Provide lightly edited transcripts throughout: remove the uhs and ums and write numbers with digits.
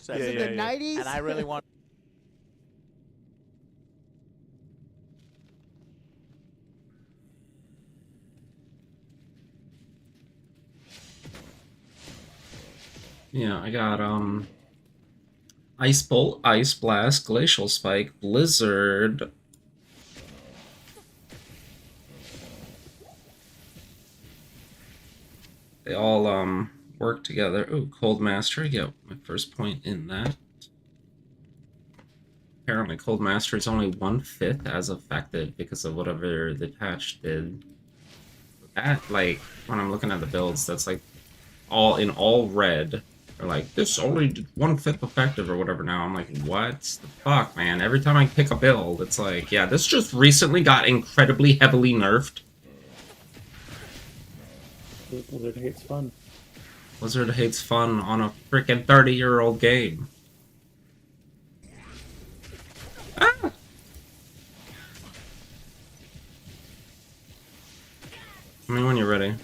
processor. Is it the 90s? And I really want. Yeah, I got Ice Bolt, Ice Blast, Glacial Spike, Blizzard. They all work together. Ooh, Cold Mastery. Yep, my first point in that. Apparently, Cold Mastery is only 1/5 as effective because of whatever the patch did. That, like, when I'm looking at the builds, that's like all red. They're like, this only did 1/5 effective or whatever now. I'm like, what the fuck, man? Every time I pick a build, it's like, yeah, this just recently got incredibly heavily nerfed. Blizzard hates fun. Blizzard hates fun on a freaking 30-year-old game. Ah! Tell me when you're ready.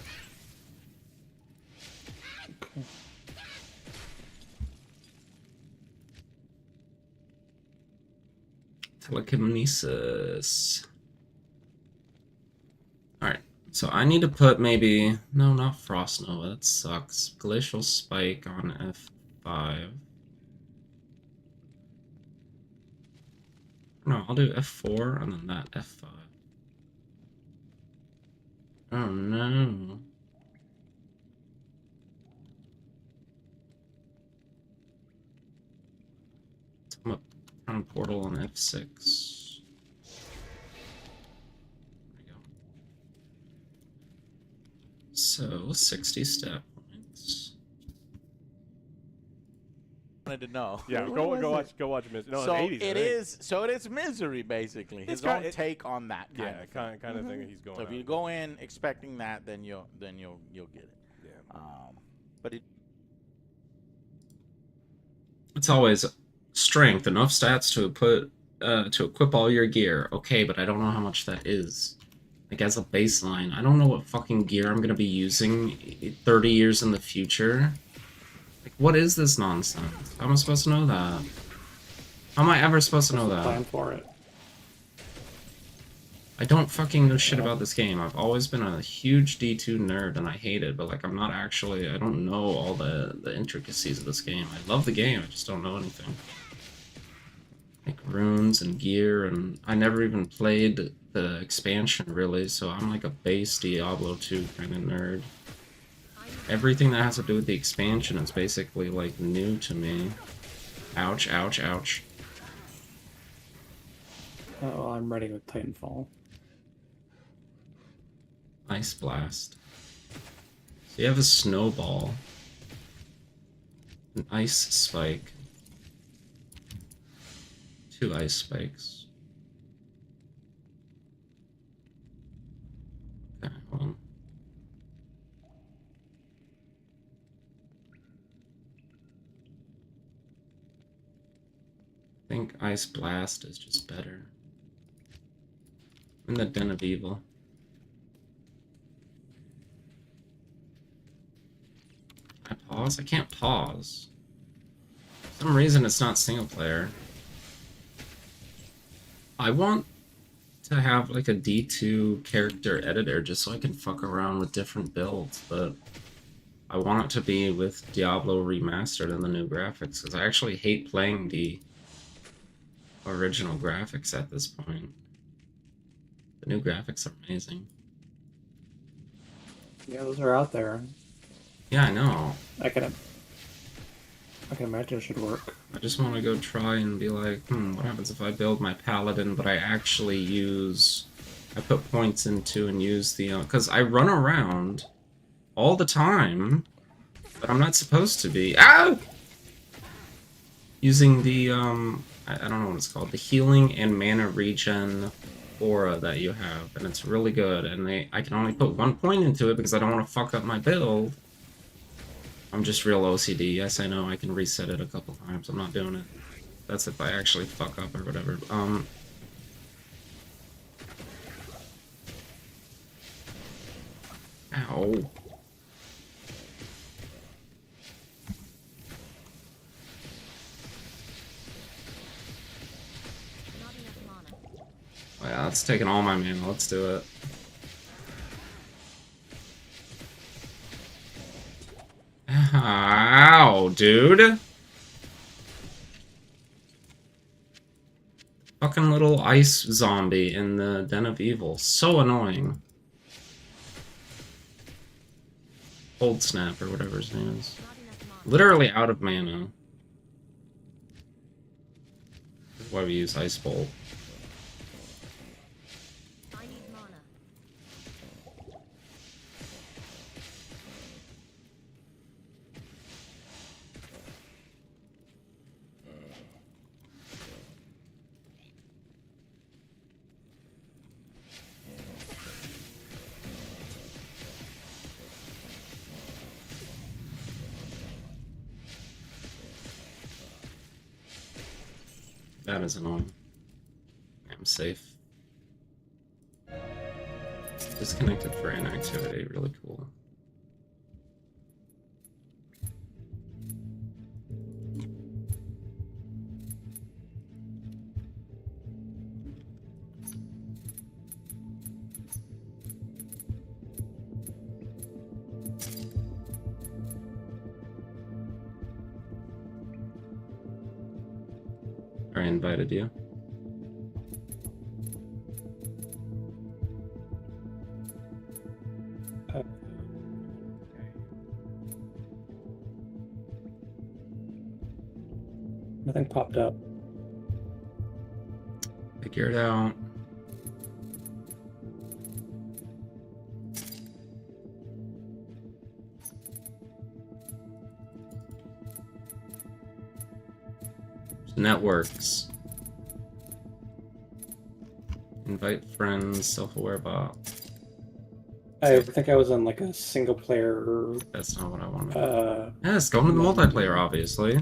Telekinesis. Alright, so I need to put maybe... No, not Frost Nova, that sucks. Glacial Spike on F5. No, I'll do F4 and then that F5. Oh no. I'm up on Portal on F6. There we go. So, 60 stat points. Wanted to know. Yeah, go watch Misery. No, So 80s, it is. So it is Misery basically. His own take on that. Kind of thing that he's going. So if you go in expecting that, then you'll get it. Yeah. But It's always strength, enough stats to put to equip all your gear. Okay, but I don't know how much that is. Like, as a baseline, I don't know what fucking gear I'm gonna be using 30 years in the future. Like, what is this nonsense? How am I supposed to know that? How am I ever supposed to know that? Plan for it. I don't fucking know shit about this game. I've always been a huge D2 nerd, and I hate it, but, like, I'm not actually... I don't know all the intricacies of this game. I love the game, I just don't know anything. Like, runes and gear, and I never even played the expansion, really, so I'm like a base Diablo 2 kind of nerd. Everything that has to do with the expansion is basically, like, new to me. Ouch, ouch, ouch. Oh, I'm ready with Titanfall. Ice Blast. So you have a Snowball. An Ice Spike. 2 Ice Spikes. Okay, hold on. I think Ice Blast is just better. In the Den of Evil. Can I pause? I can't pause. For some reason it's not single player. I want to have like a D2 character editor just so I can fuck around with different builds, but I want it to be with Diablo Remastered and the new graphics, because I actually hate playing the original graphics at this point. The new graphics are amazing. Yeah, those are out there. Yeah, I know. I can imagine it should work. I just want to go try and be like, what happens if I build my paladin, but I actually use... I put points into and use the... Because I run around all the time, but I'm not supposed to be. Ah! Using the, I don't know what it's called. The healing and mana regen aura that you have, and it's really good. And I can only put 1 point into it because I don't want to fuck up my build. I'm just real OCD. Yes, I know I can reset it a couple times. I'm not doing it. That's if I actually fuck up or whatever. Ow. Oh, yeah, that's taking all my mana. Let's do it. Ow, dude. Fucking little ice zombie in the Den of Evil. So annoying. Cold Snap or whatever his name is. Literally out of mana. That's why we use Ice Bolt. That is annoying. I'm safe. Disconnected for inactivity, really cool. I invited you. Nothing popped up. Figure it out. Networks. Invite friends, self-aware bot. I think I was on like a single player. That's not what I wanted. Yes, go into the multiplayer, obviously.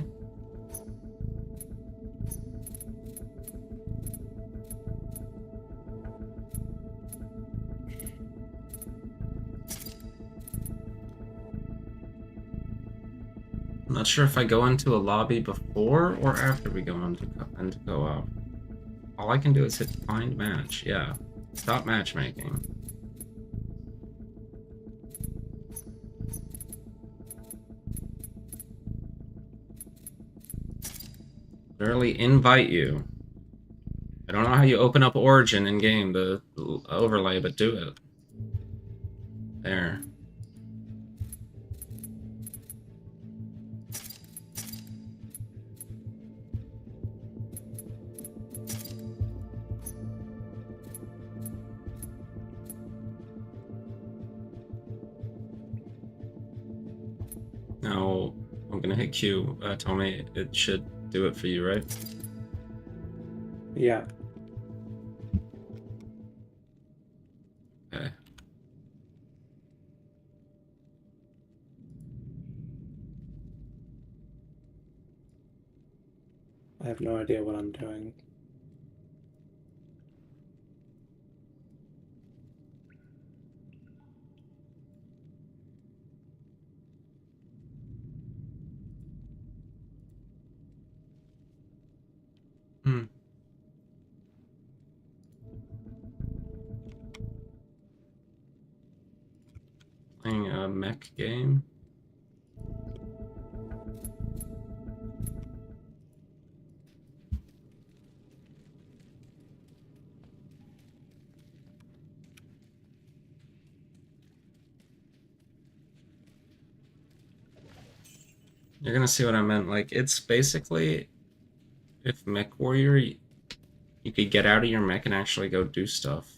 I'm not sure if I go into a lobby before or after we go into co-op. All I can do is hit find match. Yeah. Stop matchmaking. Literally invite you. I don't know how you open up Origin in game, the overlay, but do it. There. Now, I'm gonna hit Q. Tell me it should do it for you, right? Yeah. Okay. I have no idea what I'm doing. Playing a mech game. You're gonna see what I meant. Like, it's basically, if Mech Warrior, you could get out of your mech and actually go do stuff.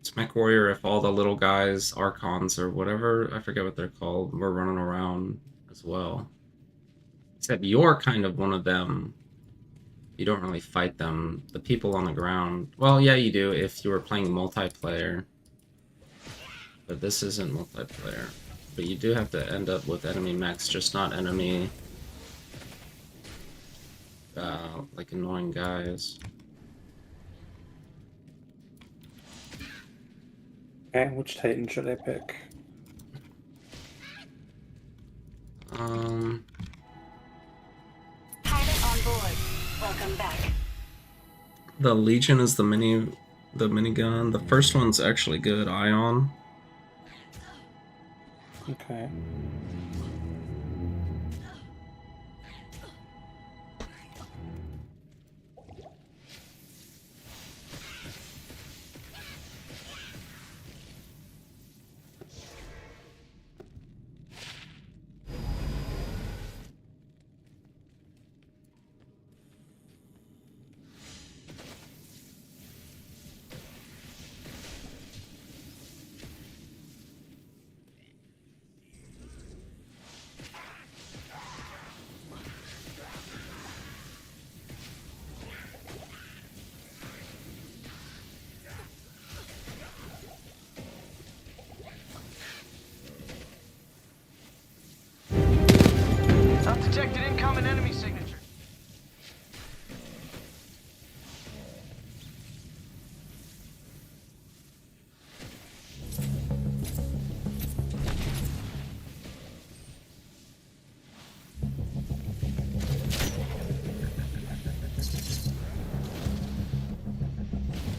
It's Mech Warrior if all the little guys, Archons or whatever, I forget what they're called, were running around as well. Except you're kind of one of them. You don't really fight them. The people on the ground, well, yeah, you do if you were playing multiplayer. But this isn't multiplayer. But you do have to end up with enemy mechs, just not enemy, like, annoying guys. Okay, which Titan should I pick? Pilot on board. The Legion is the minigun. The first one's actually good. Ion. Okay. Undetected incoming enemy signature.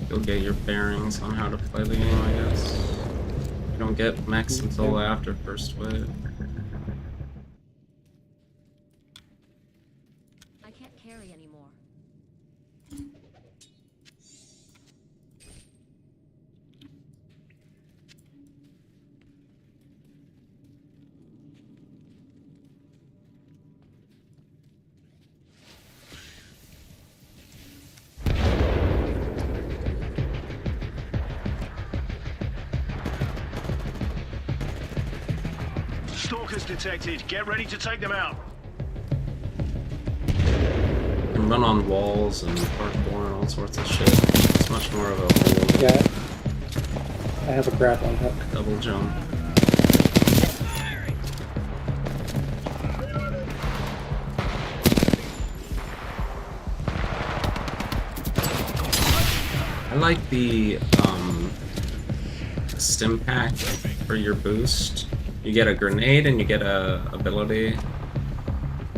You'll get your bearings on how to play the game, I guess. You don't get mechs until after first wave. I can't carry anymore. Stalkers detected. Get ready to take them out. You can run on walls and parkour and all sorts of shit. It's much more of a whole Yeah. I have a grappling hook. double jump. I like the stim pack for your boost. You get a grenade and you get a ability.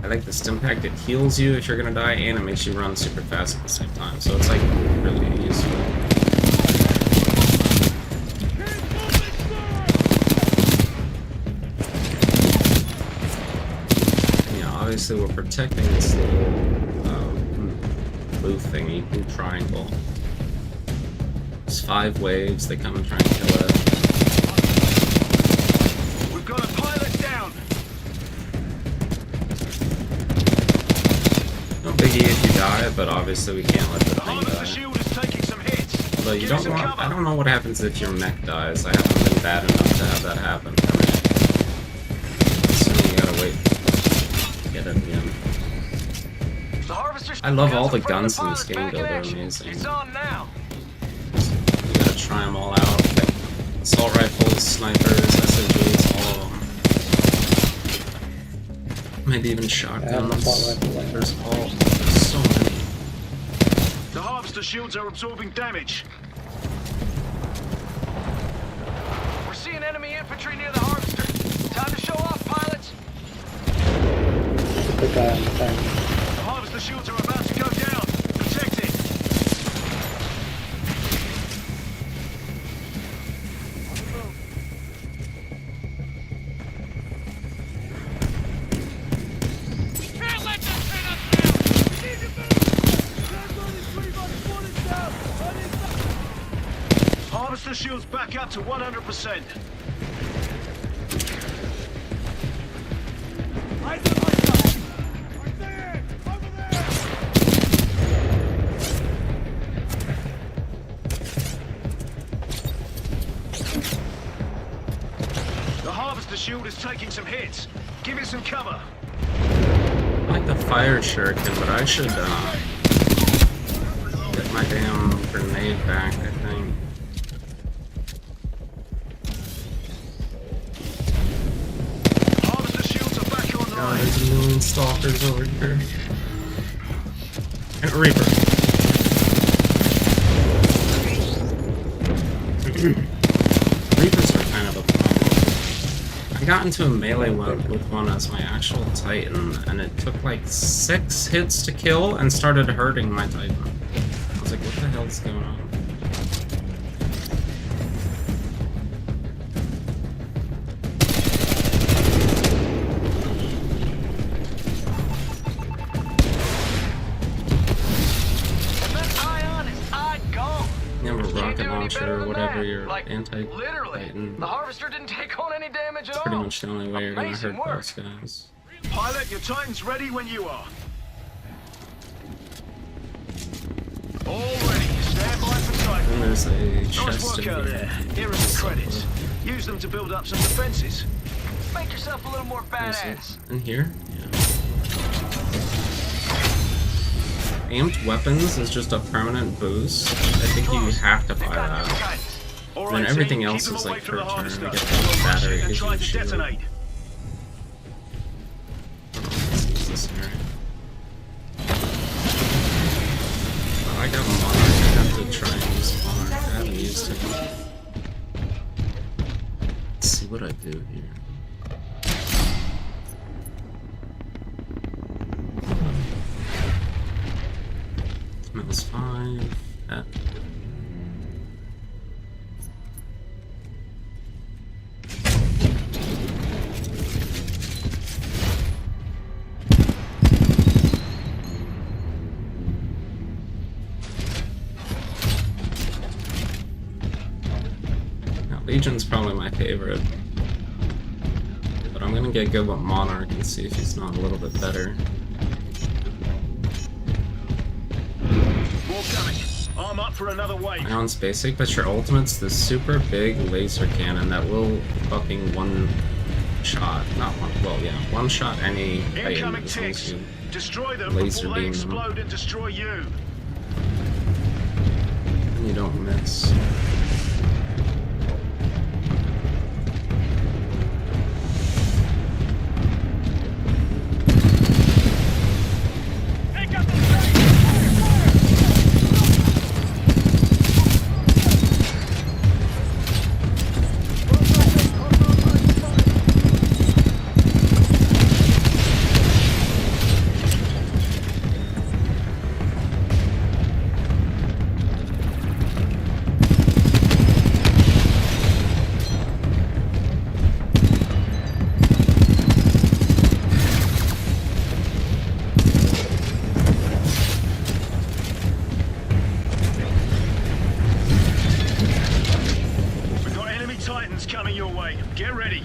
I like the stim pack that heals you if you're gonna die, and it makes you run super fast at the same time. So it's like really useful. Yeah, obviously we're protecting this little blue thingy, blue triangle. There's 5 waves. They come and try and kill it. We've got a pilot down. No biggie if you die, but obviously we can't let the The thing harvester die. shield is taking some hits. Although you Give don't us some want, cover. I don't know what happens if your mech dies. I haven't been bad enough to have that happen for me. So you gotta wait to get it again. The harvester I love all got the some friendly guns in this pilots game, back though. in They're action. amazing. It's on now. You gotta try them all out. Like, assault rifles, snipers, SMGs, all of them. Maybe even shotguns. assault rifle. There's so many. The harvester shields are absorbing damage. We're seeing enemy infantry near the harvester. Time to show off, pilots. Put that on the thing. The harvester shields are about to go down. Protect it. Harvester shields back up to 100%. The harvester shield is taking some hits. Give it some cover. I like the fire shuriken, but I should get my damn grenade back, I think. Harvester shields are back God, online. there's a million stalkers over here. And a Reaper. Reapers are kind of a problem. I I got into a melee one with one as my actual Titan, and it took like 6 hits to kill and started hurting my Titan. I was like, what the hell is going on? You have a rocket launcher or whatever, your anti-Titan. The harvester didn't take on any damage at all. Pretty much the only way you're gonna hurt those guys. Pilot, your Titan's ready when you are. All ready. Stand by for Titan. And there's a Nice chest work in out here. there. Here are some credits. Use them to build up some defenses. Make yourself a little more badass. In here? Yeah. Amped weapons is just a permanent boost. I think you have to buy that. And then everything else is like per turn. You get the battery, gives you a shield. I don't know if this is necessary. Well, I got a monarch. I have to try and use monarch. I haven't used it. Let's see what I do here. -5. Now, Legion's probably my favorite, but I'm gonna get good with Monarch and see if he's not a little bit better. I'm up for another wave. Iron's basic, but your ultimate's this super big laser cannon that will fucking one-shot, not one, well yeah, one-shot any Titan as long as you Destroy them laser before they beam them. explode and destroy you. And you don't miss. Coming your way. Get ready.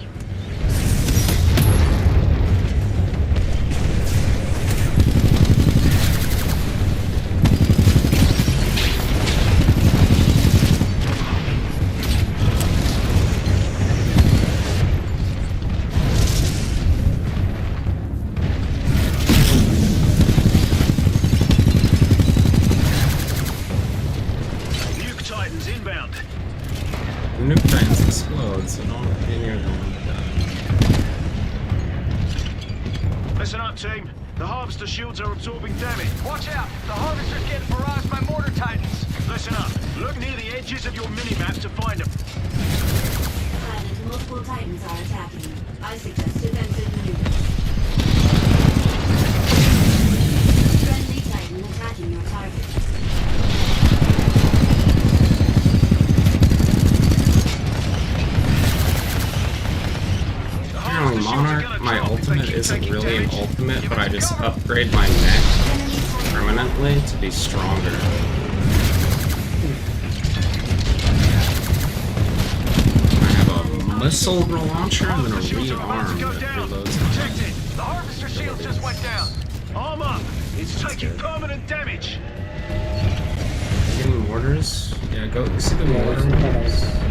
Nuke Titans inbound. The nuke Titans explode, so don't be near them. Listen up, team. The harvester shields are absorbing damage. Watch out! The harvester's getting barraged by mortar titans. Listen up. Look near the edges of your minimap to find them. Pilot, multiple titans are attacking. I suggest defensive maneuvers. Friendly titan attacking your target. Apparently Monarch, my ultimate isn't really an ultimate, but I just upgrade my mech permanently to be stronger. I have a missile launcher and then a rearm that reloads my mech. The harvester shield just went down. Arm up. It's taking permanent damage. Getting mortars? Yeah, go see the Yeah, mortar. there's some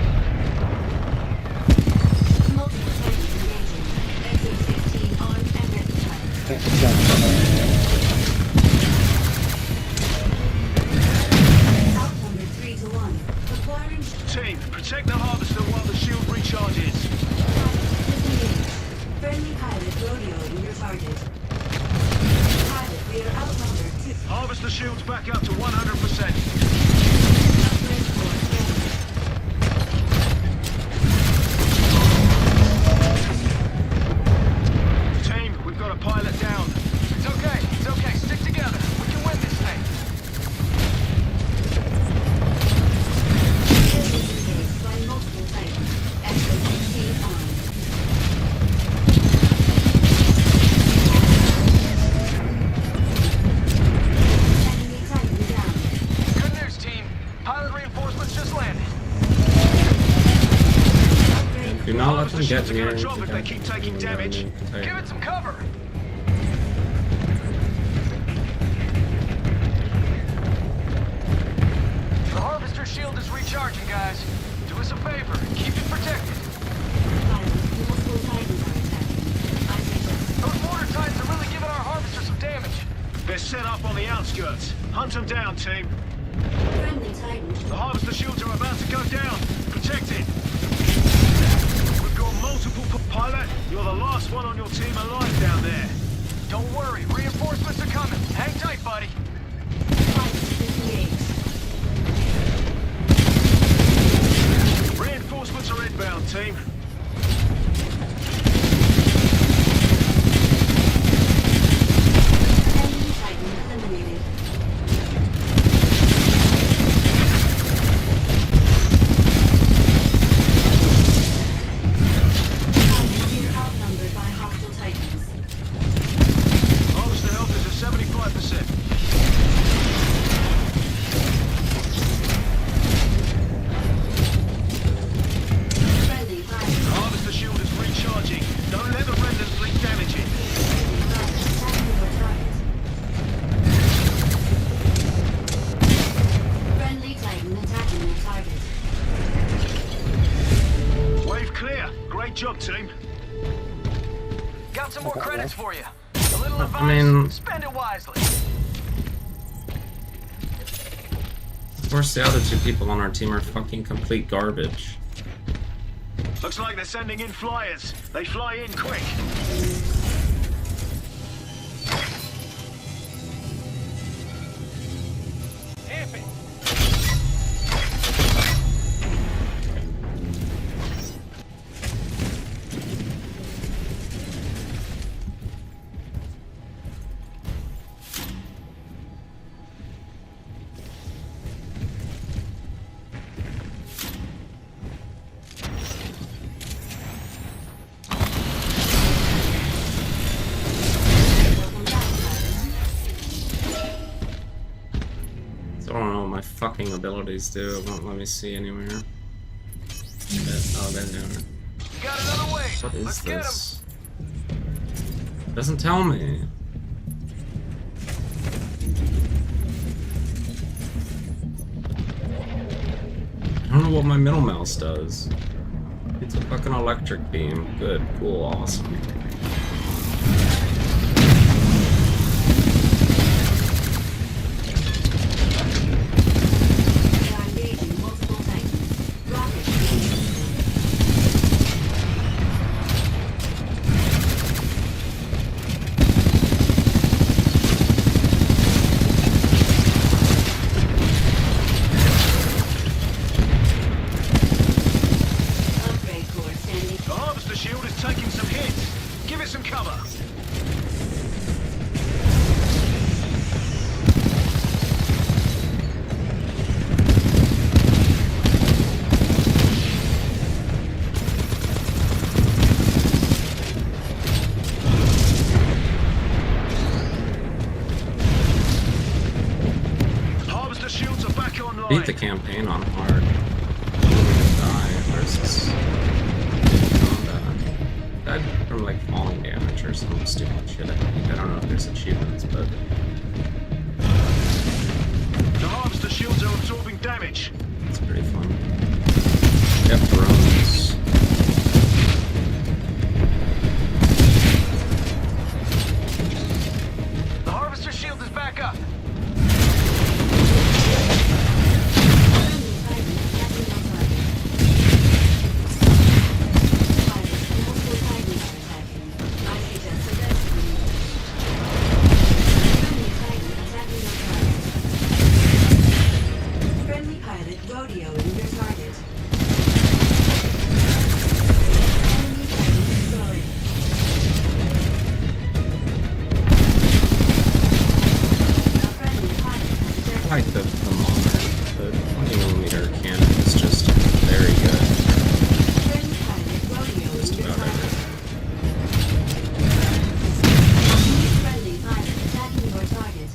Multiple titans engaging. Exit 16 armed and ready titans. can't jump. Outnumbered 3 to 1. Acquiring Team, protect the harvester while the shield recharges. disengaged. Friendly pilot rodeoing your target. Pilot, we are outnumbered 2. Harvester shields back up to 100%. Upgrade force damage. Harvester shields are gonna drop if they keep taking damage. Give it some cover. The Harvester shield is recharging, guys. Do us a favor, keep it protected. Multiple Titans are attacking. I suggest Those mortar titans are really giving our Harvester some damage. They're set up on the outskirts. Hunt them down, team. friendly Titan. The Harvester shields are about to go down. Protect it. We've got multiple pilot. You're the last one on your team alive down there. Don't worry, reinforcements are coming. Hang tight, buddy. Titan 58. Reinforcements are inbound, team. Enemy Titan eliminated. We're outnumbered by hostile Titans. Harvester health is at 75%. Friendly The Titan. Harvester shield is recharging. Don't let the Renders fleet damage it. Attacking your target. Friendly Titan attacking your target. Wave clear. Great job, team. Got some more credits for you. A little advice, mean- spend it wisely. Of course, the other two people on our team are fucking complete garbage. Looks like they're sending in flyers. They fly in quick. Welcome back, Titan. So I don't know what my fucking abilities do. It won't let me see anywhere. Oh, there they are. Got another wave. What is Let's get 'em. this? It doesn't tell me. I don't know what my middle mouse does. It's a fucking electric beam. Good, cool, awesome. They are engaging multiple Titans. Rocket engaging. Upgrade core standing. The Harvester shield is taking some hits. Give it some cover. Harvester shields are back online. Beat the campaign on hard. Die versus combat. Died from like falling damage or some stupid shit. I think. I don't know if there's achievements, but The Harvester shields are absorbing damage. it's pretty fun. Yep, drones. The Harvester shield is back up. Friendly Titan attacking your target. Pilot, multiple Titans are attacking. I suggest a rescue. Friendly Titan attacking your target. Friendly pilot rodeoing your target. Enemy Titan destroyed. A friendly pilot has I like ejected. the monitor. The 20mm cannon is just very good. Friendly pilot rodeoing Just your about target. everything. Friendly pilot attacking your target.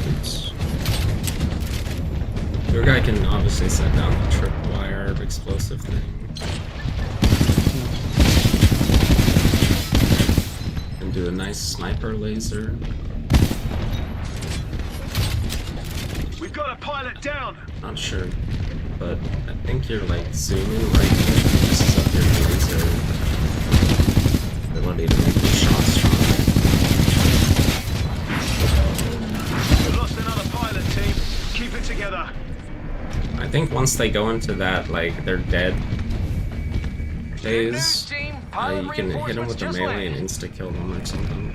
Oops. Your guy can obviously set down the tripwire explosive thing. And do a nice sniper laser. We've got a pilot down. Not sure, but I think you're like zooming right there. This is up your laser ability to make the shots stronger. We've lost another pilot, team. Keep it together. I think once they go into that, like, they're dead phase, you can hit them with the melee and insta-kill them or something.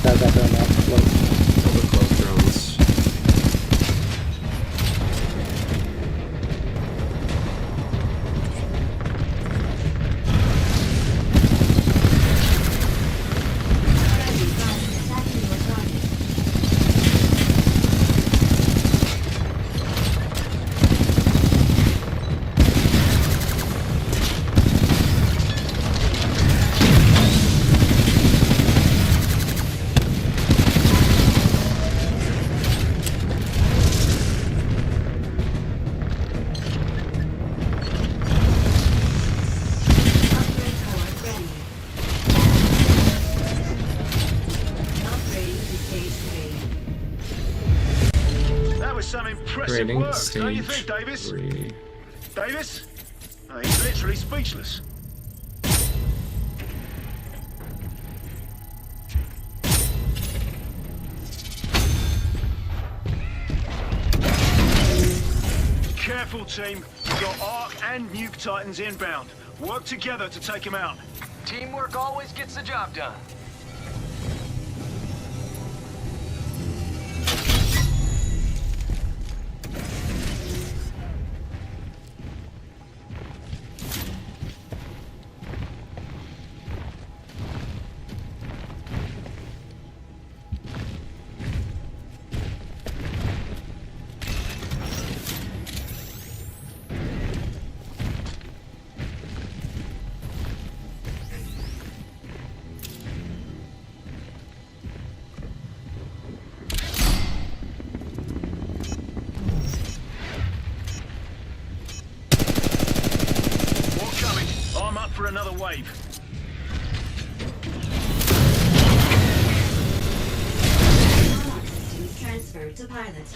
Guys out there on that float. Kill the cloak drones. Some impressive Creating work, don't you stage think, Davis? 3. Davis? Oh, he's literally speechless. Careful, team. We've got Arc and Nuke Titans inbound. Work together to take them out. Teamwork always gets the job done. For another wave. Transfer to pilot.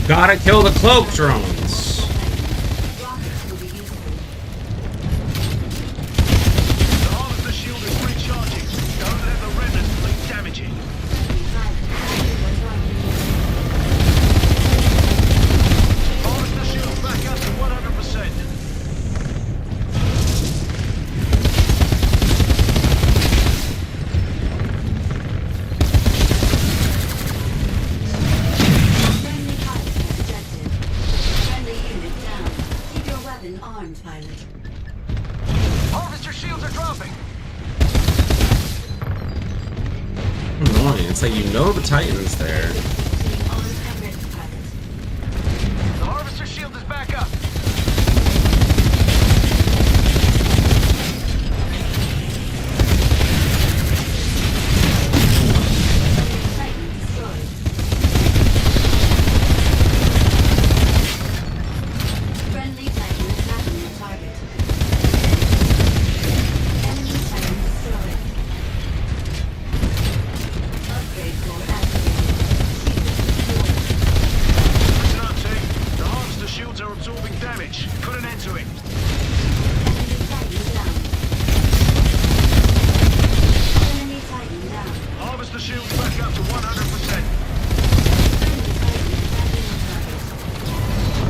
Gotta kill the cloak drones. Annoying. It's like you know the Titan's there. The harvester shield is back up. Friendly Titan attacking the target. Enemy Titan destroyed. Upgrade core activated. Listen up, team. The harvester shields are absorbing damage. Put an end to it. Enemy Titan down. Enemy Titan down. Harvester shields back up to 100%. Friendly Titan attacking the target.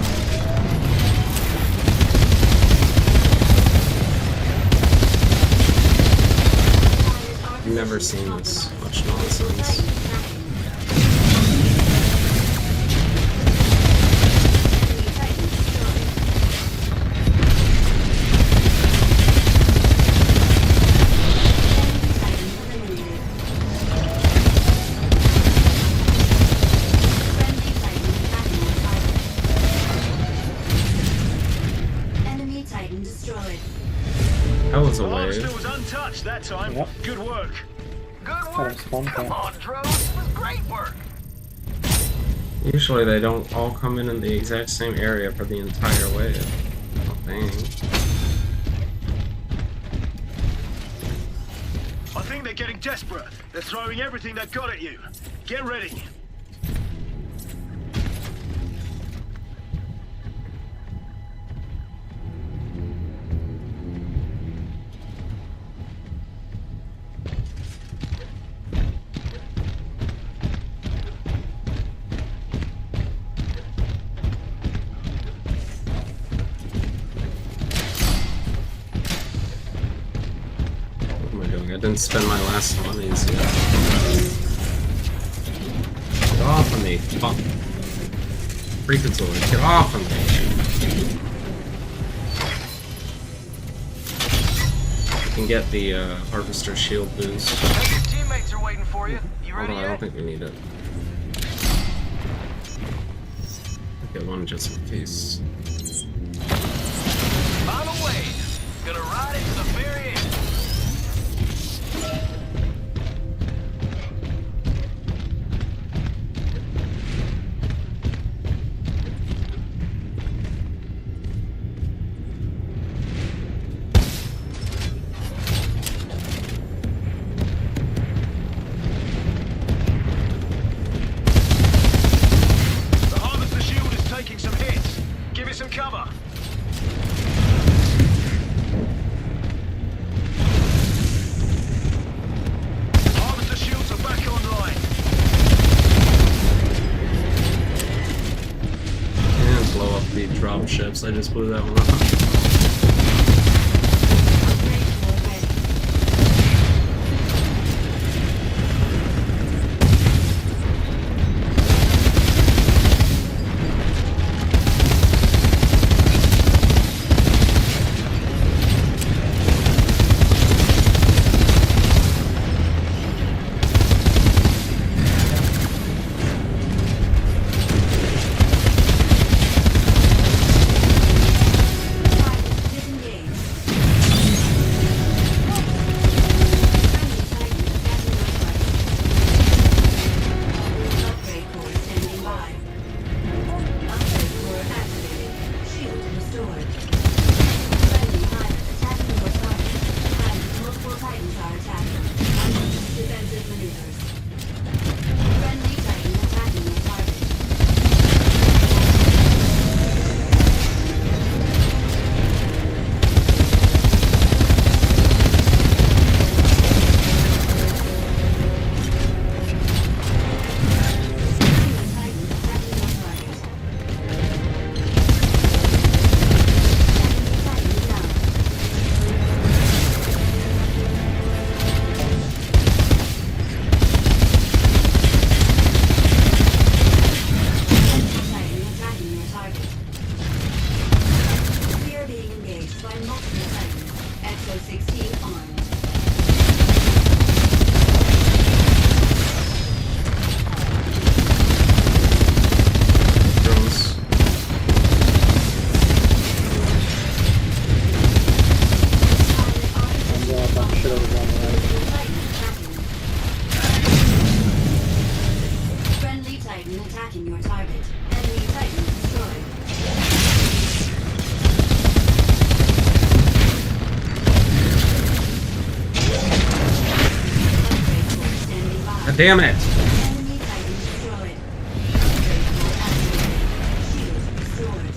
I've never seen this much nonsense. Enemy Titan destroyed. That was a Harvester wave. was untouched that time. Yep. Good work. Good Got work. him spawn Come camp. on, Drone. It was great work. Usually they don't all come in the exact same area for the entire wave. Oh, dang. I think they're getting desperate. They're throwing everything they've got at you. Get ready. What am I doing? I didn't spend my last monies yet. Get off of me. Fuck. Freaking sword. Get off of me. I can get the harvester shield boost. Hey, your teammates are waiting for you. You ready Although I don't yet? think we need it. I'll get one just in case. On the way. Gonna ride it to the very end. The harvester shield is taking some hits. Give it some cover. Harvester shields are back online. And blow up the drop ships. I just blew that one up. Upgrade core ready. attacking your target. Enemy Titan destroyed. Upgrade force standing by. God damn it! Enemy Titan destroyed. Upgrade force activated. Shield restored.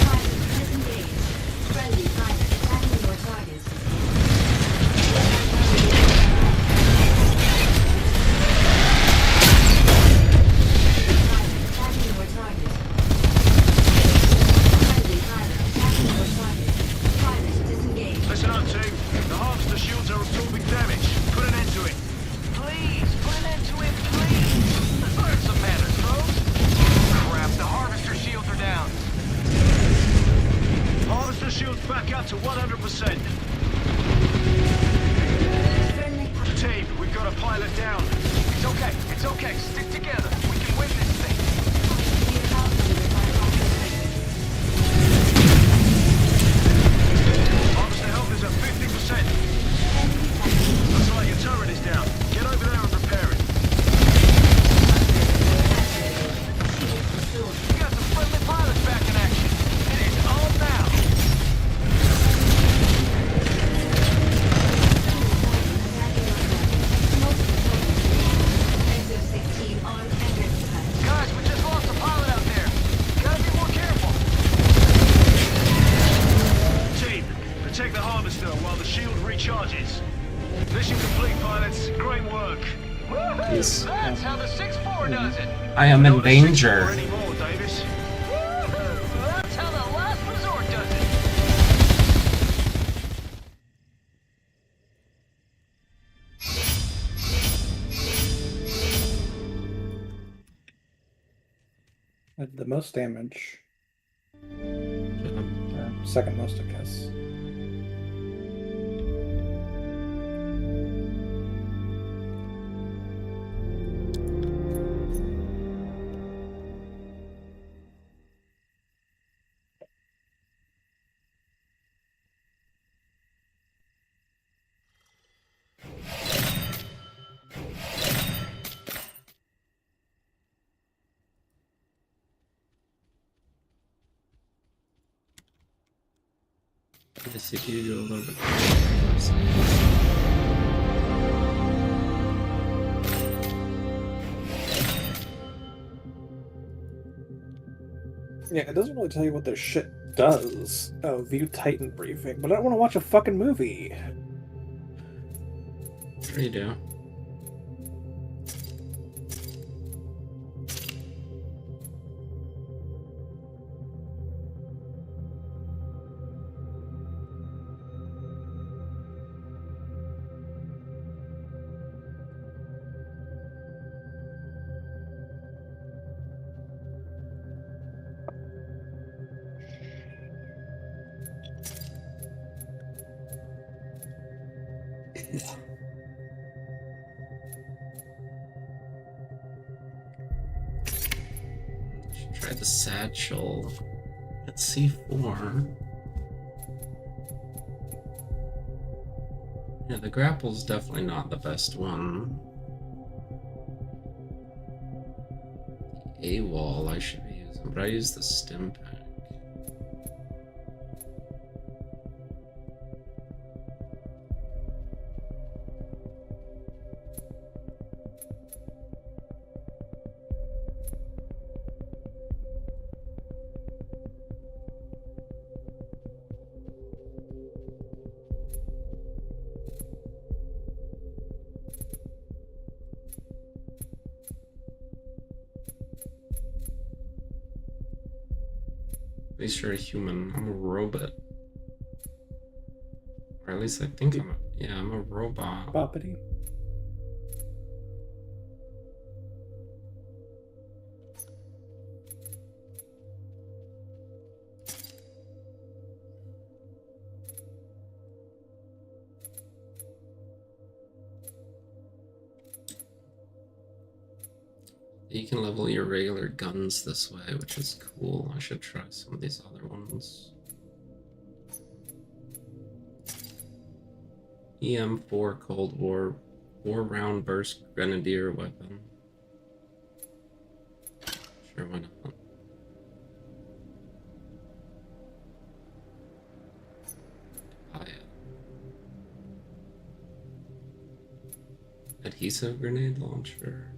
Pilot disengaged. Friendly pilot attacking your target. Attacking your target. Friendly pilot attacking your target. Pilot disengaged. Listen up, team. The harvester shields are absorbing damage. Put an end to it. Please, put an end to it, please. Let's learn some manners, folks. Crap, the harvester shields are down. Harvester shields back up to 100%. Friendly pilot. Team, we've got a pilot down. It's okay, it's okay. Stick together. We can win this thing. We are outnumbered by operations. Harvester health is at 50%. Enemy Titan Looks like your turret is down. Get over there and repair it. shield restored. We got some friendly pilots back in action. It is on now. Exo-16 armed and ready. Guys, we just lost a pilot out there. Gotta be more careful. Team, protect the harvester while the shield recharges. Mission complete, pilots. Great work. Jeez. That's how the 6-4 does it. I am in Not a 6-4 danger. anymore, Davis. Woohoo! That's how the last resort does it. The most damage. Second most, I guess. The CPU a little bit. Yeah, it doesn't really tell you what this shit does. Oh, view Titan briefing, but I don't want to watch a fucking movie. Sure you do. Should try the satchel at C4. Yeah, the grapple's definitely not the best one. The AWOL I should be using, but I use the stim pack. At least you're a human. I'm a robot. Or at least I think I'm a... Yeah, I'm a robot. Boppity. You can level your regular guns this way, which is cool. I should try some of these other ones. EM4 Cold War 4-round burst grenadier weapon. Sure, why not? Adhesive grenade launcher.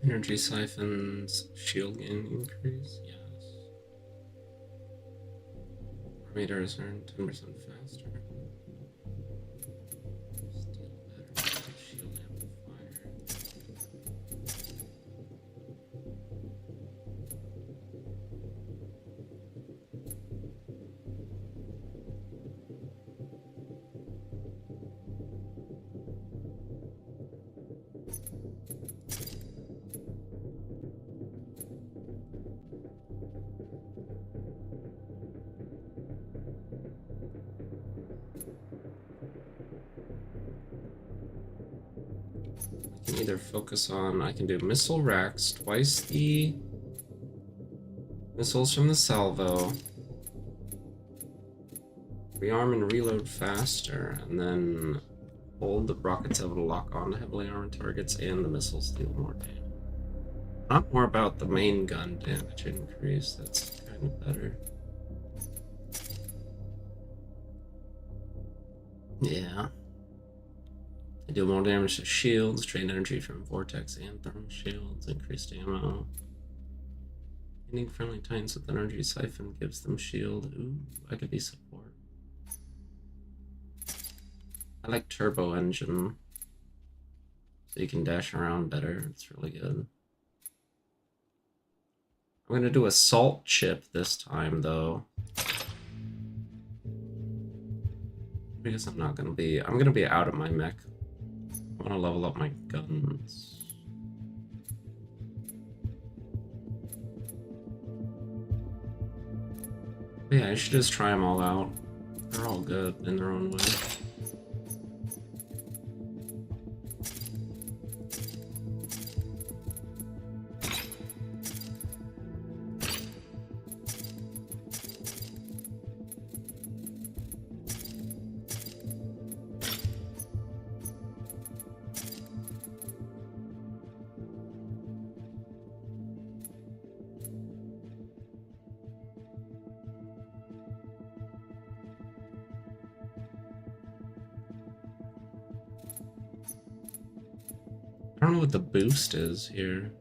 Energy siphons, shield gain increase, yes. Meters earn 10% faster. Steel battery, shield amplifier. I can either focus on, I can do missile racks, twice the missiles from the salvo, rearm and reload faster, and then hold the rockets able to lock on to heavily armored targets and the missiles deal more damage. Not more about the main gun damage increase, that's kind of better. Yeah. They deal more damage to shields, drain energy from vortex and thermal shields, increased ammo. Hitting friendly titans with energy siphon gives them shield. Ooh, I could be support. I like turbo engine. So you can dash around better. It's really good. I'm gonna do assault chip this time though. Because I'm gonna be out of my mech. I wanna level up my guns. But yeah, I should just try them all out. They're all good in their own way. I don't know what the boost is here.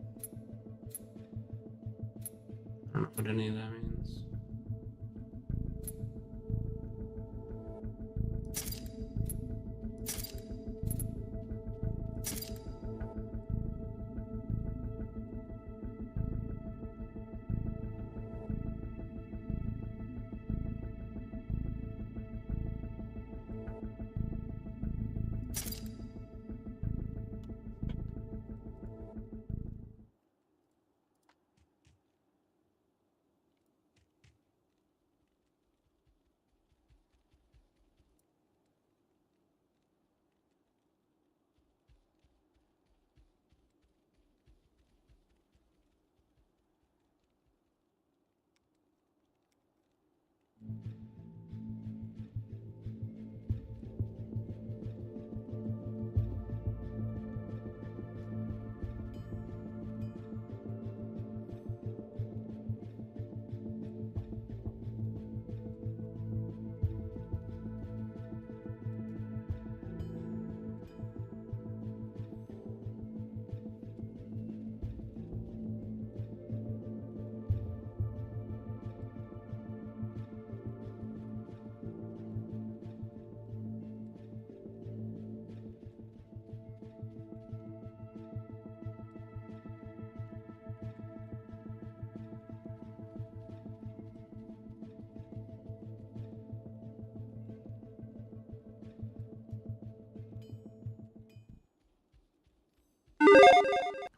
I don't know what any of that means.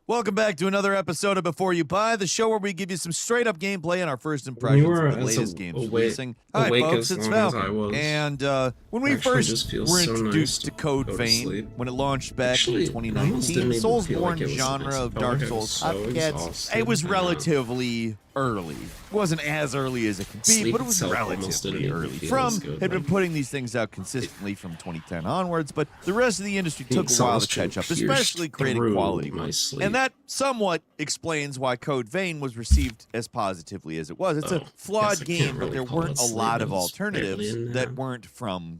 Welcome back to another episode of Before You Buy, the show where we give you some straight-up gameplay and our first impressions of the latest games releasing. Hi, folks, it's Falcon. And when we first were introduced to Code Vein, when it launched back in 2019, Soulsborne genre of Dark Souls copycats, it was relatively early. It wasn't as early as it could be, but it was relatively early. From had been putting these things out consistently from 2010 onwards, but the rest of the industry took a while to catch up, especially creating quality ones. And that somewhat explains why Code Vein was received as positively as it was. It's a flawed game, but there weren't a lot of alternatives that weren't from.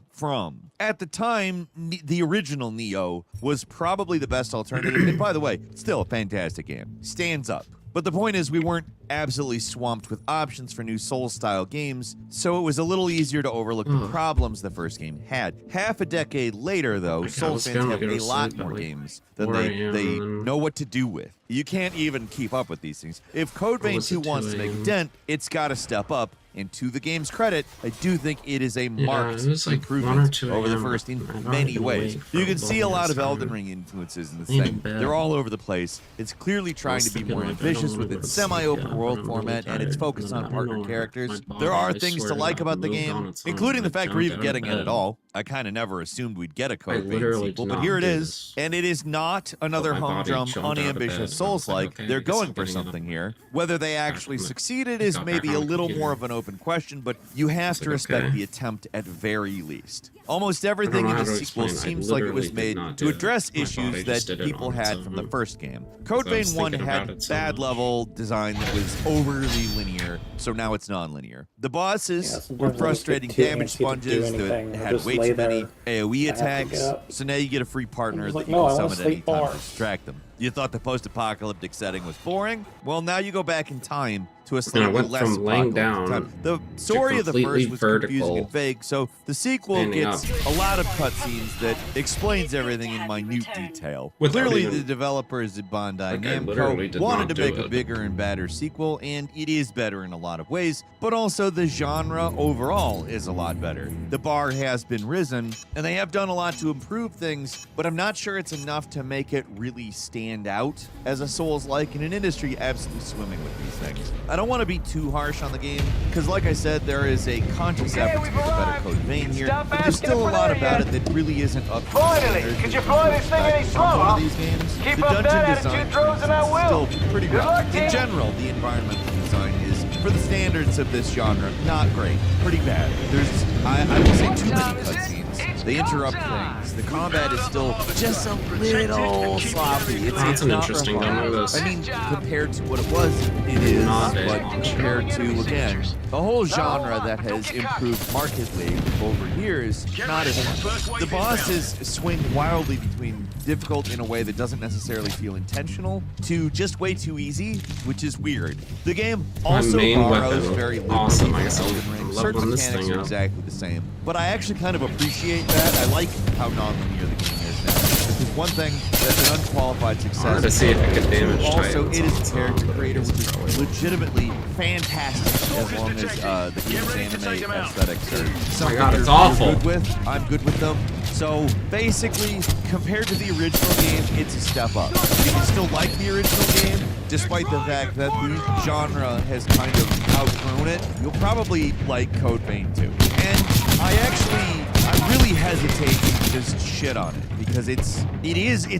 At the time, the original Neo was probably the best alternative, and by the way, still a fantastic game. Stands up. But the point is, we weren't absolutely swamped with options for new Souls-style games, so it was a little easier to overlook the problems the first game had. Half a decade later, though, Souls fans have a lot more games than they know what to do with. You can't even keep up with these things. If Code Vein 2 wants to make a dent, it's got to step up. And to the game's credit, I do think it is a marked improvement over the first in many ways. You can see a lot of Elden Ring influences in this thing. They're all over the place. It's clearly trying to be more ambitious with its semi-open world format and its focus on partner characters. There are things to like about the game, including the fact we're even getting it at all. I kind of never assumed we'd get a Code Vein sequel, but here it is. And it is not another humdrum, unambitious Souls-like. They're going for something here. Whether they actually succeeded is maybe a little more of an open question, but you have to respect the attempt at very least. Almost everything in the sequel seems like it was made to address issues that people had from the first game. Code Vein 1 had bad level design that was overly linear, so now it's non-linear. The bosses were frustrating damage sponges that had way too many AoE attacks, so now you get a free partner that you can summon at any time to distract them. You thought the post-apocalyptic setting was boring? Well, now you go back in time to a slightly less apocalyptic time. The story of the first was confusing and vague, so the sequel gets a lot of cutscenes that explains everything in minute detail. Clearly, the developers at Bandai Namco wanted to make a bigger and badder sequel, and it is better in a lot of ways, but also the genre overall is a lot better. The bar has been risen, and they have done a lot to improve things, but I'm not sure it's enough to make it really stand out as a Souls-like in an industry absolutely swimming with these things. I don't want to be too harsh on the game, because like I said, there is a conscious effort to make a better Code Vein here, but there's still a lot about it that really isn't up to Finally, could you fly this thing any slower? These games. Keep the up dungeon that design attitude, drones, and I will. is still pretty rough. In general, the environmental design is, for the standards of this genre, not great. Pretty bad. There's, I would say, too many cutscenes. They interrupt things. The combat is still just a little sloppy. It's an not interesting refined. I mean, compared to what it was, it is, but compared to, again, the whole genre that has improved markedly over years, not as much. The bosses swing wildly between difficult in a way that doesn't necessarily feel intentional to just way too easy, which is weird. The game also borrows very liberally from Elden Ring. Certain mechanics are exactly the same, but I actually kind of appreciate that. I like how non-linear the game is now. Because one thing that's an unqualified success. I wanted to see if it could damage also, it is a character creator, which is legitimately fantastic as long as the game's anime aesthetics are something it's awful. Good with. I'm good with them. So basically, compared to the original game, it's a step up. You can still like the original game, despite the fact that the genre has kind of outgrown it. You'll probably like Code Vein 2. And I really hesitate to just shit on it because it's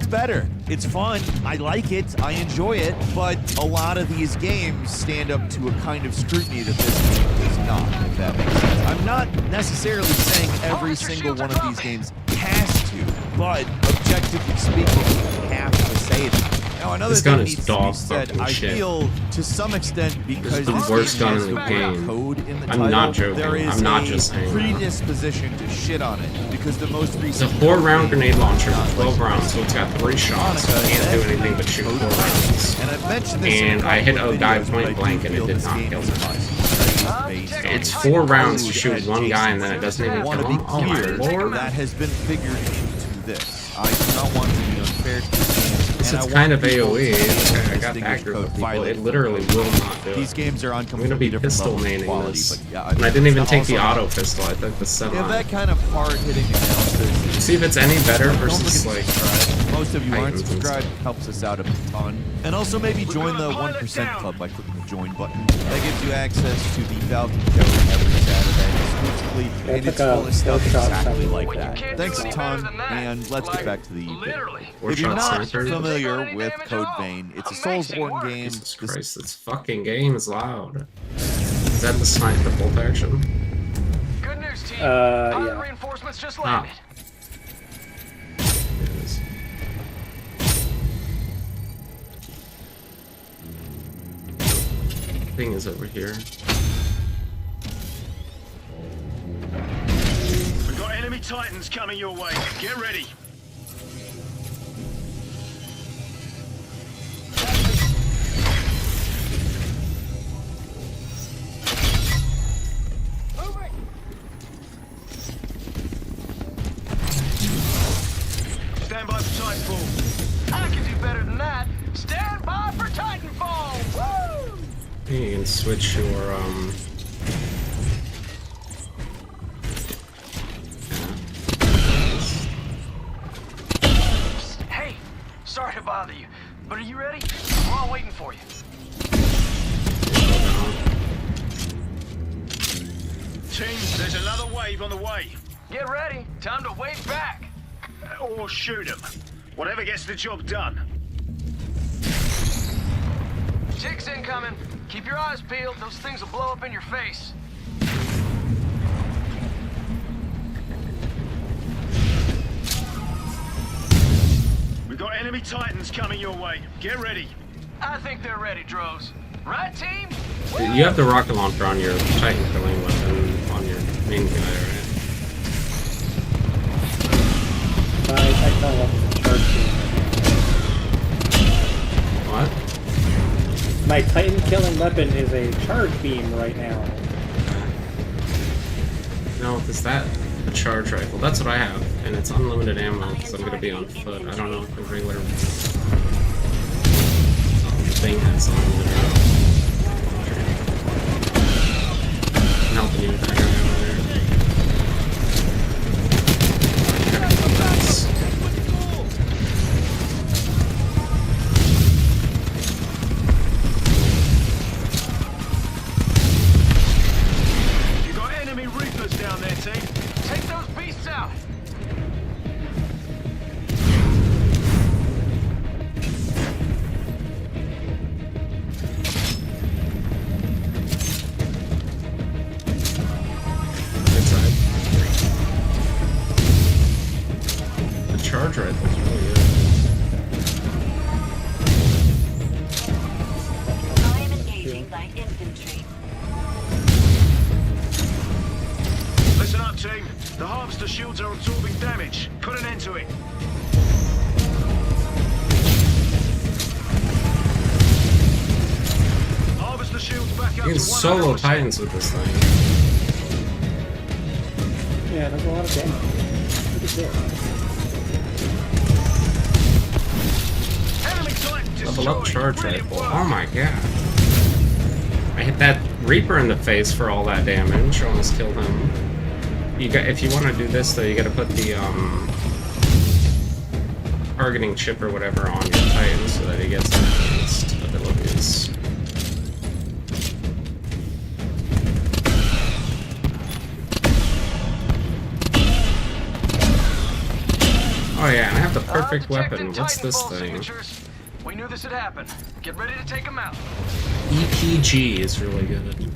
better. It's fun. I like it. I enjoy it. But a lot of these games stand up to a kind of scrutiny that this game does not, if that makes sense. I'm not necessarily saying every single one of these games has to, but objectively speaking, you have to say that. Now, another thing needs to be said, I feel to some extent because the worst gun in the game. Code in the title, I'm not joking. there is I'm not just saying predisposition to shit on it because the most recent. It's a 4-round grenade launcher for 12 rounds, so it's got 3 shots. It can't do anything but shoot 4 rounds. And I've mentioned this. And I hit a guy point blank and it did not kill him. It's 4 rounds to shoot one guy and then it doesn't even kill him. Oh my lord. That has been figured into this. I do not want to be unfair to this game. Unless it's kind of AoE. Okay, I got that group of people. It literally will not do it. These games are on I'm gonna be completely pistol different maining quality, this. but yeah, And I didn't even take the auto pistol, I took the semi. Yeah, that kind of hard-hitting analysis. See if it's any better versus like most of you aren't Titans and subscribed, helps us out a ton. And also maybe join the 1% club by clicking the join button. That gives you access to the Falcon Show every Saturday exclusively, and it's full of stuff exactly like that. Thanks a ton, and let's get back to the evening. If you're not familiar with Code Vein, it's a Soulsborne game. Jesus Christ, this fucking game is loud. Is that the sniper bolt action? Good news, team. Yeah. Reinforcements just landed. It is. Thing is over here. We've got enemy Titans coming your way. Get ready. Stand by for Titanfall. I can do better than that. Stand by for Titanfall. Woo! You can switch your Hey, sorry to bother you, but are you ready? We're all waiting for you. Team, there's another wave on the way. Get ready. Time to wave back. Or shoot them. Whatever gets the job done. Chicks incoming. Keep your eyes peeled. Those things will blow up in your face. We've got enemy Titans coming your way. Get ready. I think they're ready, Droz. Right, team? You have the rocket launcher on your Titan killing weapon on your main guy, right? I fell off the charge beam. What? My Titan killing weapon is a charge beam right now. No, is that a charge rifle? That's what I have, and it's unlimited ammo because I'm gonna be on foot. I don't know if the regular thing has unlimited ammo. I'm helping you with that guy over there. You got enemy Reapers down there, team. Take those beasts out. Inside. The charge rifle's really good. I am engaging light infantry. Listen up, team. The harvester shields are absorbing damage. Put an end to it. Harvester shields back up You to can solo 100%. Titans with this thing. Yeah, there's a lot of damage. Pretty good. Enemy Titan Level up destroyed. charge Brilliant rifle. work. Oh my god. I hit that Reaper in the face for all that damage. Almost killed him. You got, if you want to do this though, you got to put the targeting chip or whatever on your Titan so that he gets enhanced abilities. Oh yeah, and I have the perfect weapon. What's this Titanfall thing? signatures. We knew this would happen. Get ready to take them out. EPG is really good.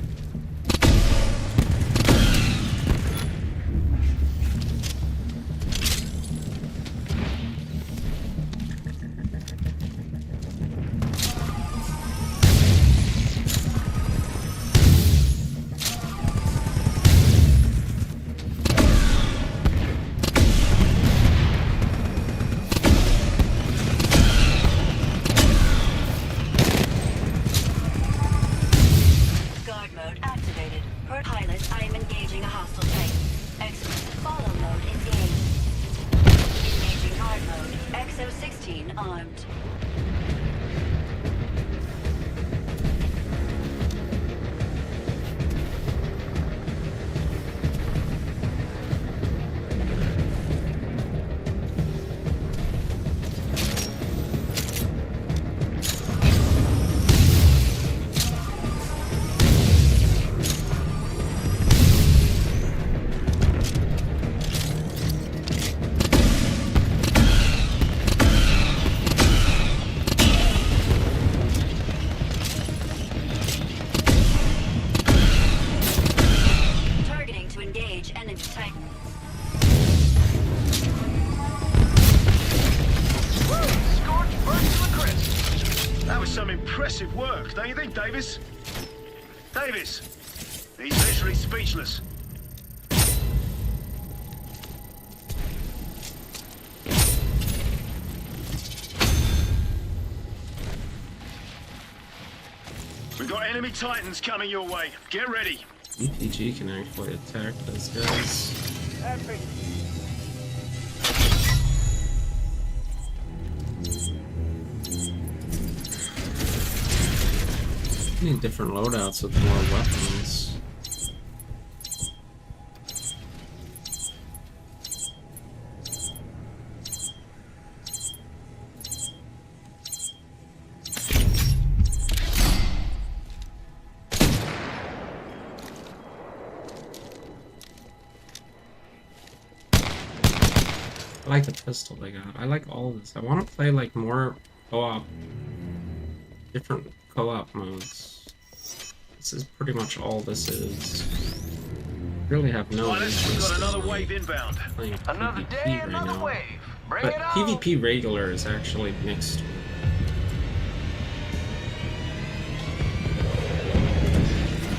Guard mode M16 armed. Impressive work, don't you think, Davis? Davis! He's literally speechless. We've got enemy Titans coming your way. Get ready. EPG can actually attack those guys. Epic. Need different loadouts with more weapons. I like the pistol they got. I like all of this. I want to play like more co-op, different co-op modes. This is pretty much all this is. Really have no interest. We've got another wave inbound. Playing Another PvP day, right another now. wave. Bring But it on. PvP regular is actually mixed.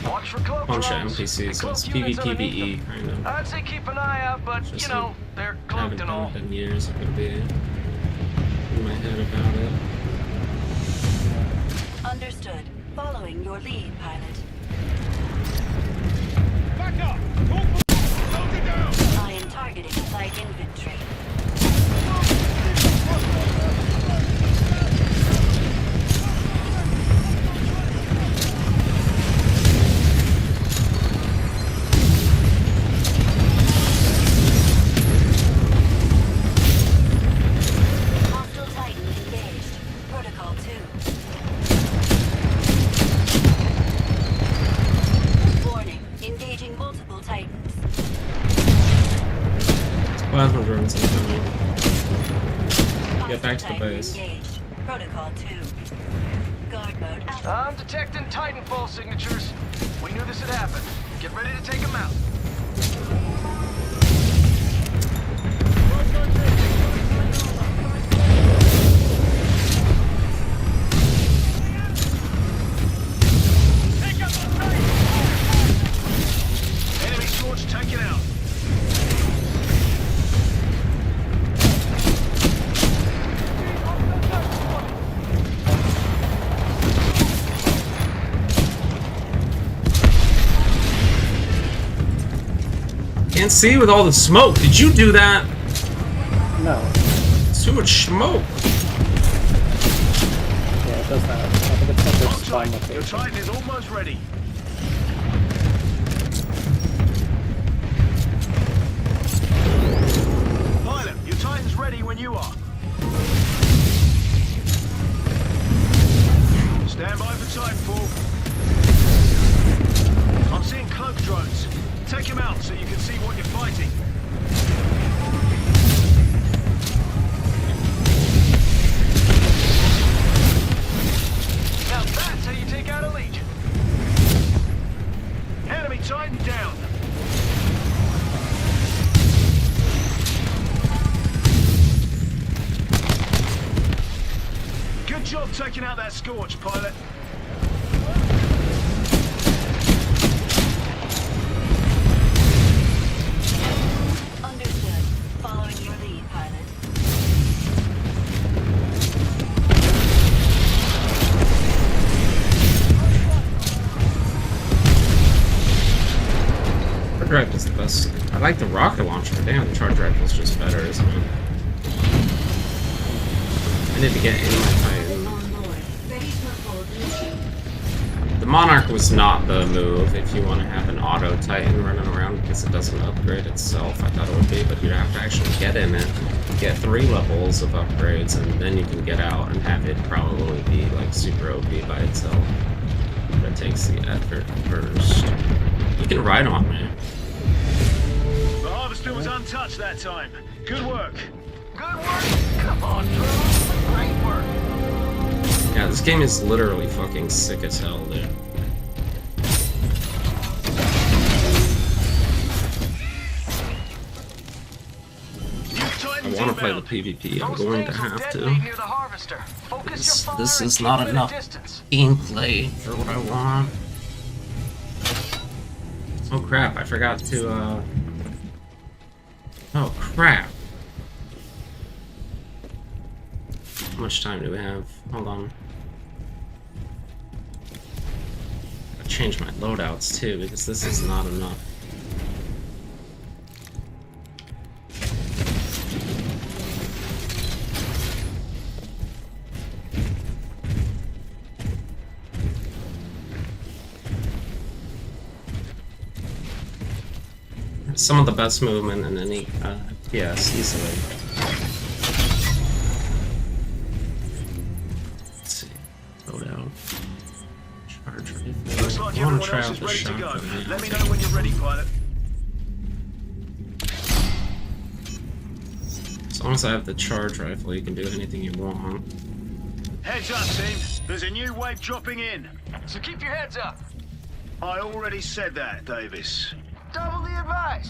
Watch for cloak Bunch of drones. NPCs, so it's Cloak units underneath PvPvE them. kind of. I'd say keep an eye out, but Just you know, they're cloaked haven't and all. done it in years. It could be in my head about it. Understood. Following your lead, pilot. Back up! Hold it down! I am targeting light infantry. Hostile Titan engaged. Protocol 2. Warning. Engaging multiple Titans. Plasma drones incoming. Get back to the Hostile Titan base. engaged. Protocol 2. Guard mode out. I'm detecting Titanfall signatures. We knew this had happened. Get ready to take them out. Enemy Sorc taken out. Can't see with all the smoke. Did you do that? No. Too much smoke. Yeah, it does that. I think it's under On spine time. Your location. Titan is almost ready. Pilot, your Titan's ready when you are. Stand by for Titanfall. I'm seeing cloak drones. Take them out so you can see what you're fighting. Now that's how you take out a Legion. Enemy Titan down. Good job taking out that Scorch, pilot. Understood. Following your lead, pilot. Charge rifle's the best. I like the rocket launcher. Damn, the charge rifle's just better, isn't it? I need to get in my Titan. The Monarch was not the move if you want to have an auto Titan running around because it doesn't upgrade itself. I thought it would be, but you'd have to actually get in it, get 3 levels of upgrades, and then you can get out and have it probably be like super OP by itself. But it takes the effort first. You can ride on me. The Harvester was untouched that time. Good work. Good work? Come on, drones. Great work. Yeah, this game is literally fucking sick as hell, dude. I want to play the PvP. I'm going to have to. This is not enough gameplay for what I want. Oh crap, I forgot to, Oh crap. How much time do we have? Hold on. I'll change my loadouts too, because this is not enough. Some of the best movement in any FPS, easily. Let's see. Loadout. Charge rifle. Looks like everyone else is ready to go. Let me know when you're ready, pilot. As long as I have the charge rifle, you can do anything you want. Heads up, team. There's a new wave dropping in. So keep your heads up. I already said that, Davis. Double the advice.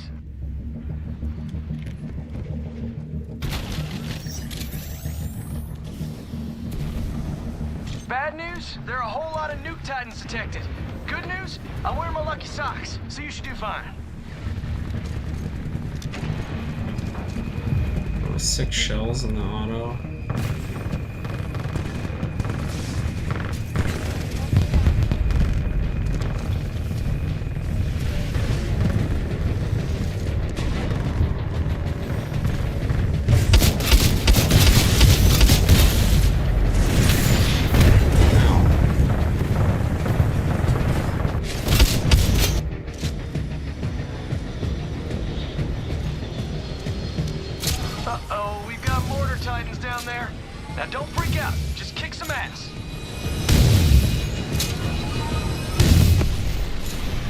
Bad news, there are a whole lot of nuke titans detected. Good news, I'm wearing my lucky socks, so you should do fine. 6 shells in the auto. Uh-oh, we've got mortar titans down there. Now don't freak out, just kick some ass.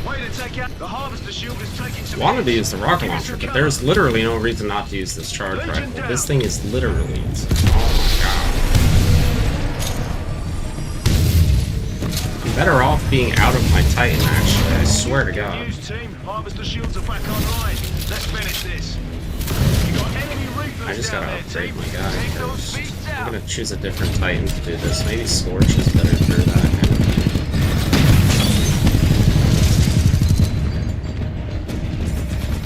Way to take out the Harvester shield is taking some. Wanted to use the rocket launcher, but there's literally no reason not to use this charge rifle. This thing is literally insane. Oh my god. I'm better off being out of my Titan, actually. I swear to god. Team, Harvester shields are back online. Let's finish this. I just gotta upgrade my guy first. I'm gonna choose a different Titan to do this. Maybe Scorch is better for that kind of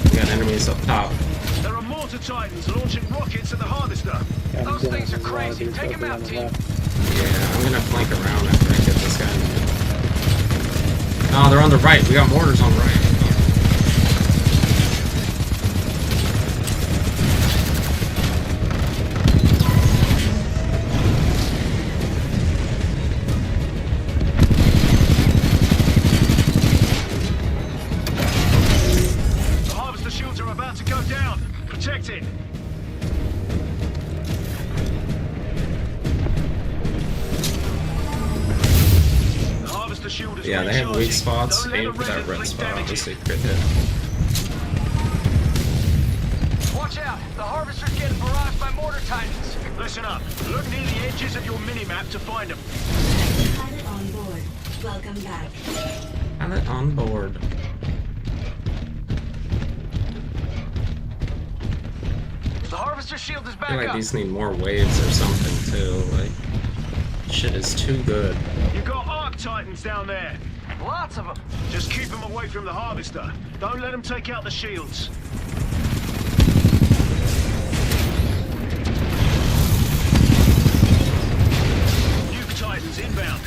thing. We got enemies up top. There are mortar titans launching rockets at the Harvester. Those things are crazy. Take them out, team. Yeah, I'm gonna flank around after I get this guy. No, they're on the right. We got mortars on the right. Yeah, they have weak spots. Aim for that red spot. Obviously, crit hit. Watch out! The Harvester's getting barraged by mortar titans. Listen up. Look near the edges of your minimap to find them. Pilot on board. Welcome back. Pilot on board. The Harvester shield is back I feel like up. these need more waves or something too. Like, shit is too good. You got Arc Titans down there. Lots of them. Just keep them away from the Harvester. Don't let them take out the shields. Nuke Titans inbound.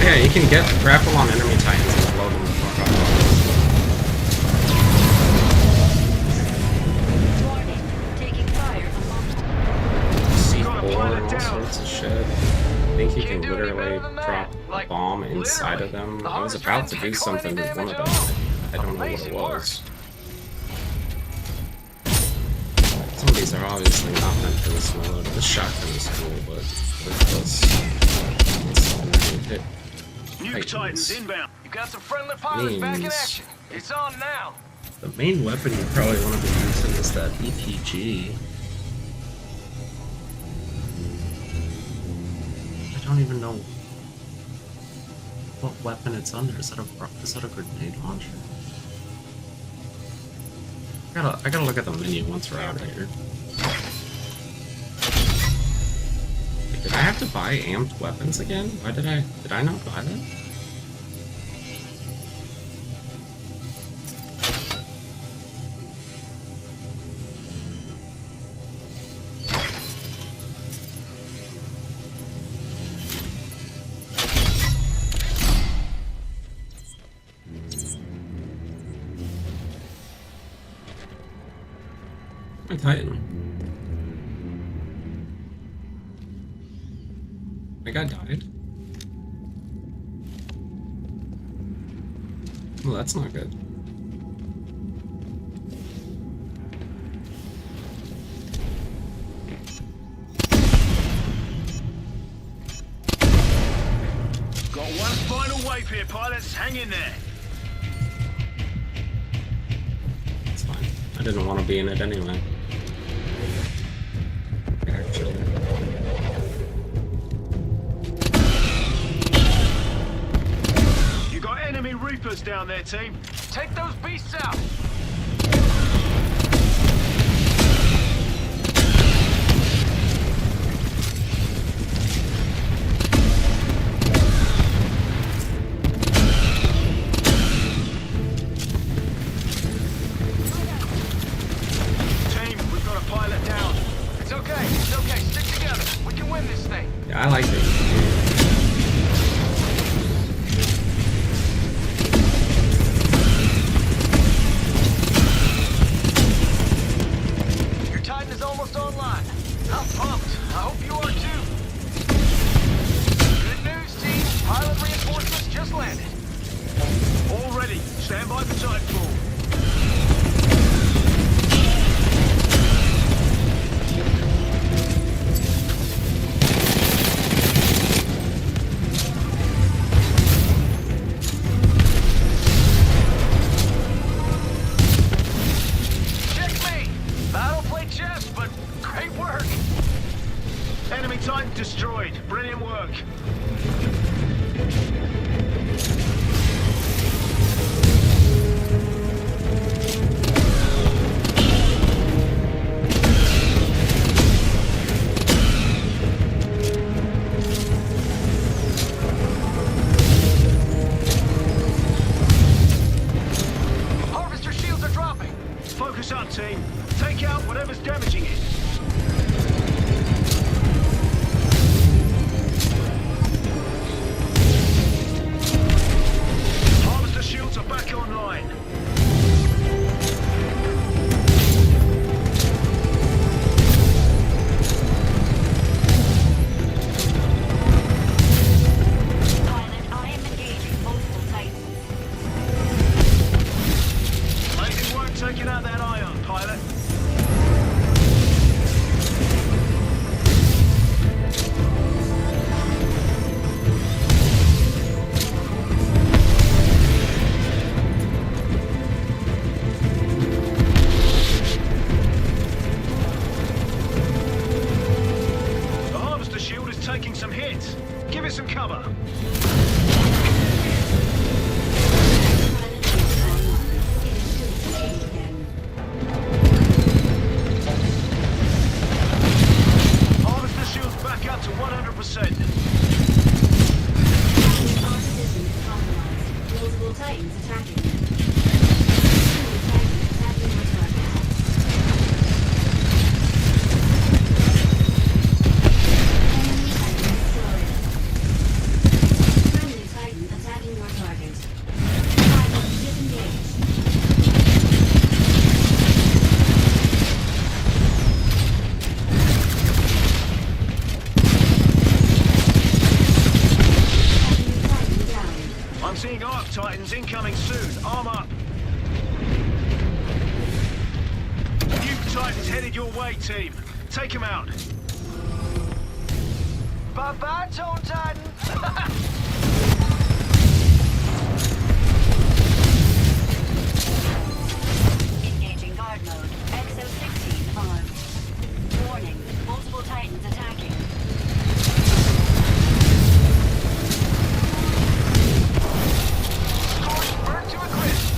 Yeah, you can get grapple on enemy titans and blow them the fuck up. C4 and all sorts of shit. I think you can literally drop a bomb inside of them. I was about to do something with one of them. I don't know what it was. Some of these are obviously not meant for this mode. This shotgun is cool, but it Nuke Titans inbound. You got some friendly pilots back in action. It's on now. The main weapon you probably want to be using is that EPG. I don't even know what weapon it's under. Is that a grenade launcher? I gotta look at the menu once we're out of here. Did I have to buy amped weapons again? Why did I not buy that? My Titan. My guy died. Well, that's not good. Got one final wave here, pilots. Hang in there. It's fine. I didn't want to be in it anyway. Actually. You got enemy Reapers down there, team. Take those beasts out. Yeah, I like it. Your Titan is almost online. I'm pumped. I hope you are too. Good news, team. Pilot reinforcements just landed. All ready. Stand by for Titanfall. Enemy Titan destroyed. Brilliant work. I'm seeing Arc Titans incoming soon. Arm up. New Titans headed your way, team. Take them out. Bye-bye, Tone Titan. Engaging guard mode. XO-16 armed. Warning, multiple Titans attacking. Scorch burnt to a crisp.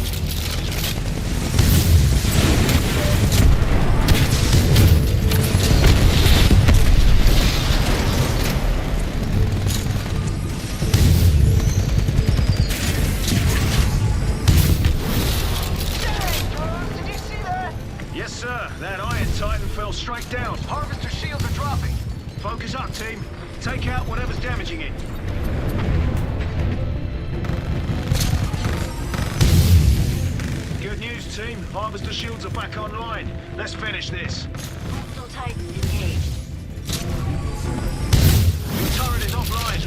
Yes, sir. That Iron Titan fell straight down. Harvester shields are dropping. Focus up, team. Take out whatever's damaging it. Good news, team. Harvester shields are back online. Let's finish this. Hostile Titan engaged. Your turret is offline.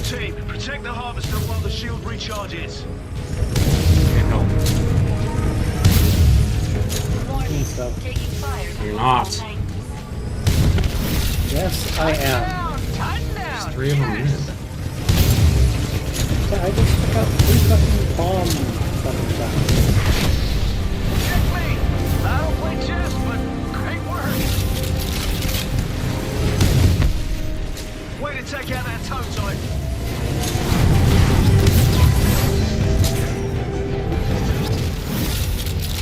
Team, protect the harvester while the shield recharges. Warning, Stuff. taking fire. from You're not. hostile Titans. Yes, I am. Down, Titan down. There's 3 of them in. Yeah, I just took out 3 fucking bomb fucking shots. Check me. I don't play chess, but great work. Way to take out that Tone Titan.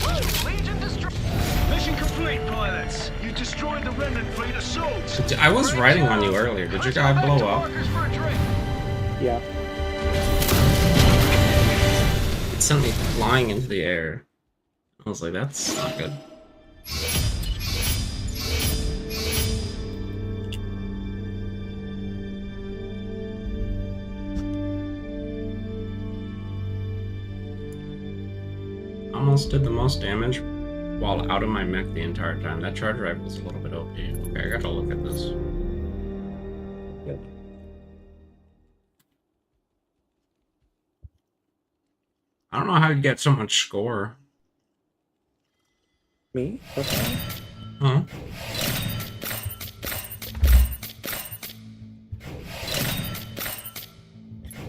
Woo, Legion destroyed. Mission complete, pilots. You destroyed the remnant fleet assault. I was riding on you earlier. Did your guy blow up? Yeah. It sent me flying into the air. I was like, that's not good. Almost did the most damage while out of my mech the entire time. That charge rifle was a little bit OP. Okay, I gotta look at this. Good. I don't know how you get so much score. Me? Okay. Huh?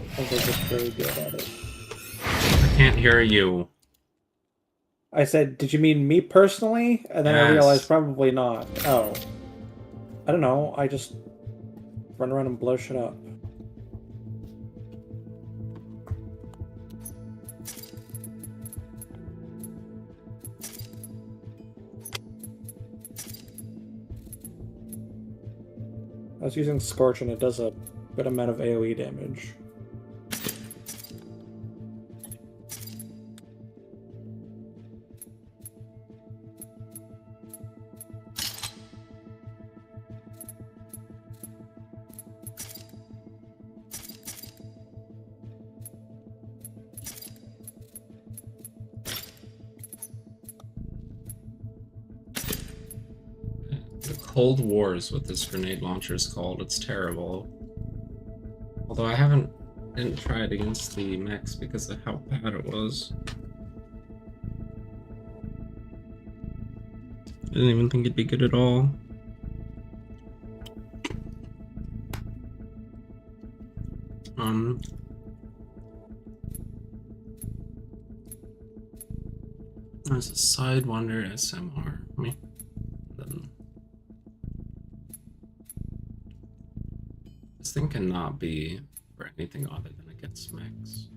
I think they're just very good at it. I can't hear you. I said, did you mean me personally? And then I Yes. realized probably not. Oh. I don't know. I just run around and blow shit up. I was using Scorch and it does a good amount of AoE damage. Cold War is what this grenade launcher is called. It's terrible. Although I didn't try it against the mechs because of how bad it was. I didn't even think it'd be good at all. There's a Sidewinder SMR. This thing cannot be for anything other than against mechs.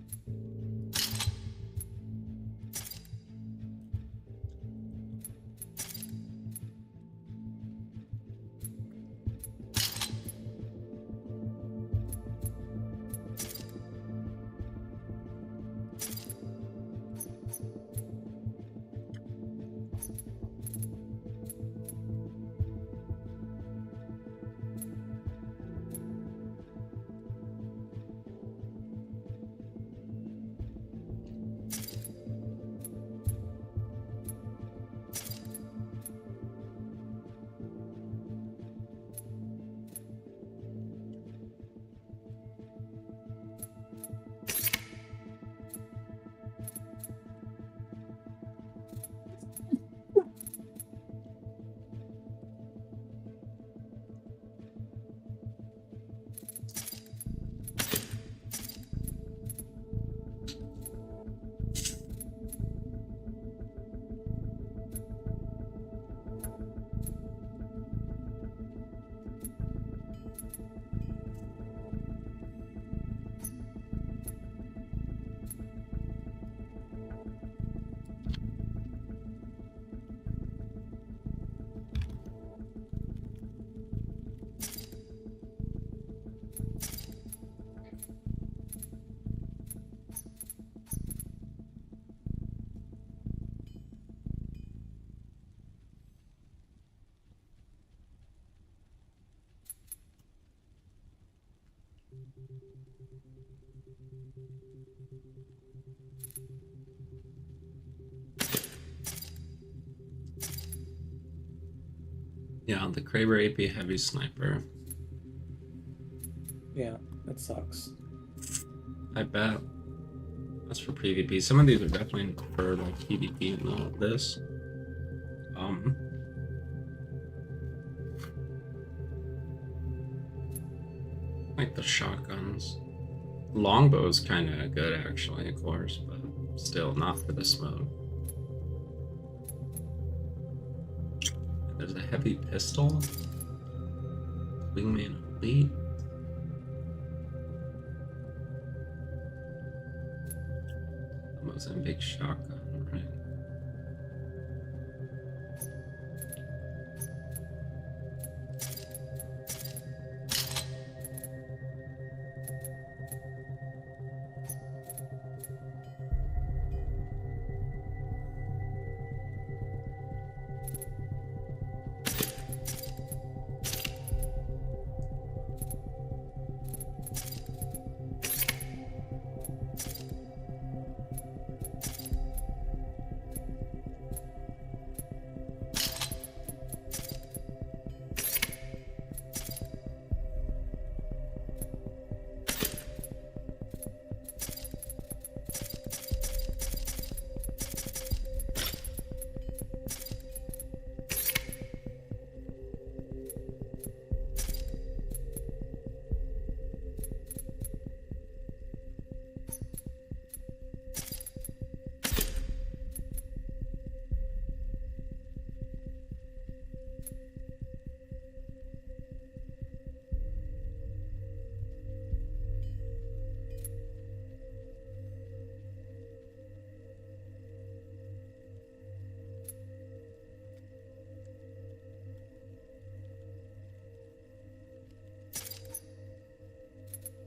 Yeah, the Kraber AP heavy sniper. Yeah, that sucks. I bet. That's for PvP. Some of these are definitely for like PvP, not this. Like the shotguns. Longbow's kind of good actually, of course, but still not for this mode. There's a heavy pistol. Wingman Elite. Mozambique shotgun, right?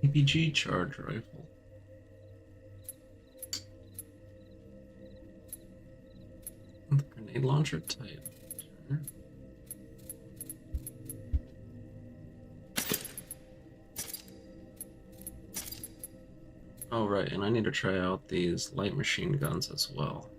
APG charge rifle. The grenade launcher type. Oh right, and I need to try out these light machine guns as well.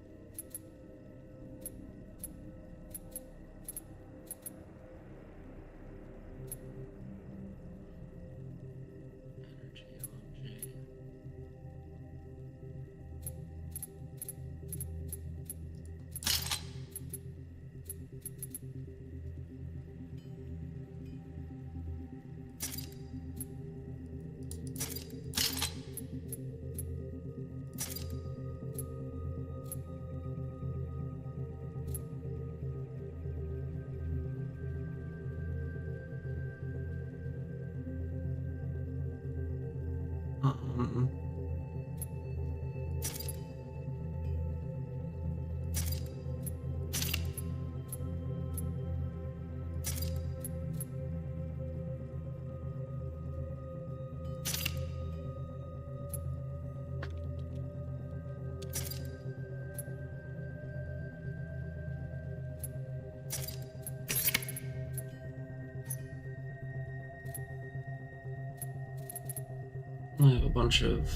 I have a bunch of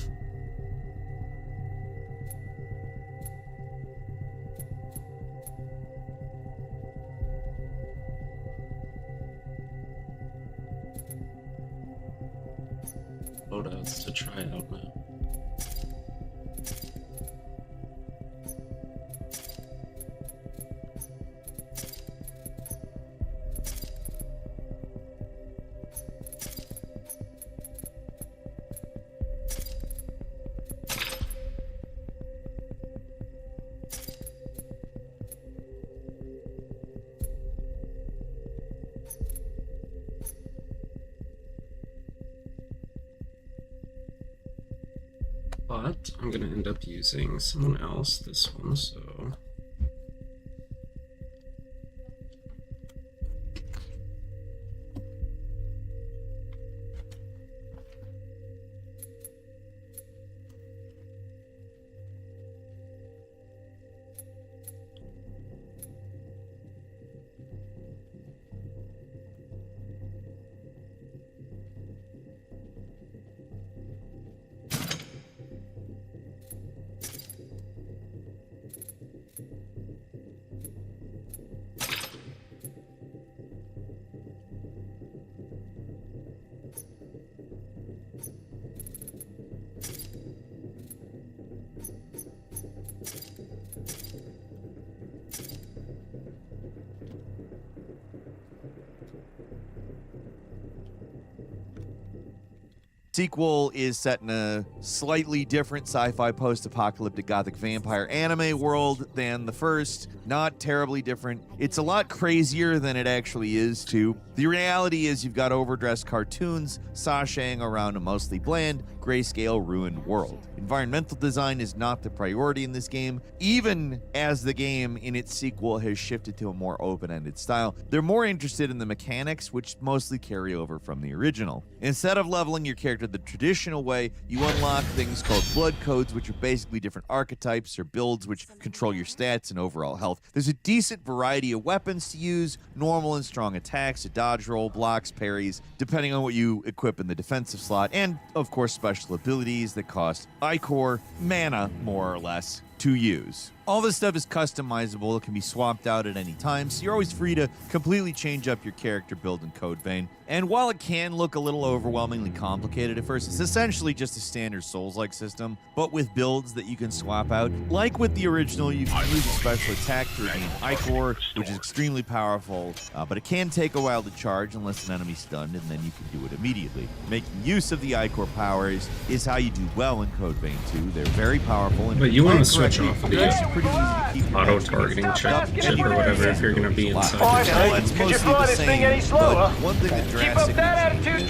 loadouts to try out now. But I'm gonna end up using someone else this one, so Sequel is set in a slightly different sci-fi post-apocalyptic gothic vampire anime world than the first. Not terribly different. It's a lot crazier than it actually is, too. The reality is you've got overdressed cartoons sashaying around a mostly bland, grayscale, ruined world. Environmental design is not the priority in this game, even as the game in its sequel has shifted to a more open-ended style. They're more interested in the mechanics, which mostly carry over from the original. Instead of leveling your character the traditional way, you unlock things called blood codes, which are basically different archetypes or builds which control your stats and overall health. There's a decent variety of weapons to use, normal and strong attacks, a dodge roll, blocks, parries, depending on what you equip in the defensive slot, and of course special abilities that cost ichor mana, more or less, to use. All this stuff is customizable. It can be swapped out at any time, so you're always free to completely change up your character build in Code Vein. And while it can look a little overwhelmingly complicated at first, it's essentially just a standard Souls-like system, but with builds that you can swap out. Like with the original, you can use a special attack to regain ichor, which is extremely powerful, but it can take a while to charge unless an enemy's stunned, and then you can do it immediately. Making use of the ichor powers is how you do well in Code Vein 2. They're very powerful. And but you want to switch off the pretty easy to keep auto-targeting chip or whatever if you're going to be inside. Well, it's mostly the same, but one thing that drastically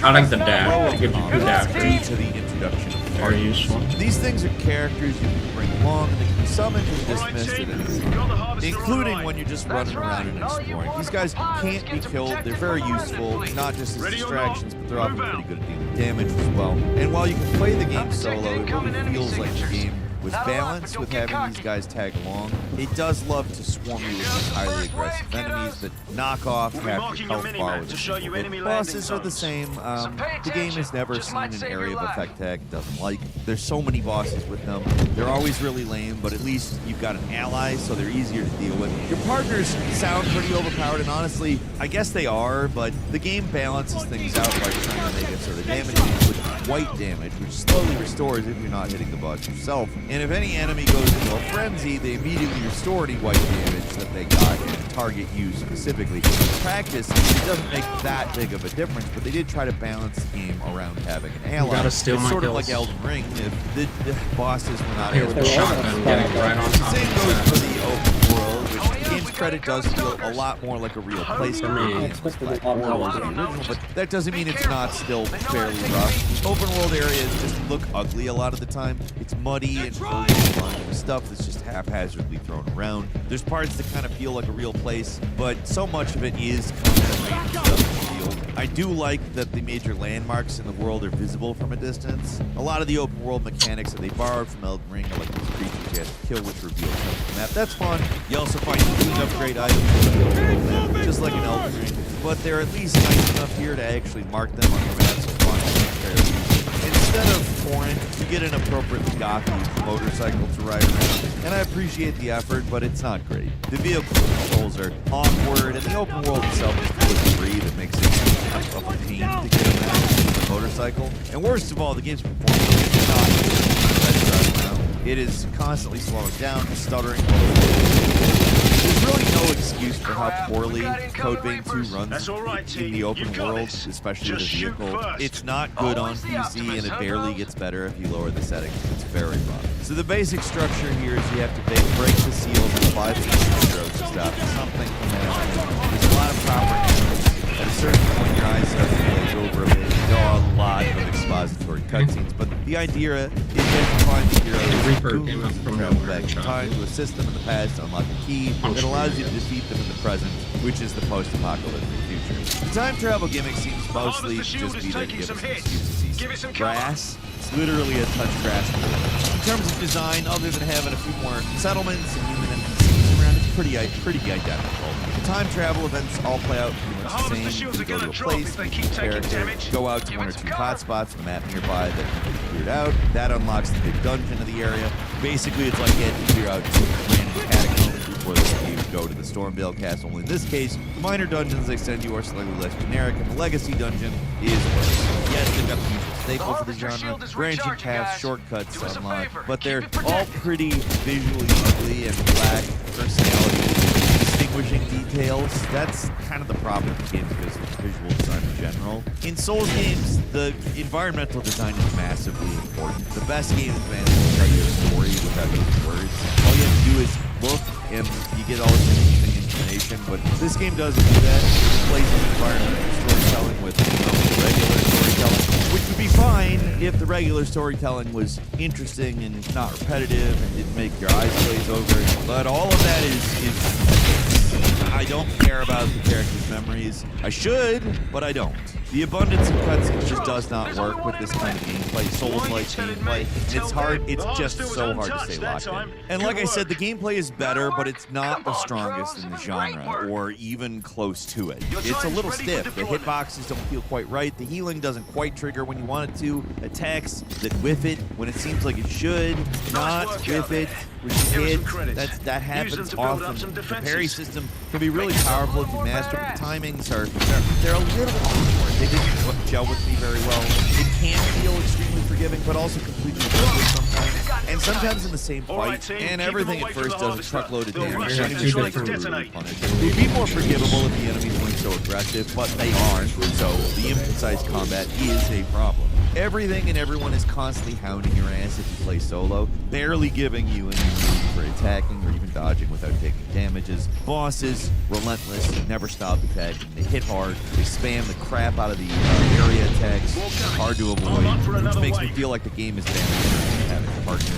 I like the dash to give you good dash. to the introduction of Very useful. These things are characters you can bring along and they can be summoned and dismissed at any time, including when you're just running around and exploring. These guys can't be killed. They're very useful, not just as distractions, but they're often pretty good at dealing damage as well. And while you can play the game solo, it really feels like the game with balance, with having these guys tag along. It does love to swarm you with these highly aggressive enemies that knock off half your health bar with a single hit. Bosses are the same. The game has never seen an area of effect tag it doesn't like. There's so many bosses with them. They're always really lame, but at least you've got an ally, so they're easier to deal with. Your partners sound pretty overpowered, and honestly, I guess they are, but the game balances things out by trying to make it so the damage is with white damage, which slowly restores if you're not hitting the boss yourself. And if any enemy goes into a frenzy, they immediately restore any white damage that they got and target you specifically. In practice, it doesn't make that big of a difference, but they did try to balance the game around having an ally. Gotta steal it's my sort kills. of like Elden Ring. If the bosses were not Here with the shotgun, getting right on top same of goes that. for the open world, which the game's credit does feel a lot more like a real place for me. But that doesn't mean it's not still fairly rough. Open world areas just look ugly a lot of the time. It's muddy and filled with a bunch of stuff that's just haphazardly thrown around. There's parts that kind of feel like a real place, but so much of it is kind of made stuff to feel. I do like that the major landmarks in the world are visible from a distance. A lot of the open world mechanics that they borrowed from Elden Ring are like these creatures you have to kill, which reveal some of the map. That's fun. You also find clean upgrade items in the open world map, just like in Elden Ring, but they're at least nice enough here to actually mark them on your map, so fun and fairly easy. Instead of foreign, you get an appropriately gothy motorcycle to ride around, and I appreciate the effort, but it's not great. The vehicle controls are awkward, and the open world itself is full of debris that makes it a pain to get around the motorcycle. And worst of all, the game's performance is not good. It is constantly slowing down, stuttering. There's really no excuse for how poorly Code Vein 2 runs in the open world, especially with a vehicle. It's not good on PC, and it barely gets better if you lower the settings. It's very rough. So the basic structure here is you have to break the seals and apply the zeros to stop something from happening. There's a lot of proper handles. At a certain point, your eyes start to glaze over a bit. There are a lot of expository cutscenes, but the idea is that you find the heroes from back in time to assist them in the past to unlock a key that allows you to defeat them in the present, which is the post-apocalyptic future. The time travel gimmick seems mostly to just be there to give us an excuse to see some grass. It's literally a touch grass. In terms of design, other than having a few more settlements and human NPCs around, it's pretty identical. The time travel events all play out pretty much the same. You go to a place, meet your character, go out to one or two hotspots on the map nearby that can be cleared out. That unlocks the big dungeon of the area. Basically, it's like you had to clear out two random catacombs before you go to the Stormvale Castle. In this case, the minor dungeons they send you are slightly less generic, and the Legacy dungeon is worse. Yes, they've got the usual staple for the genre, branching paths, shortcuts to unlock, but they're all pretty visually ugly and lack personality. distinguishing details. That's kind of the problem with games because of visual design in general. In Souls games, the environmental design is massively important. The best games, man, tell you a story without using words. All you have to do is look, and you get all this interesting information. But this game doesn't do that. It replaces environmental storytelling with regular storytelling, which would be fine if the regular storytelling was interesting and not repetitive and didn't make your eyes glaze over. But all of that is I don't care about the character's memories. I should, but I don't. The abundance of cutscenes just does not work with this kind of gameplay, Souls-like gameplay. It's hard, it's just so hard to stay locked in. And like I said, the gameplay is better, but it's not the strongest in the genre, or even close to it. It's a little stiff. The hitboxes don't feel quite right. The healing doesn't quite trigger when you want it to. Attacks that whiff it when it seems like it should, not whiff it. That happens often. The parry system can be really powerful if you master it. The timings are they're a little awkward. They didn't gel with me very well. It can feel extremely forgiving, but also completely different sometimes. And sometimes in the same fight, and everything at first does a truckload of damage. Enemies really punish. It would be more forgivable if the enemies weren't so aggressive, but they aren't. So the emphasized combat is a problem. Everything and everyone is constantly hounding your ass if you play solo, barely giving you any room for attacking or even dodging without taking damages. Bosses, relentless, never stop attacking. They hit hard, they spam the crap out of the area attacks, hard to avoid, which makes me feel like the game is damaged having a partner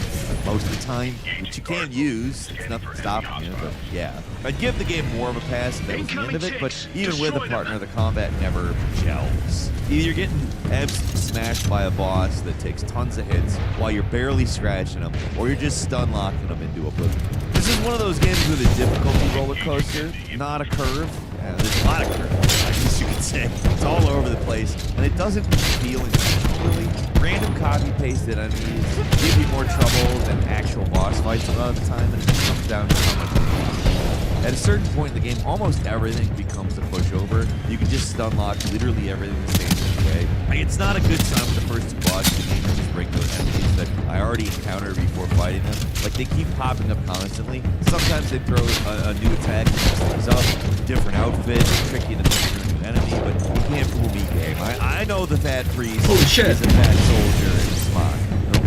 most of the time, which you can use. It's nothing stopping you, but yeah. I'd give the game more of a pass if that was the end of it, but even with a partner, the combat never gels. Either you're getting absolutely smashed by a boss that takes tons of hits while you're barely scratching them, or you're just stun locking them into oblivion. This is one of those games with a difficulty roller coaster, not a curve. There's a lot of curves, I guess you could say. It's all over the place, and it doesn't feel intentional, really. Random copy-pasted enemies give you more trouble than actual boss fights a lot of the time, and it just comes down to how much. At a certain point in the game, almost everything becomes a pushover. You can just stun lock literally everything that stands in the way. It's not a good sign with the first two bosses of the game are just regular enemies that I already encountered before fighting them. Like, they keep popping up constantly. Sometimes they throw a new attack that messes things up, different outfit, tricky to make a new enemy, but you can't fool me, game. I know the fat priest is a fat soldier in a smock.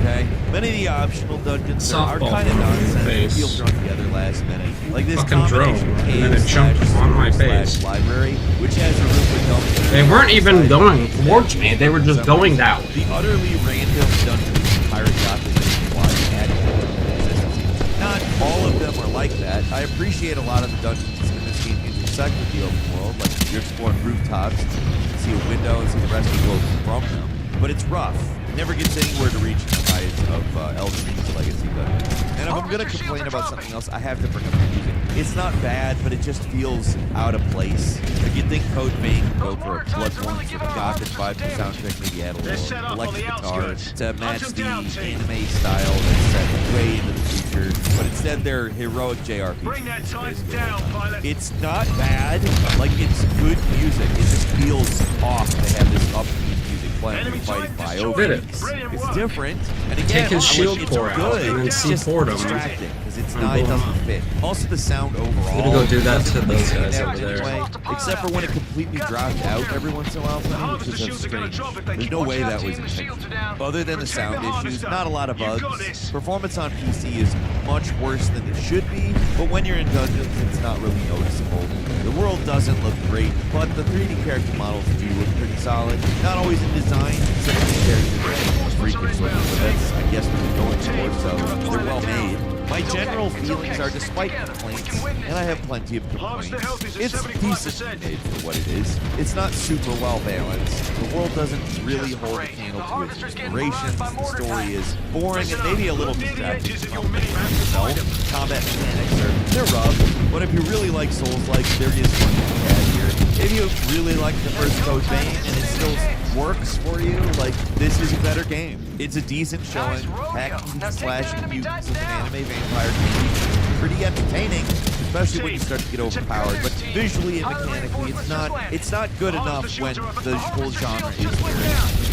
Okay? Many of the optional dungeons are kind of nonsense. They feel thrown together last minute. Like this fucking drone, and then it jumped on my face. Library, which has a room for dumpsters. They weren't even going towards me, they were just going that way. The utterly random dungeons in Pirate Yacht not all of them are like that. I appreciate a lot of the dungeons in this game intersect with the open world, like you're exploring rooftops, you see a window and see the rest of the world from them. But it's rough. It never gets anywhere to reach the heights of Elden Ring's Legacy dungeons. And if I'm going to complain about something else, I have to bring up the music. It's not bad, but it just feels out of place. Like you'd think Code Vein could go for a Bloodborne sort of gothic vibe to soundtrack, maybe add a little electric guitar to match the anime style that's set way into the future. But instead, they're heroic JRPGs. Bring that Titan down, pilot. It's not bad. Like, it's good music. It just feels off to have this upbeat music playing and fighting by over. It's different. And again, take his shield it's core out good. and then It's C4 them. distracting because it's not. It doesn't fit. Also, the sound overall. I'm gonna go do that to those guys over there. Anyway, except for when it completely dropped out every once in a while for me, which is strange. There's no way that was intentional. Other than the sound issues, not a lot of bugs. Performance on PC is much worse than it should be, but when you're in dungeons, it's not really noticeable. The world doesn't look great, but the 3D character models do look pretty solid. Not always in design, some of these characters are freaking so that's, I guess, what we're going for, so they're well made. My general feelings are, despite complaints, and I have plenty of complaints, it's decently made for what it is. It's not super well balanced. The world doesn't really hold a candle to its inspirations. The story is boring and maybe a little distracting. Combat mechanics they're rough, but if you really like Souls-like, there is one to add here. If you really like the first Code Vein and it still works for you, like, this is a better game. It's a decent showing. Hacking / mutants as an anime vampire game. Pretty entertaining, especially when you start to get overpowered. But visually and mechanically, it's not good enough when the whole genre is there.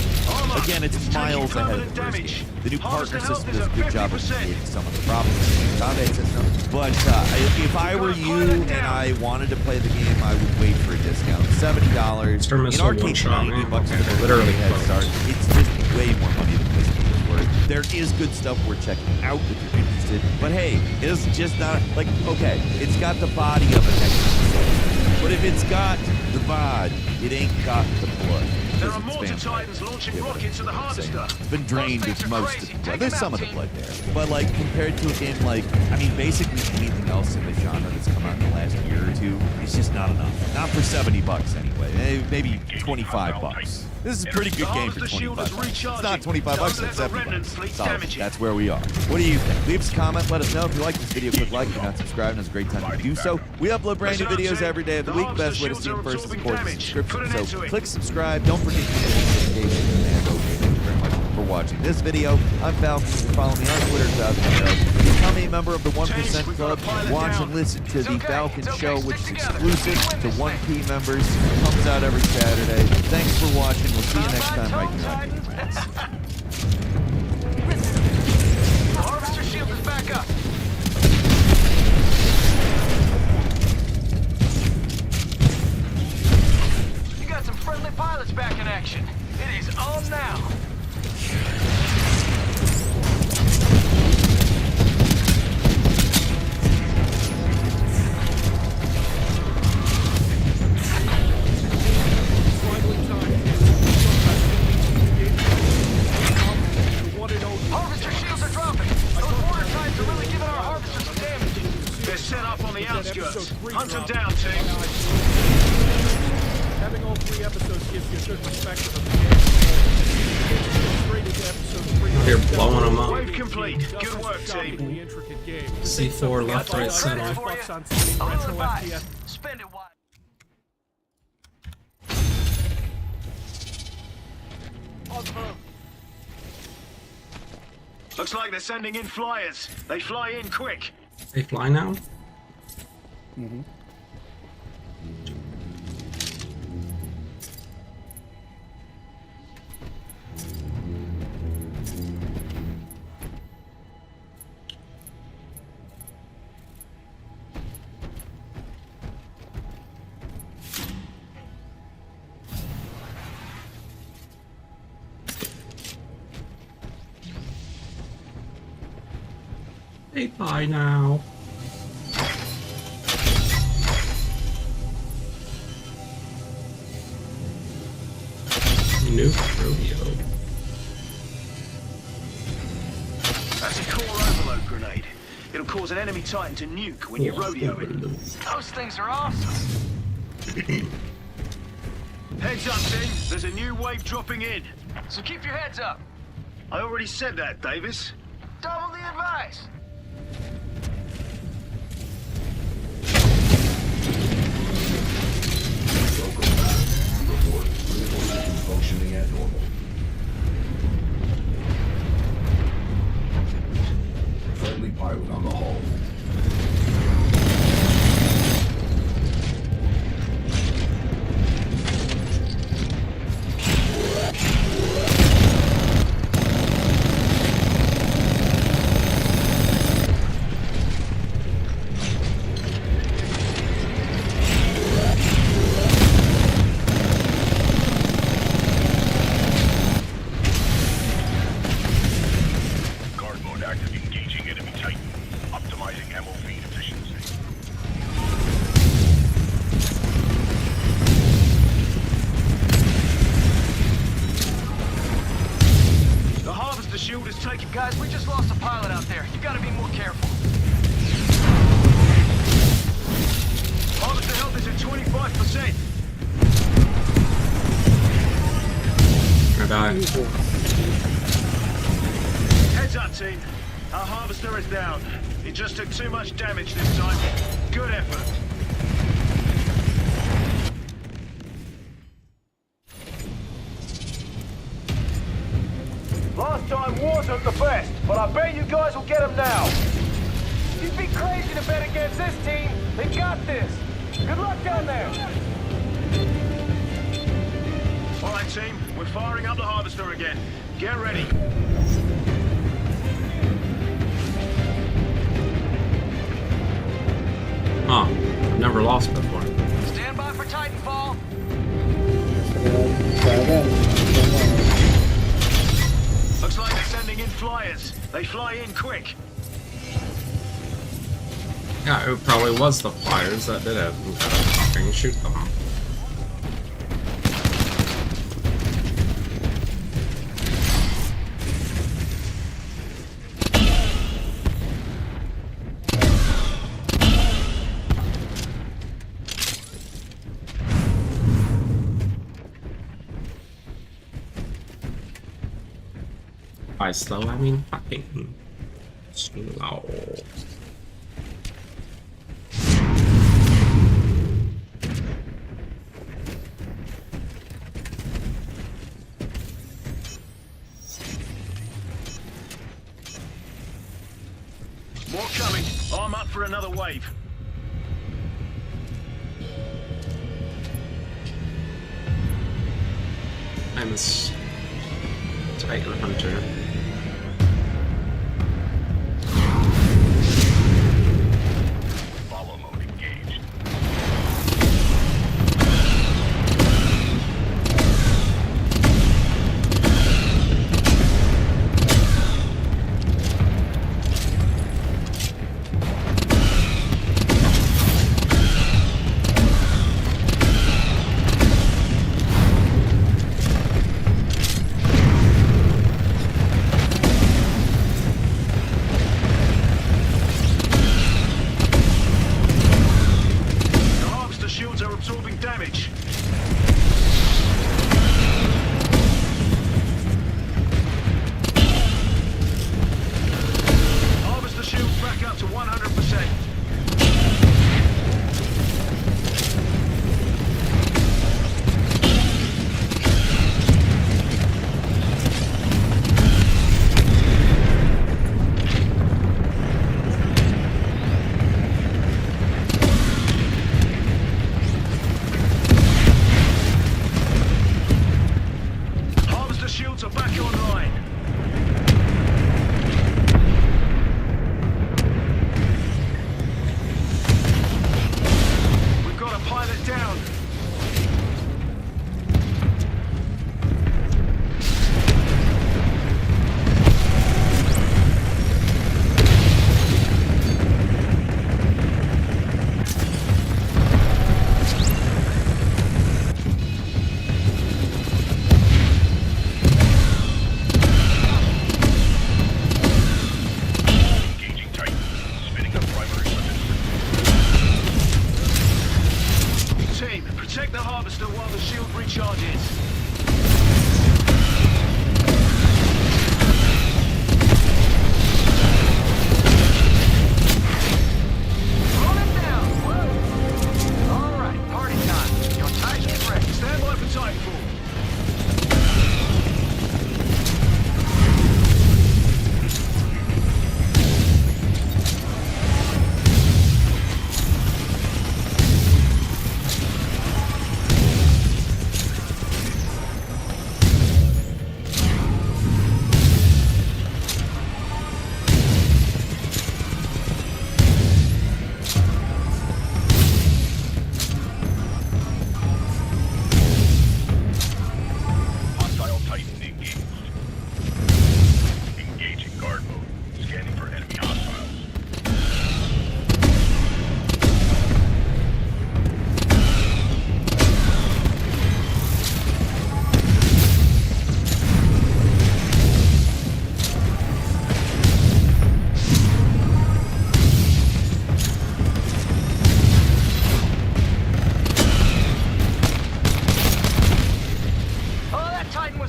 Again, it's miles ahead of the first game. The new partner system does a good job of mitigating some of the problems with the combat system. But if I were you and I wanted to play the game, I would wait for a discount. $70. In our case, $90 literally head start. It's just way more money than this game is worth. There is good stuff worth checking out if you're interested. But hey, it's just not like, okay, it's got the body of a next. But if it's got the bod, it ain't got the blood. There are mortar titans launching rockets at the harvester. It's been drained of most of the blood. There's some of the blood there. But like compared to a game like, I mean, basically anything else in the genre that's come out in the last year or two, it's just not enough. Not for $70 anyway. Maybe $25. This is a pretty good game for $25. It's not $25, it's $70. Solid. That's where we are. What do you think? Leave us a comment. Let us know. If you like this video, click like. If you're not subscribed, now's a great time to do so. We upload brand new videos every day of the week. Best way to see them first is, of course, the subscription. So click subscribe. Don't forget to hit the notification. And okay, thank you very much for watching this video. I'm Falcon. Follow me on Twitter. Become a member of the 1% Club. Watch and listen to the Falcon Show, which is exclusive to 1P members. It comes out every Saturday. Thanks for watching. We'll see you next time right here on Game Rats. The harvester shield is back up. You got some friendly pilots back in action. It is on now. Harvester shields are dropping. Those mortar titans are really giving our harvesters some damage. They're set up on the outskirts. Hunt them down, team. Having all 3 episodes gives you a good perspective of the game. They're blowing them up. Wave complete. Good work, team. C4 left, right, center. A little advice. Spend it wisely. On the move. Looks like they're sending in flyers. They fly in quick. They fly now? Mm-hmm. They fly now. New rodeo. That's a core overload grenade. It'll cause an enemy titan to nuke when you rodeo it. Those things are awesome. Heads up, team. There's a new wave dropping in. So keep your heads up. I already said that, Davis. Double the advice. Functioning at normal. Friendly pilot on the hull. Guys, we just lost a pilot out there. You gotta be more careful. Harvester health is at 25%. I die. Heads up, team. Our harvester is down. It just took too much damage this time. Good effort. Last time wasn't the best, but I bet you guys will get them now. You'd be crazy to bet against this team. They got this. Good luck down there. All right, team. We're firing up the harvester again. Get ready. Huh. I've never lost before. Stand by for Titanfall. Try again. Looks like they're sending in flyers. They fly in quick. Yeah, it probably was the flyers that did it. We gotta fucking shoot them. By slow, I mean fucking slow. More coming. I'm up for another wave. I'm a Titan Hunter. Follow mode engaged.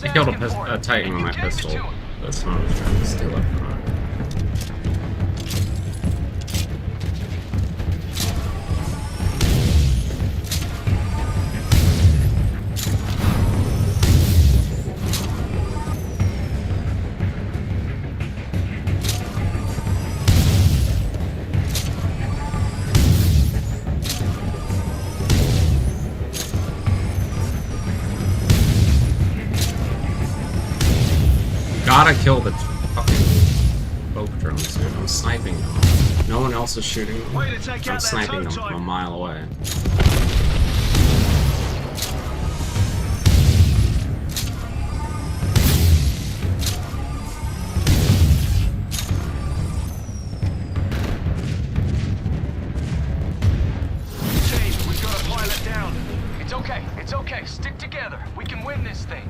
I killed a Titan with my pistol. That's not what I was trying to steal up from it. gotta kill the fucking boat drones, dude. I'm sniping them. No one else is shooting them. I'm sniping them from a mile away. It's okay. Stick together. We can win this thing.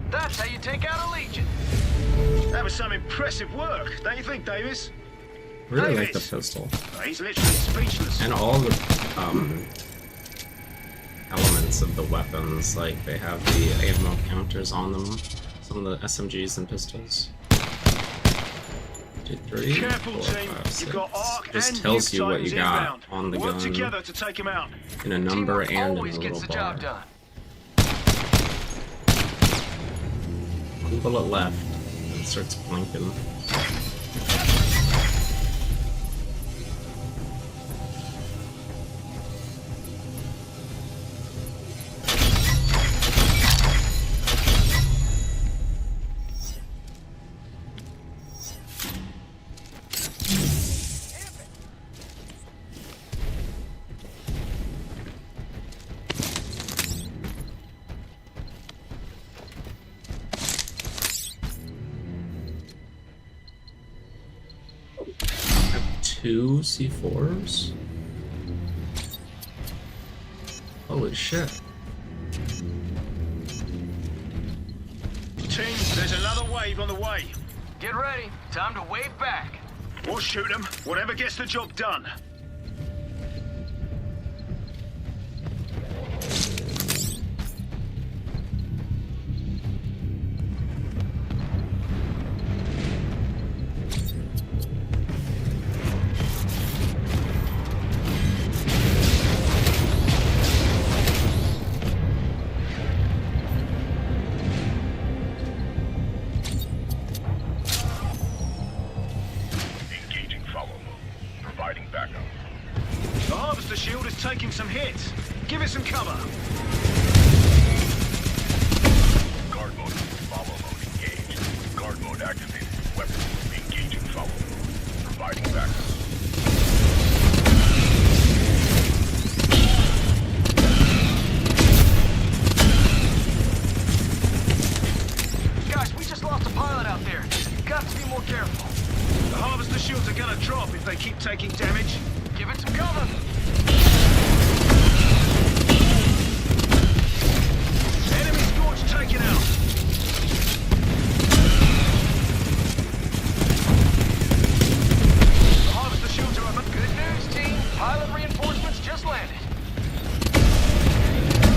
That's how you take out a Legion. That was some impressive work, don't you think, Davis? I really like the pistol. He's literally speechless. And all the elements of the weapons, like they have the ammo counters on them. Some of the SMGs and pistols. 2, 3, Careful, 4, team. 5, 6. You've got arc Just and tells you what Titans you got inbound. on the Work gun, together to take him out. in a number and in a always little gets the bar. job done. 1 bullet left. It starts blinking. Two C4s? Holy shit. Team, there's another wave on the way. Get ready. Time to wave back. We'll shoot them. Whatever gets the job done. Taking some hits. Give it some cover. Guard mode. Follow mode engaged. Guard mode activated. Weapons engaging follow. Providing backup. Guys, we just lost a pilot out there. You've got to be more careful. The harvester shields are gonna drop if they keep taking damage. Give it some cover. Enemy scorch taken out. The harvester shields are up. Good news, team. Pilot reinforcements just landed.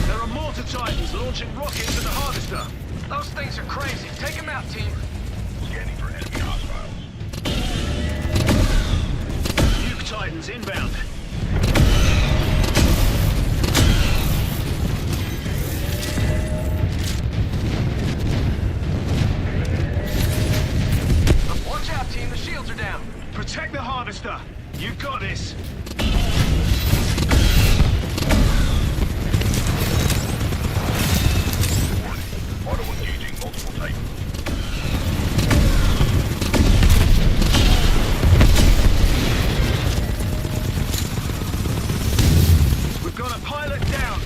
There are mortar titans launching rockets at the harvester. Those things are crazy. Take them out, team. Scanning for enemy hostiles. Nuke titans inbound. Watch out, team. The shields are down. Protect the harvester. You got this. Warning. Auto-engaging multiple titans. We've got a pilot down.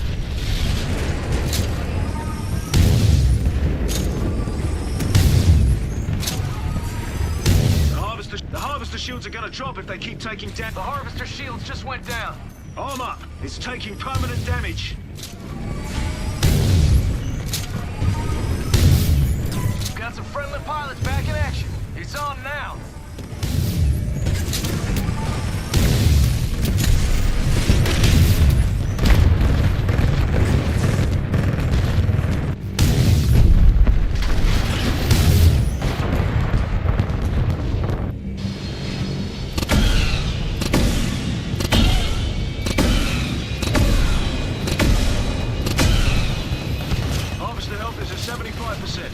The harvester shields are gonna drop if they keep taking damage. The harvester shields just went down. Arm up. It's taking permanent damage. We've got some friendly pilots back in action. It's on now. Harvester health is at 75%.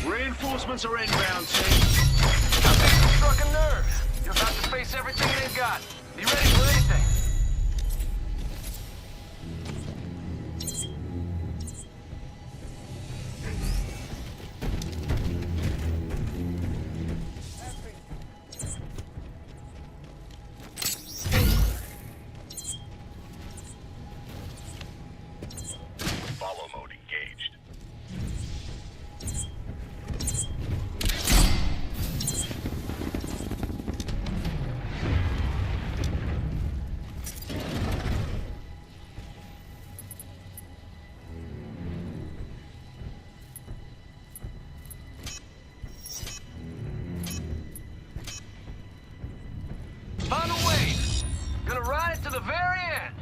Reinforcements are inbound, team. You struck a nerve. You're about to face everything they've got. Be ready for anything. Follow mode engaged. Final wave. Gonna ride it to the very end.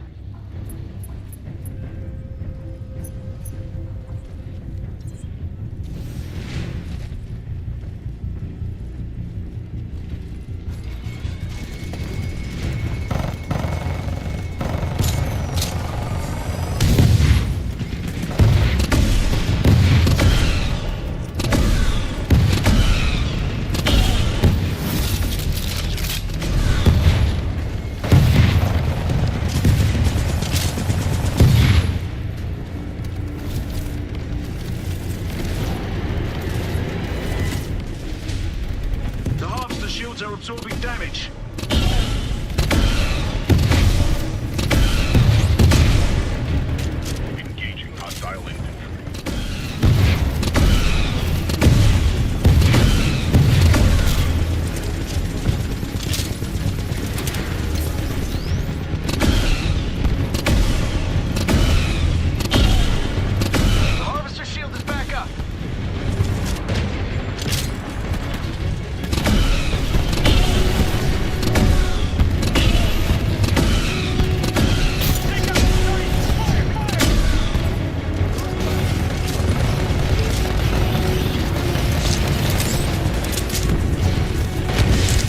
The harvester shields are absorbing damage. Engaging hostile infantry. The harvester shield is back up.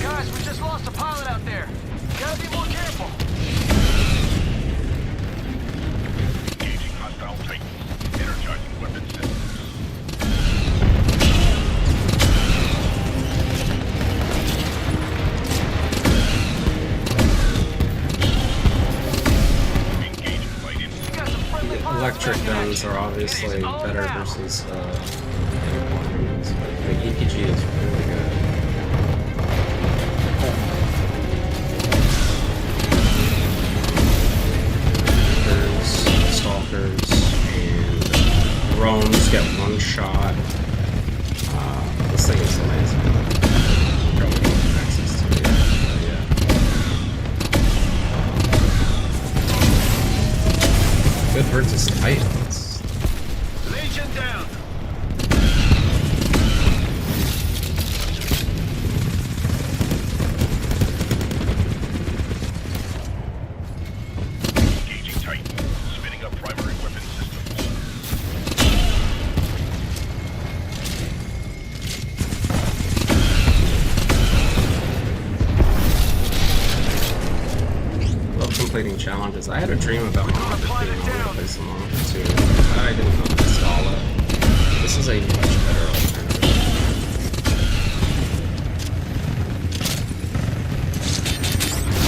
Guys, we just lost a pilot out there. Gotta be more careful. Engaging hostile Titans. Energizing weapon systems. Engaging light infantry. You got some friendly pilots Electric back in guns action. are obviously It is all better now. versus weapons, but the EPG is really good. Stalkers and drones get one shot. This thing is amazing. Probably don't have access to it yet, but yeah. Good versus Titans. Legion down. Engaging Titans. Spinning up primary weapon systems. completing challenges. I had a dream about Monster being able to play some Monster too. I didn't know to install it. This is a much better alternative.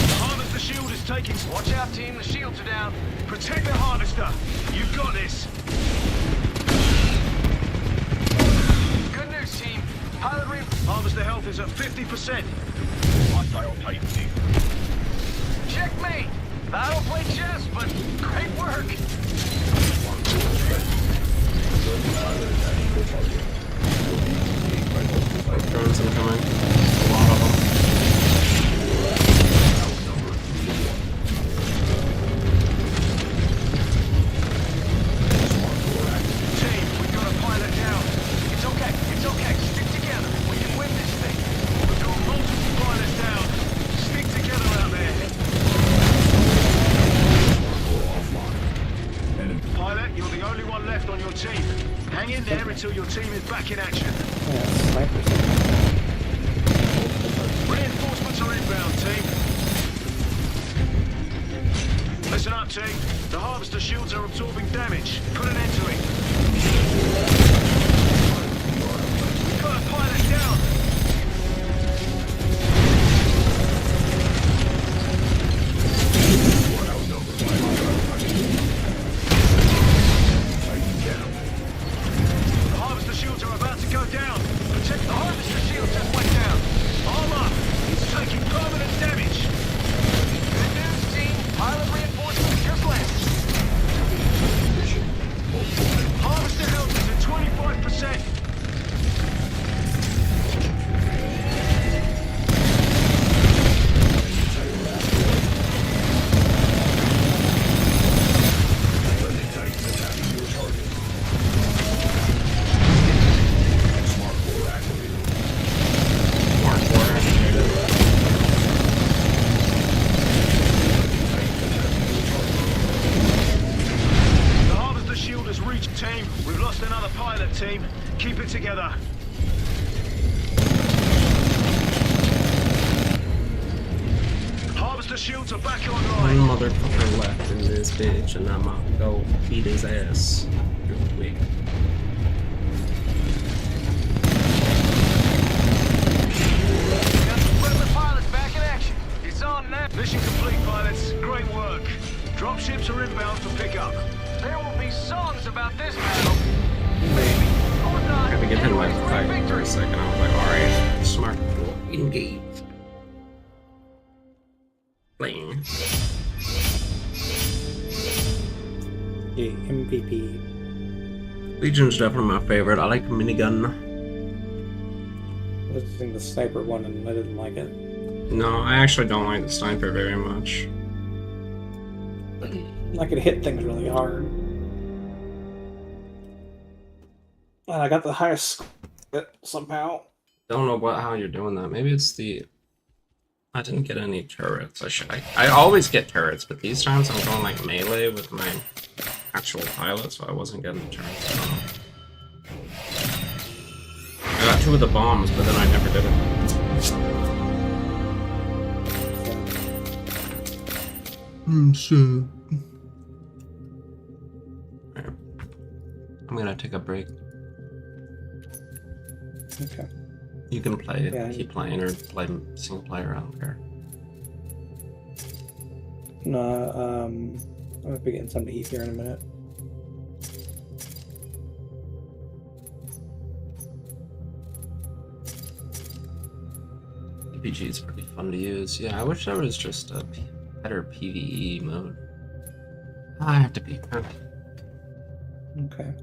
The harvester shield is taking. Watch out, team. The shields are down. Protect the harvester. You've got this. Good news, team. Pilot ring. Harvester health is at 50%. Hostile Titan team. Checkmate. I don't play chess, but great work. Drones incoming. A lot of them. Team, we've got a pilot down. It's okay. It's okay. Stick together. We can win this thing. We've got multiple pilots down. Stick together out there. Pilot, you're the only one left on your team. Hang in there until your team is back in action. Yeah, snipers. Reinforcements are inbound, team. Listen up, team. The harvester shields are absorbing damage. Put an end to it. We've got a pilot down. The harvester shields are about to go down. Protect the harvester shield just went down. Arm up. It's taking permanent damage. Good news, team. Pilot reinforcements just landed. Harvester health is at 25%. The harvester shield has reached, team. We've lost another pilot, team. Keep it together. Harvester shields are back One online. motherfucker left in this bitch, and I'ma go beat his ass real quick. Got some friendly pilots back in action. It's on now. Mission complete, pilots. Great work. Dropships are inbound for pickup. There will be songs about this battle. Maybe or not. I had to get hit by the Anyways, fight great for a victory. second. I was like, alright, smart, engage. Playing. Yeah, MVP. Legion's definitely my favorite. I like the minigun. I was using the sniper one and I didn't like it. No, I actually don't like the sniper very much. I could hit things really hard. And I got the highest score somehow. Don't know how you're doing that. Maybe it's the... I didn't get any turrets. I always get turrets, but these times I'm going like melee with my actual pilot, so I wasn't getting turrets. I got 2 of the bombs, but then I never did it. So... I'm gonna take a break. Okay. You can play, Yeah. keep playing, or play single player, I don't care. No, I'm gonna be getting something to eat here in a minute. RPG is pretty fun to use. Yeah, I wish there was just a better PvE mode. I have to be. Okay.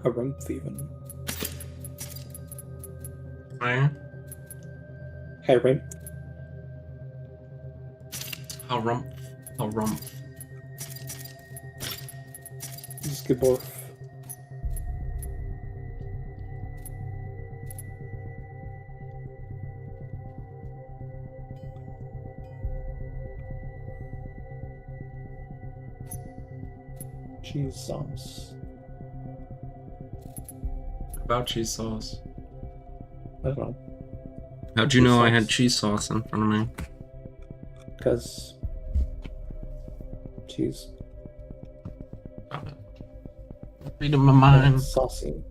Harumph even. Right? Harumph. Harumph. Skiborf. Cheese sauce. About cheese sauce. I don't know. How'd you know I had cheese sauce in front of me? Because cheese. Stop it. Reading my mind. Saucy.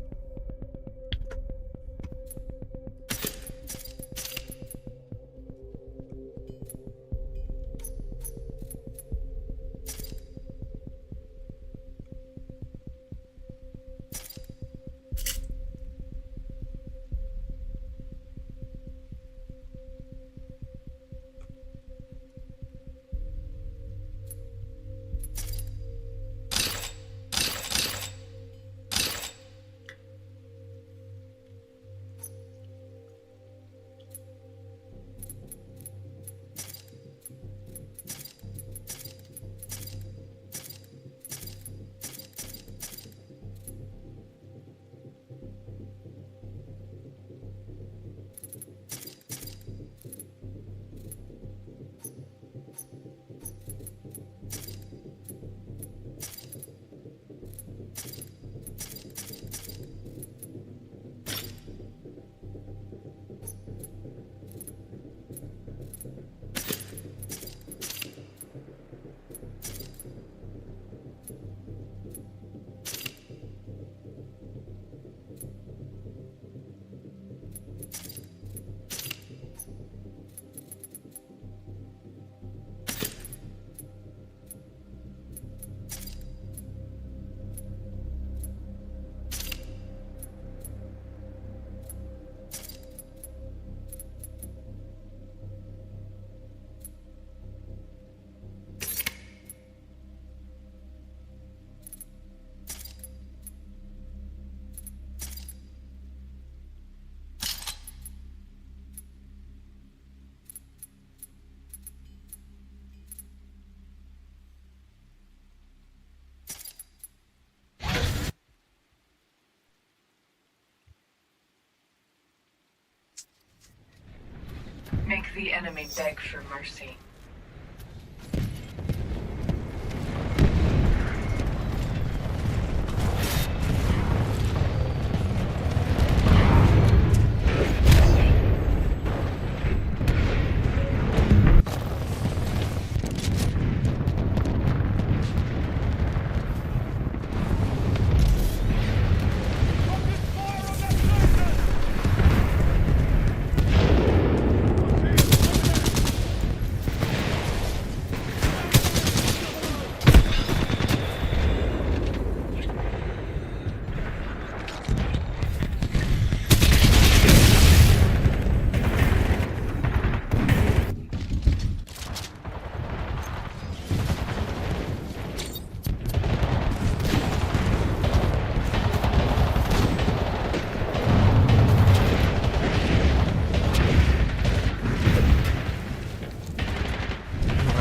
Make the enemy beg for mercy.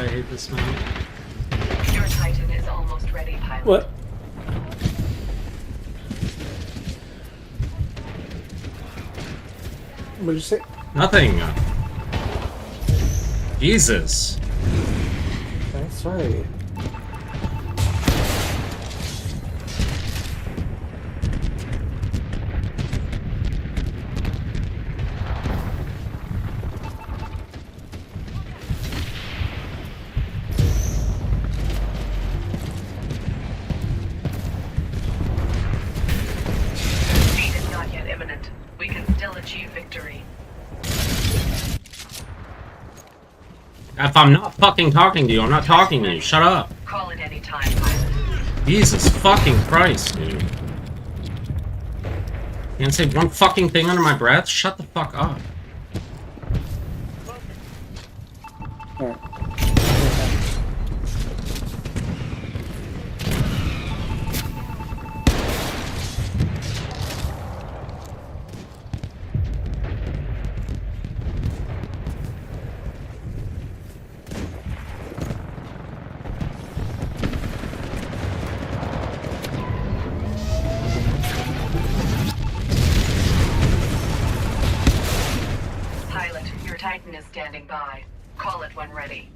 I hate this map. Your Titan is almost ready, pilot. What? What did you say? Nothing. Jesus. That's right. Defeat is not yet imminent. We can still achieve victory. If I'm not fucking talking to you, I'm not talking to you. Shut up. Call it any time, pilot. Jesus fucking Christ, dude. Can't say one fucking thing under my breath? Shut the fuck up. Alright. Pilot, your Titan is standing by. Call it when ready.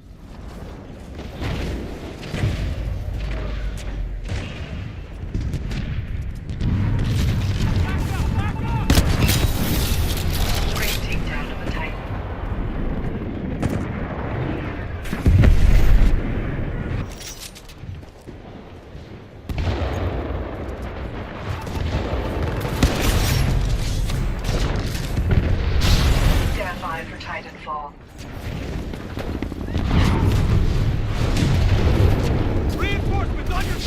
Great takedown of the Titan. Stand by for Titanfall. Reinforcements on your...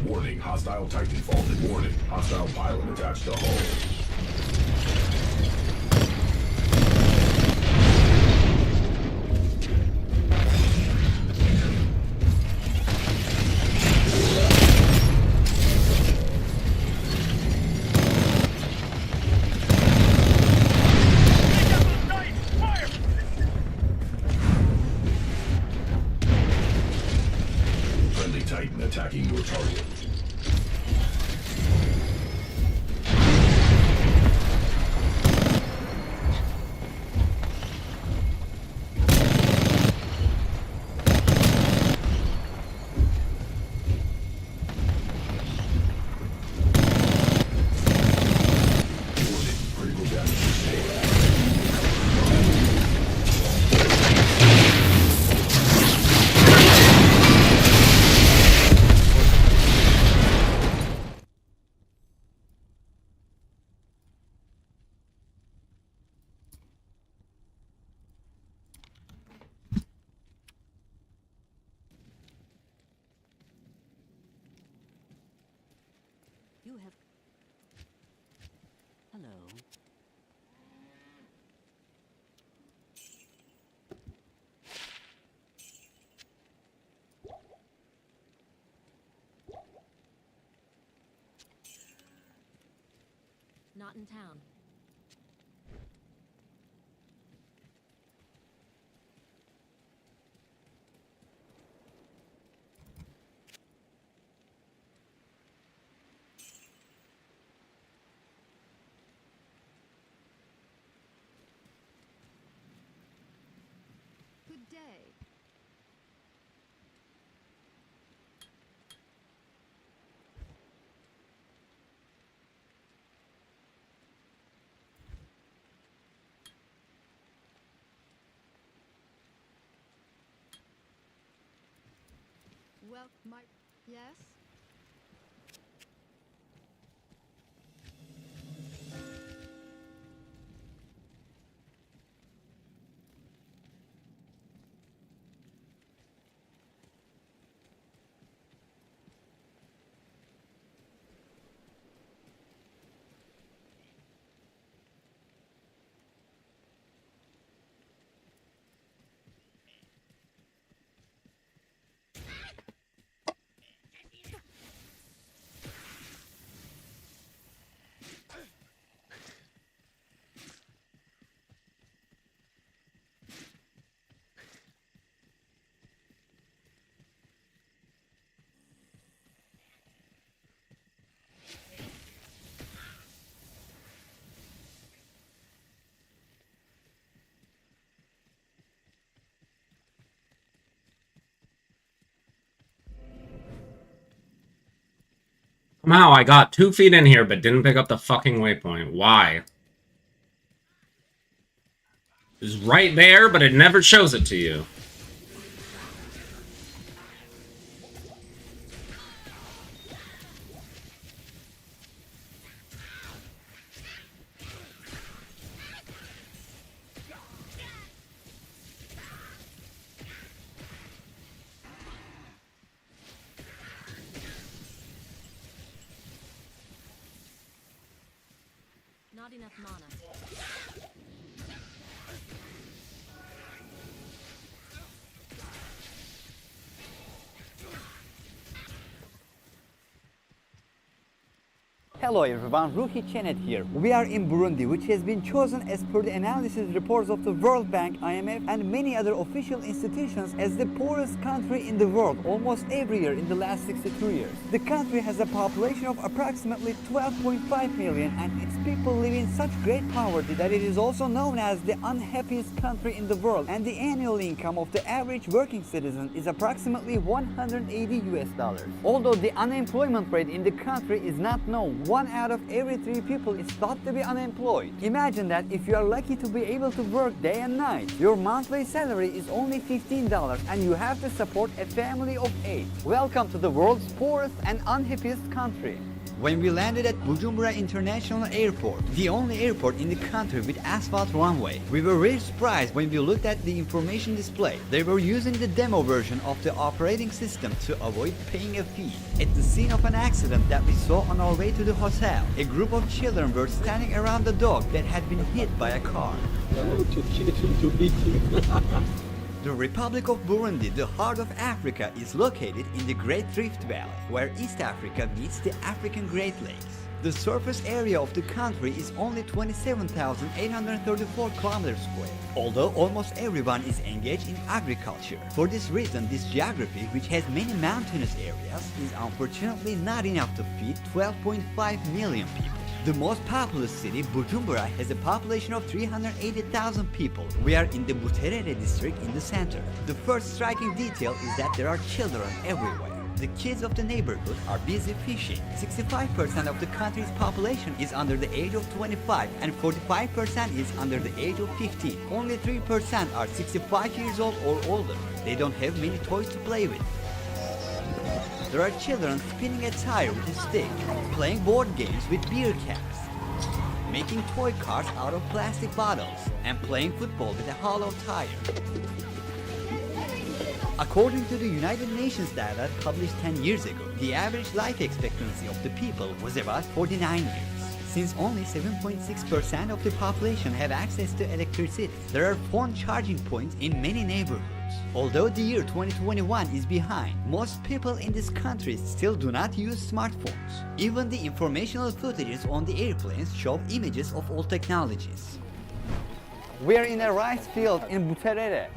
Warning, hostile Titanfall. Warning, hostile pilot attached to hull. Friendly Titan attacking your target. Critical damage sustained. You have... Hello. Not in town. Good day. Well, yes? Somehow I got 2 feet in here but didn't pick up the fucking waypoint. Why? It's right there, but it never shows it to you. Not enough mana. Hello everyone, Ruhi Chenet here. We are in Burundi, which has been chosen as per the analysis reports of the World Bank, IMF and many other official institutions as the poorest country in the world almost every year in the last 62 years. The country has a population of approximately 12.5 million and its people live in such great poverty that it is also known as the unhappiest country in the world, and the annual income of the average working citizen is approximately $180. Although the unemployment rate in the country is not known, 1 out of every 3 people is thought to be unemployed. Imagine that if you are lucky to be able to work day and night, your monthly salary is only $15 and you have to support a family of 8. Welcome to the world's poorest and unhappiest country. When we landed at Bujumbura International Airport, the only airport in the country with asphalt runway, we were very surprised when we looked at the information display. They were using the demo version of the operating system to avoid paying a fee. At the scene of an accident that we saw on our way to the hotel, a group of children were standing around the dog that had been hit by a car. The Republic of Burundi, the heart of Africa, is located in the Great Rift Valley, where East Africa meets the African Great Lakes. The surface area of the country is only 27,834 kilometers square, although almost everyone is engaged in agriculture. For this reason, this geography, which has many mountainous areas, is unfortunately not enough to feed 12.5 million people. The most populous city, Bujumbura, has a population of 380,000 people. We are in the Buterere district in the center. The first striking detail is that there are children everywhere. The kids of the neighborhood are busy fishing. 65% of the country's population is under the age of 25 and 45% is under the age of 15. Only 3% are 65 years old or older. They don't have many toys to play with. There are children spinning a tire with a stick, playing board games with beer caps, making toy cars out of plastic bottles, and playing football with a hollow tire. According to the United Nations data published 10 years ago, the average life expectancy of the people was about 49 years. Since only 7.6% of the population have access to electricity, there are phone charging points in many neighborhoods. Although the year 2021 is behind, most people in this country still do not use smartphones. Even the informational footages on the airplanes show images of old technologies. We are in a rice field in Buterere.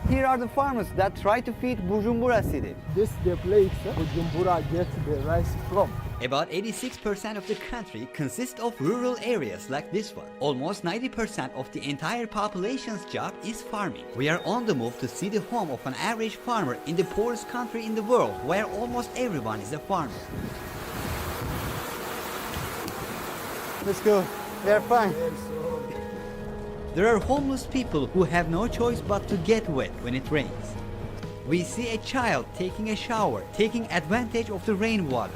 Here are the farmers that try to feed Bujumbura city. This is the place Bujumbura gets the rice from. About 86% of the country consists of rural areas like this one. Almost 90% of the entire population's job is farming. We are on the move to see the home of an average farmer in the poorest country in the world, where almost everyone is a farmer. Let's go. We are fine. There are homeless people who have no choice but to get wet when it rains. We see a child taking a shower, taking advantage of the rainwater.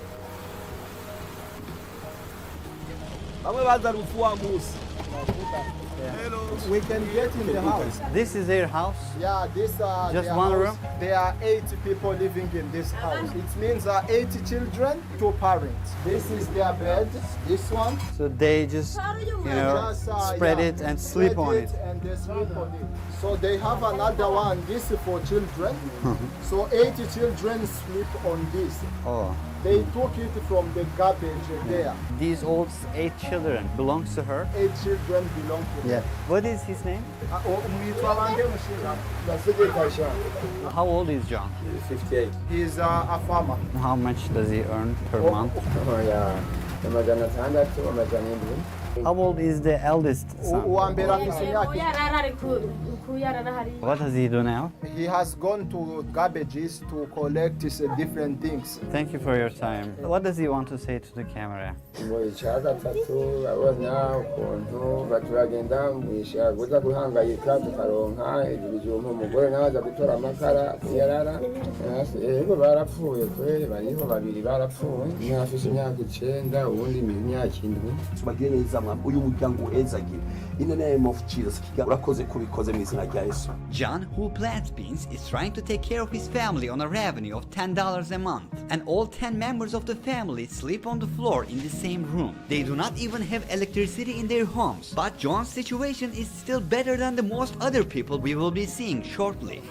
We can get in the house. This is their house? Yeah, this just one room? There are 8 people living in this house. It means 8 children, 2 parents. This is their bed, this one. So they just, spread it and sleep on it. And they sleep on it. So they have another one, this is for children. So 8 children sleep on this. Oh. They took it from the garbage there. These all 8 children belongs to her? 8 children belong to her. What is his name? How old is John? He's 58. He's a farmer. How much does he earn per month? How old is the eldest son? What does he do now? He has gone to garbages to collect different things. Thank you for your time. What does he want to say to the camera? In the name of Jesus, John, who plants beans, is trying to take care of his family on a revenue of $10 a month. And all 10 members of the family sleep on the floor in the same room. They do not even have electricity in their homes. But John's situation is still better than the most other people we will be seeing shortly.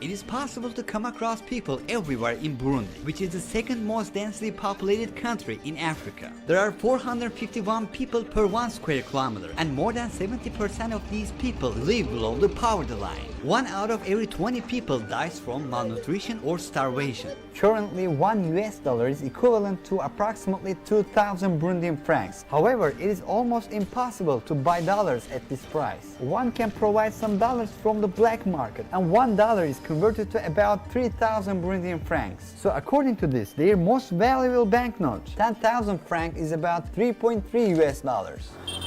It is possible to come across people everywhere in Burundi, which is the second most densely populated country in Africa. There are 451 people per 1 square kilometer, and more than 70% of these people live below the poverty line. 1 out of every 20 people dies from malnutrition or starvation. Currently, $1 is equivalent to approximately 2,000 Burundian francs. However, it is almost impossible to buy dollars at this price. One can provide some dollars from the black market, and $1 is converted to about 3,000 Burundian francs. So according to this, their most valuable banknote, 10,000 francs, is about $3.3.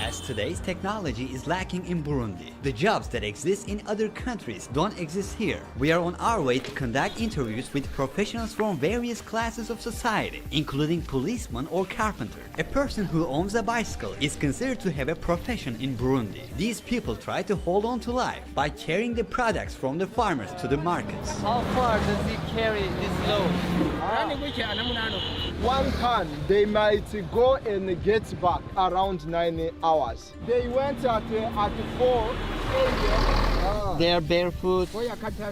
As today's technology is lacking in Burundi, the jobs that exist in other countries don't exist here. We are on our way to conduct interviews with professionals from various classes of society, including policemen or carpenter. A person who owns a bicycle is considered to have a profession in Burundi. These people try to hold on to life by carrying the products from the farmers to the markets. How far does he carry this load? 1 ton. They might go and get back around 9 hours. They went at 4 a.m. They are barefoot.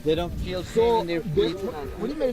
They don't feel pain in their feet.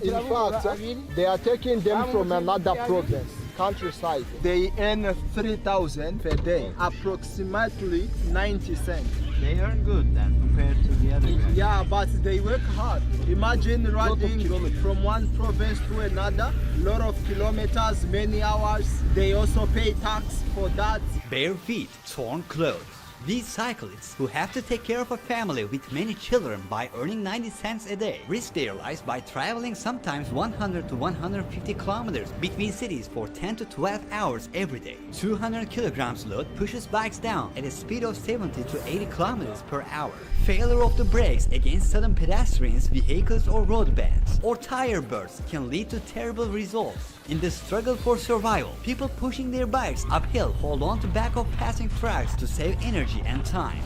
In fact, they are taking them from another province, countryside. They earn 3,000 per day, approximately 90 cents. They earn good then compared to the other guys. Yeah, but they work hard. Imagine riding from one province to another, lot of kilometers, many hours. They also pay tax for that. Bare feet, torn clothes. These cyclists, who have to take care of a family with many children by earning 90 cents a day, risk their lives by traveling sometimes 100 to 150 kilometers between cities for 10 to 12 hours every day. 200 kilograms load pushes bikes down at a speed of 70 to 80 kilometers per hour. Failure of the brakes against sudden pedestrians, vehicles or road bands, or tire bursts can lead to terrible results. In the struggle for survival, people pushing their bikes uphill hold on to back of passing trucks to save energy and time.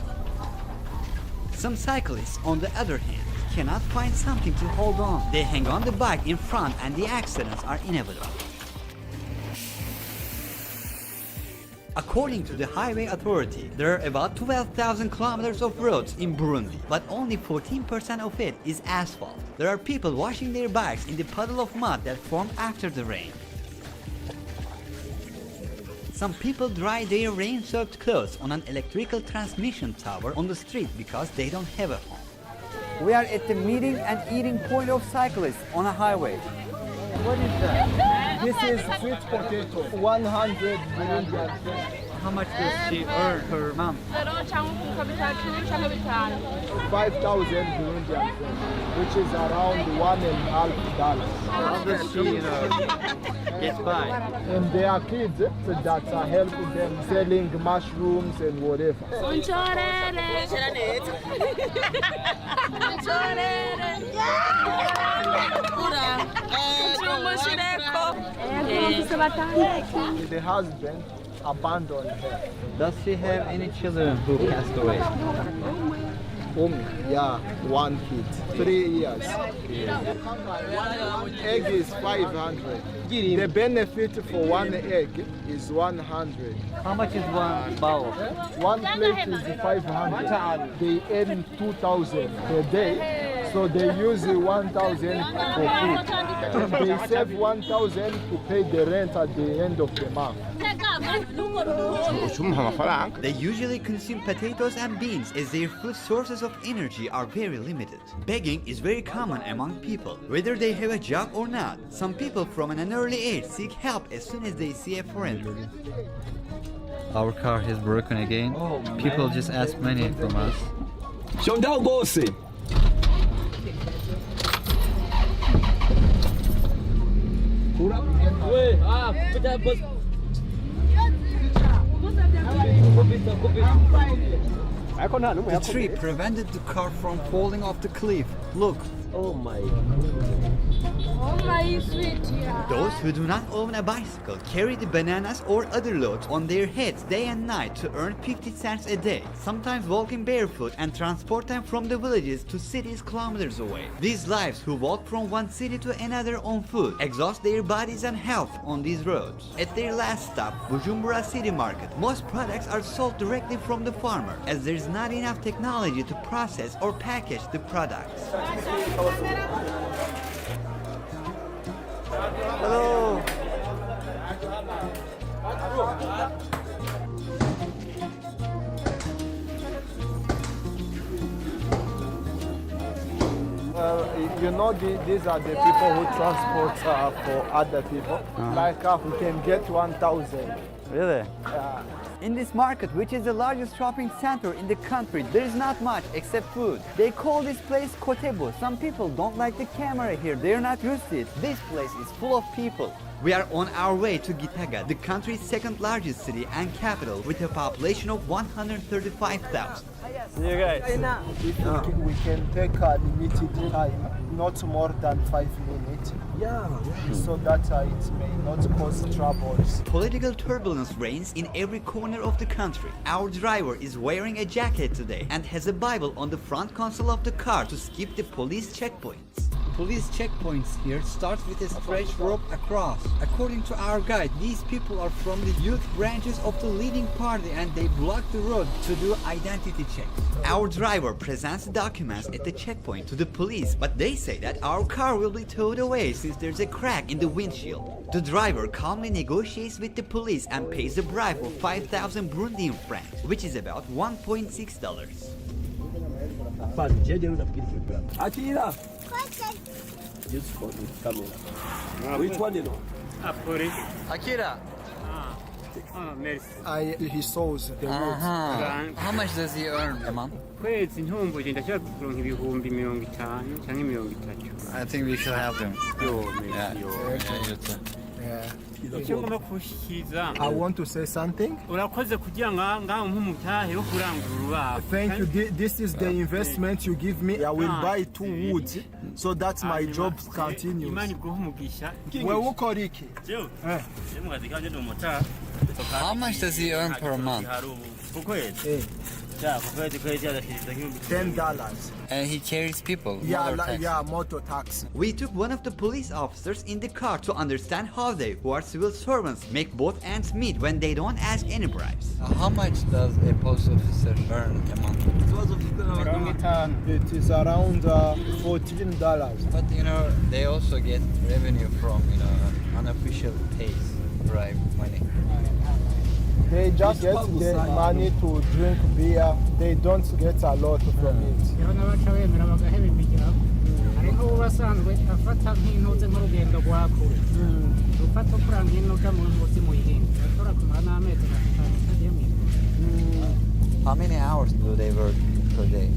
Some cyclists, on the other hand, cannot find something to hold on. They hang on the bike in front and the accidents are inevitable. According to the Highway Authority, there are about 12,000 kilometers of roads in Burundi, but only 14% of it is asphalt. There are people washing their bikes in the puddle of mud that formed after the rain. Some people dry their rain-soaked clothes on an electrical transmission tower on the street because they don't have a home. We are at the meeting and eating point of cyclists on a highway. What is that? This is sweet potato, 100 Burundian francs. How much does she earn per month? 5,000 Burundian francs, which is around $1.5. How does she, get by? And there are kids that are helping them selling mushrooms and whatever. The husband abandoned her. Does she have any children who passed away? Yeah, one kid, 3 years. One egg is 500. The benefit for one egg is 100. How much is one bowl? One plate is 500. They earn 2,000 per day, so they use 1,000 for food. And they save 1,000 to pay the rent at the end of the month. They usually consume potatoes and beans as their food sources of energy are very limited. Begging is very common among people, whether they have a job or not. Some people from an early age seek help as soon as they see a foreigner. Our car is broken again. People just ask money from us. The tree prevented the car from falling off the cliff. Look. Oh my. Those who do not own a bicycle carry the bananas or other loads on their heads day and night to earn 50 cents a day, sometimes walking barefoot and transport them from the villages to cities kilometers away. These lives who walk from one city to another on foot exhaust their bodies and health on these roads. At their last stop, Bujumbura City Market, most products are sold directly from the farmer as there is not enough technology to process or package the products. Hello. You know, these are the people who transport for other people. Like we can get 1,000. Really? In this market, which is the largest shopping center in the country, there is not much except food. They call this place Kotebu. Some people don't like the camera here. They're not used to it. This place is full of people. We are on our way to Gitega, the country's second largest city and capital with a population of 135,000. See you guys. We can take a limited time, not more than 5 minutes. So that it may not cause troubles. Political turbulence reigns in every corner of the country. Our driver is wearing a jacket today and has a Bible on the front console of the car to skip the police checkpoints. Police checkpoints here start with a stretched rope across. According to our guide, these people are from the youth branches of the leading party and they block the road to do identity checks. Our driver presents the documents at the checkpoint to the police, but they say that our car will be towed away since there's a crack in the windshield. The driver calmly negotiates with the police and pays a bribe of 5,000 Burundian francs, which is about $1.6. Which one you know? Akira. He sows the roads. How much does he earn a month? I think we should help him. I want to say something. Thank you. This is the investment you give me. I will buy 2 woods so that my job continues. How much does he earn per month? $10. And he carries people. Motor taxi. We took one of the police officers in the car to understand how they, who are civil servants, make both ends meet when they don't ask any bribes. How much does a police officer earn a month? It is around $14. But they also get revenue from unofficial pays, bribe money. They just get the money to drink beer. They don't get a lot from it. How many hours do they work per day?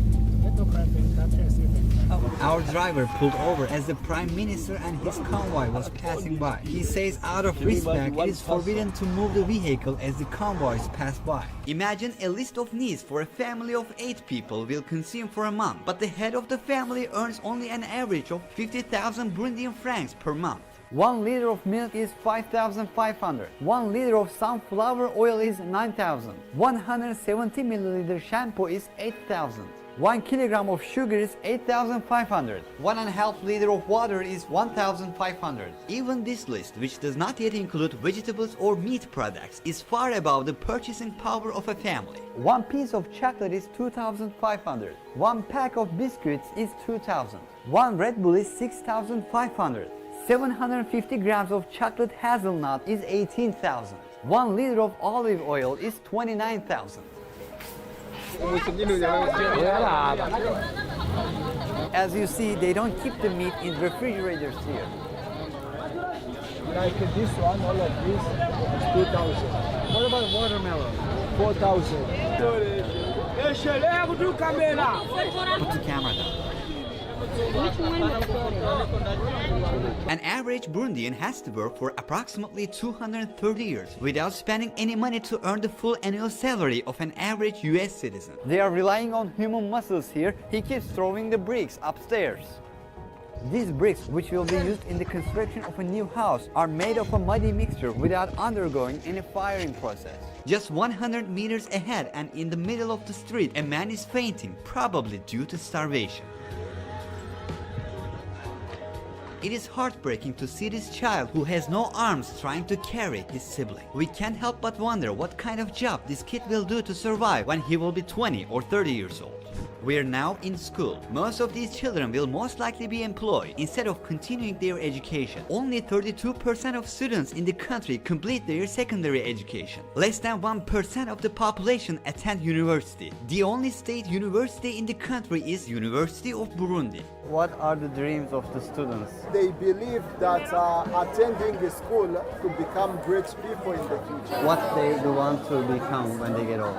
Our driver pulled over as the Prime Minister and his convoy was passing by. He says out of respect it is forbidden to move the vehicle as the convoys pass by. Imagine a list of needs for a family of 8 people will consume for a month, but the head of the family earns only an average of 50,000 Burundian francs per month. 1 liter of milk is 5,500. 1 liter of sunflower oil is 9,000. 170 milliliter shampoo is 8,000. 1 kilogram of sugar is 8,500. 1.5 liter of water is 1,500. Even this list, which does not yet include vegetables or meat products, is far above the purchasing power of a family. 1 piece of chocolate is 2,500. 1 pack of biscuits is 2,000. 1 Red Bull is 6,500. 750 grams of chocolate hazelnut is 18,000. 1 liter of olive oil is 29,000. As you see, they don't keep the meat in refrigerators here. Like this one, all of this is 2,000. What about watermelon? 4,000. Put the camera down. An average Burundian has to work for approximately 230 years without spending any money to earn the full annual salary of an average US citizen. They are relying on human muscles here. He keeps throwing the bricks upstairs. These bricks, which will be used in the construction of a new house, are made of a muddy mixture without undergoing any firing process. Just 100 meters ahead and in the middle of the street, a man is fainting, probably due to starvation. It is heartbreaking to see this child who has no arms trying to carry his sibling. We can't help but wonder what kind of job this kid will do to survive when he will be 20 or 30 years old. We are now in school. Most of these children will most likely be employed instead of continuing their education. Only 32% of students in the country complete their secondary education. Less than 1% of the population attend university. The only state university in the country is University of Burundi. What are the dreams of the students? They believe that attending the school to become great people in the future. What they want to become when they get old?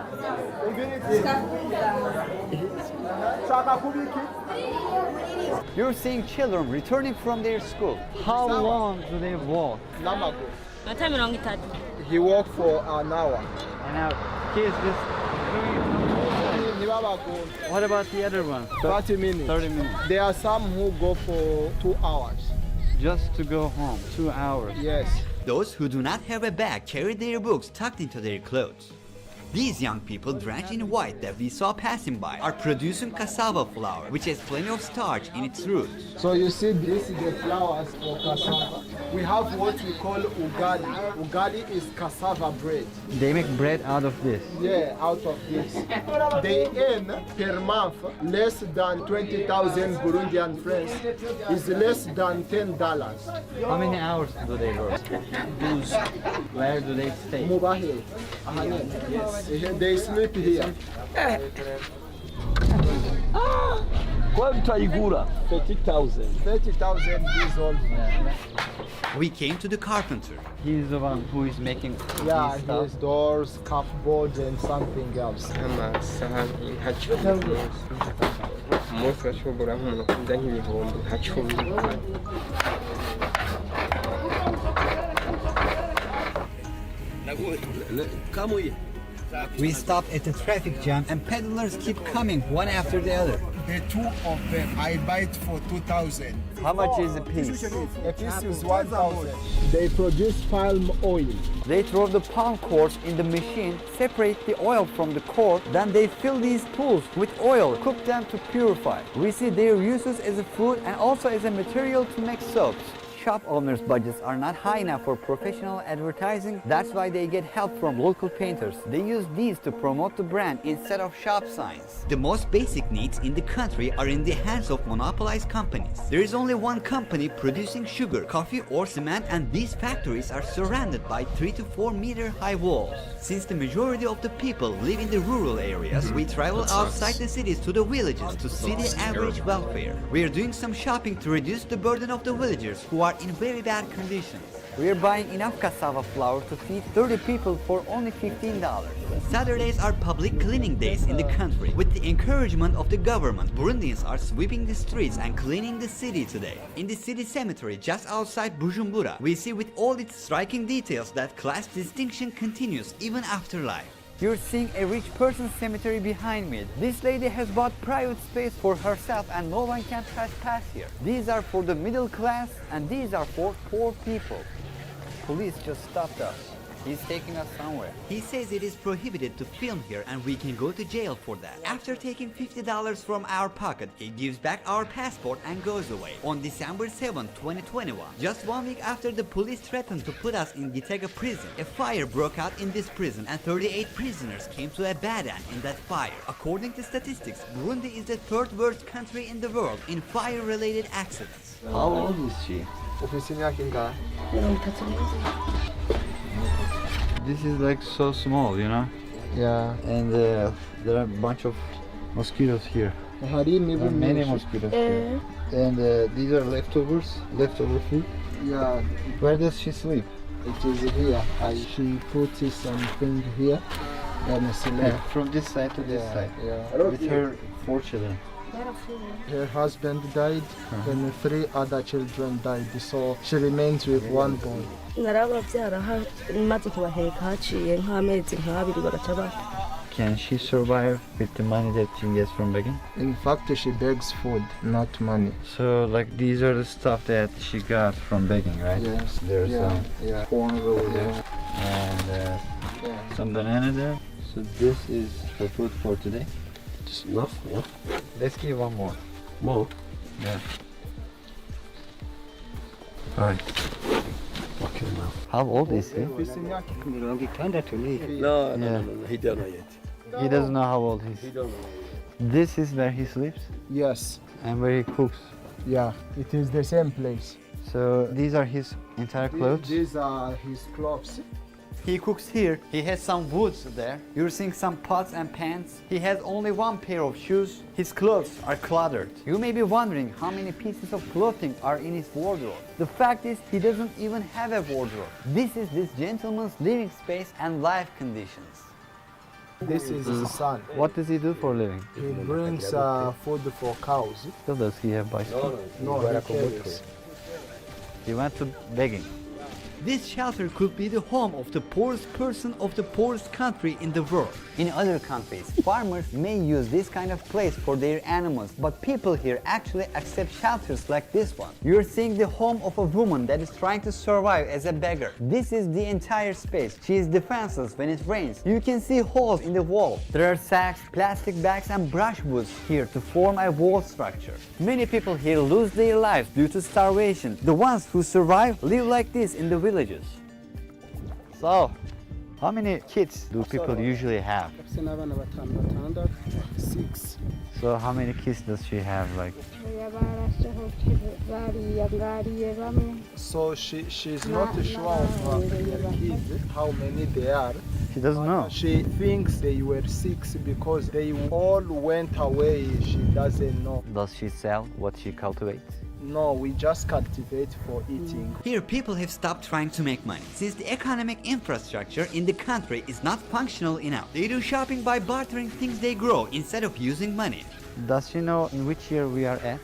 You're seeing children returning from their school. How long do they walk? He walked for an hour. And now kids just what about the other one? 30 minutes. 30 minutes. There are some who go for 2 hours. Just to go home, 2 hours. Yes. Those who do not have a bag carry their books tucked into their clothes. These young people drenched in white that we saw passing by are producing cassava flour, which has plenty of starch in its roots. So you see, this is the flowers for cassava. We have what we call ugali. Ugali is cassava bread. They make bread out of this? Yeah, out of this. They earn per month less than 20,000 Burundian francs. Is less than $10. How many hours do they work? Where do they stay? Mubahil. Yes. They sleep here. Quanto aigura? 30,000. 30,000 years old. We came to the carpenter. He's the one who is making yeah, he has doors, cupboards, and something else. We stopped at the traffic jam and peddlers keep coming one after the other. The 2 of them, I buy it for 2,000. How much is a piece? A piece is 1,000. They produce palm oil. They throw the palm cores in the machine, separate the oil from the core, then they fill these pools with oil, cook them to purify. We see their uses as a food and also as a material to make soaps. Shop owners' budgets are not high enough for professional advertising. That's why they get help from local painters. They use these to promote the brand instead of shop signs. The most basic needs in the country are in the hands of monopolized companies. There is only one company producing sugar, coffee or cement, and these factories are surrounded by 3 to 4 meter high walls. Since the majority of the people live in the rural areas, we travel outside the cities to the villages to see the average welfare. We are doing some shopping to reduce the burden of the villagers who are are in very bad conditions. We're buying enough cassava flour to feed 30 people for only $15. Saturdays are public cleaning days in the country. With the encouragement of the government, Burundians are sweeping the streets and cleaning the city today. In the city cemetery just outside Bujumbura, we see with all its striking details that class distinction continues even after life. You're seeing a rich person's cemetery behind me. This lady has bought private space for herself and no one can trespass here. These are for the middle class and these are for poor people. Police just stopped us. He's taking us somewhere. He says it is prohibited to film here and we can go to jail for that. After taking $50 from our pocket, he gives back our passport and goes away. On December 7, 2021, just 1 week after the police threatened to put us in Gitega prison, a fire broke out in this prison and 38 prisoners came to a bad end in that fire. According to statistics, Burundi is the third worst country in the world in fire-related accidents. How old is she? This is like so small, you know? Yeah. And there are a bunch of mosquitoes here. Many mosquitoes here. And these are leftover food? Yeah. Where does she sleep? It is here. She put something here and sleep. From this side to this side? Yeah. With her 4 children. Her husband died and 3 other children died, so she remains with 1 boy. Can she survive with the money that she gets from begging? In fact, she begs food, not money. So, like, these are the stuff that she got from begging, right? Yes. There's some corn over there. And some banana there. So this is for food for today? Just enough, yeah. Let's give one more. More? Yeah. Alright. Fucking hell. How old is he? No, he don't know yet. He doesn't know how old he is. He don't know yet. This is where he sleeps? Yes. And where he cooks? Yeah, it is the same place. So these are his entire clothes? These are his clothes. He cooks here. He has some woods there. You're seeing some pots and pans. He has only 1 pair of shoes. His clothes are cluttered. You may be wondering how many pieces of clothing are in his wardrobe. The fact is, he doesn't even have a wardrobe. This is this gentleman's living space and life conditions. This is his son. What does he do for a living? He brings food for cows. Still does he have bicycle? No, he carries. He went to begging. This shelter could be the home of the poorest person of the poorest country in the world. In other countries, farmers may use this kind of place for their animals, but people here actually accept shelters like this one. You're seeing the home of a woman that is trying to survive as a beggar. This is the entire space. She is defenseless when it rains. You can see holes in the wall. There are sacks, plastic bags and brushwoods here to form a wall structure. Many people here lose their lives due to starvation. The ones who survive live like this in the villages. So, how many kids do people usually have? 6. So how many kids does she have, like? So she's not sure of her kids, how many they are. She doesn't know. She thinks they were 6 because they all went away. She doesn't know. Does she sell what she cultivates? No, we just cultivate for eating. Here, people have stopped trying to make money, since the economic infrastructure in the country is not functional enough. They do shopping by bartering things they grow instead of using money. Does she know in which year we are at?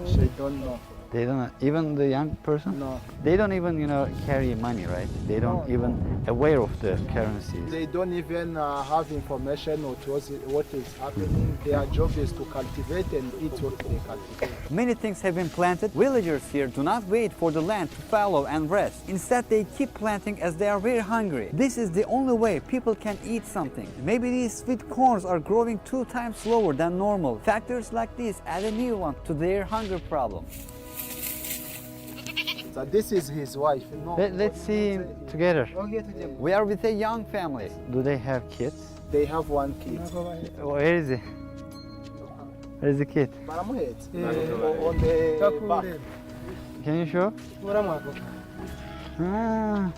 She don't know. They don't, even the young person? No. They don't even, carry money, right? They don't even aware of the currencies. They don't even have information on what is happening. Their job is to cultivate and eat what they cultivate. Many things have been planted. Villagers here do not wait for the land to fallow and rest. Instead, they keep planting as they are very hungry. This is the only way people can eat something. Maybe these sweet corns are growing 2 times slower than normal. Factors like this add a new one to their hunger problem. So this is his wife. No. Let's see together. We are with a young family. Do they have kids? They have 1 kid. Where is he? Where is the kid? On the back. Can you show? Ah,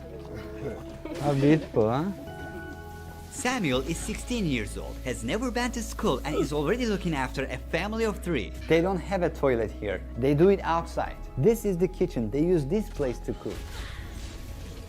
how beautiful, huh? Samuel is 16 years old, has never been to school and is already looking after a family of 3. They don't have a toilet here. They do it outside. This is the kitchen. They use this place to cook.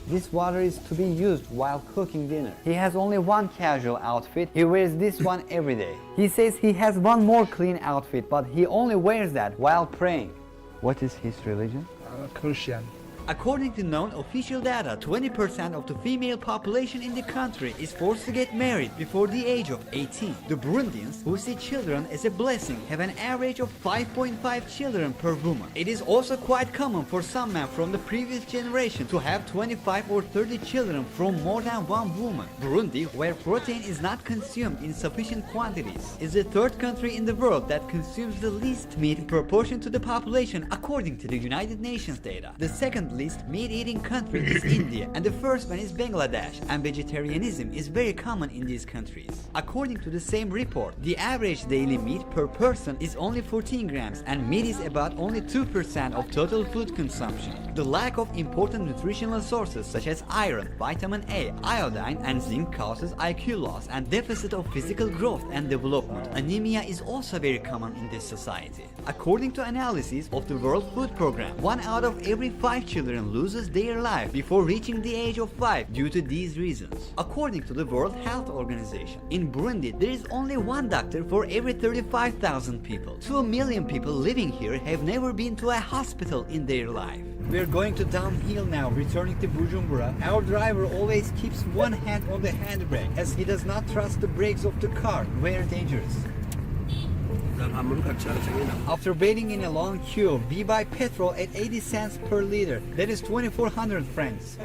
This water is to be used while cooking dinner. He has only one casual outfit. He wears this one every day. He says he has one more clean outfit, but he only wears that while praying. What is his religion? Christian. According to known official data, 20% of the female population in the country is forced to get married before the age of 18. The Burundians, who see children as a blessing, have an average of 5.5 children per woman. It is also quite common for some men from the previous generation to have 25 or 30 children from more than one woman. Burundi, where protein is not consumed in sufficient quantities, is the 3rd country in the world that consumes the least meat in proportion to the population according to the United Nations data. The second least meat-eating country is India, and the first one is Bangladesh, and vegetarianism is very common in these countries. According to the same report, the average daily meat per person is only 14 grams, and meat is about only 2% of total food consumption. The lack of important nutritional sources such as iron, vitamin A, iodine, and zinc causes IQ loss and deficit of physical growth and development. Anemia is also very common in this society. According to analyses of the World Food Program, 1 out of every 5 children loses their life before reaching the age of 5 due to these reasons. According to the World Health Organization, in Burundi there is only 1 doctor for every 35,000 people. 2 million people living here have never been to a hospital in their life. We're going to downhill now, returning to Bujumbura. Our driver always keeps one hand on the handbrake as he does not trust the brakes of the car. Very dangerous. After waiting in a long queue, we buy petrol at 80 cents per liter. That is 2,400 francs.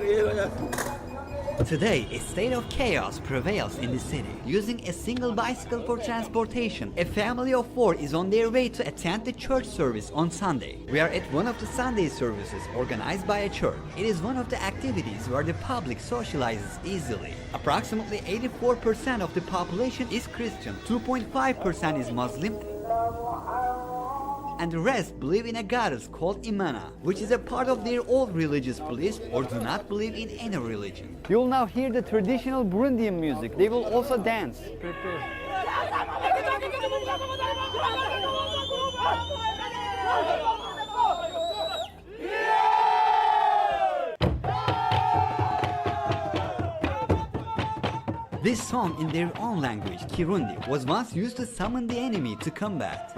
Today, a state of chaos prevails in the city. Using a single bicycle for transportation, a family of 4 is on their way to attend the church service on Sunday. We are at one of the Sunday services organized by a church. It is one of the activities where the public socializes easily. Approximately 84% of the population is Christian, 2.5% is Muslim, and the rest believe in a goddess called Imana, which is a part of their old religious beliefs or do not believe in any religion. You'll now hear the traditional Burundian music. They will also dance. This song in their own language, Kirundi, was once used to summon the enemy to combat.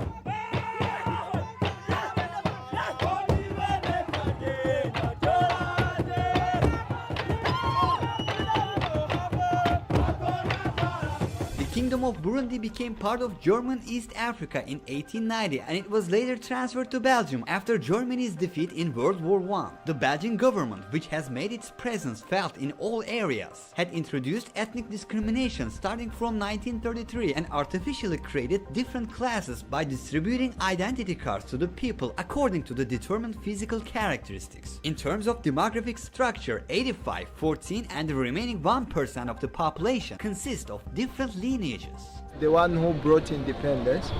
The Kingdom of Burundi became part of German East Africa in 1890 and it was later transferred to Belgium after Germany's defeat in World War I. The Belgian government, which has made its presence felt in all areas, had introduced ethnic discrimination starting from 1933 and artificially created different classes by distributing identity cards to the people according to the determined physical characteristics. In terms of demographic structure, 85, 14 and the remaining 1% of the population consist of different lineages. The one who brought independence,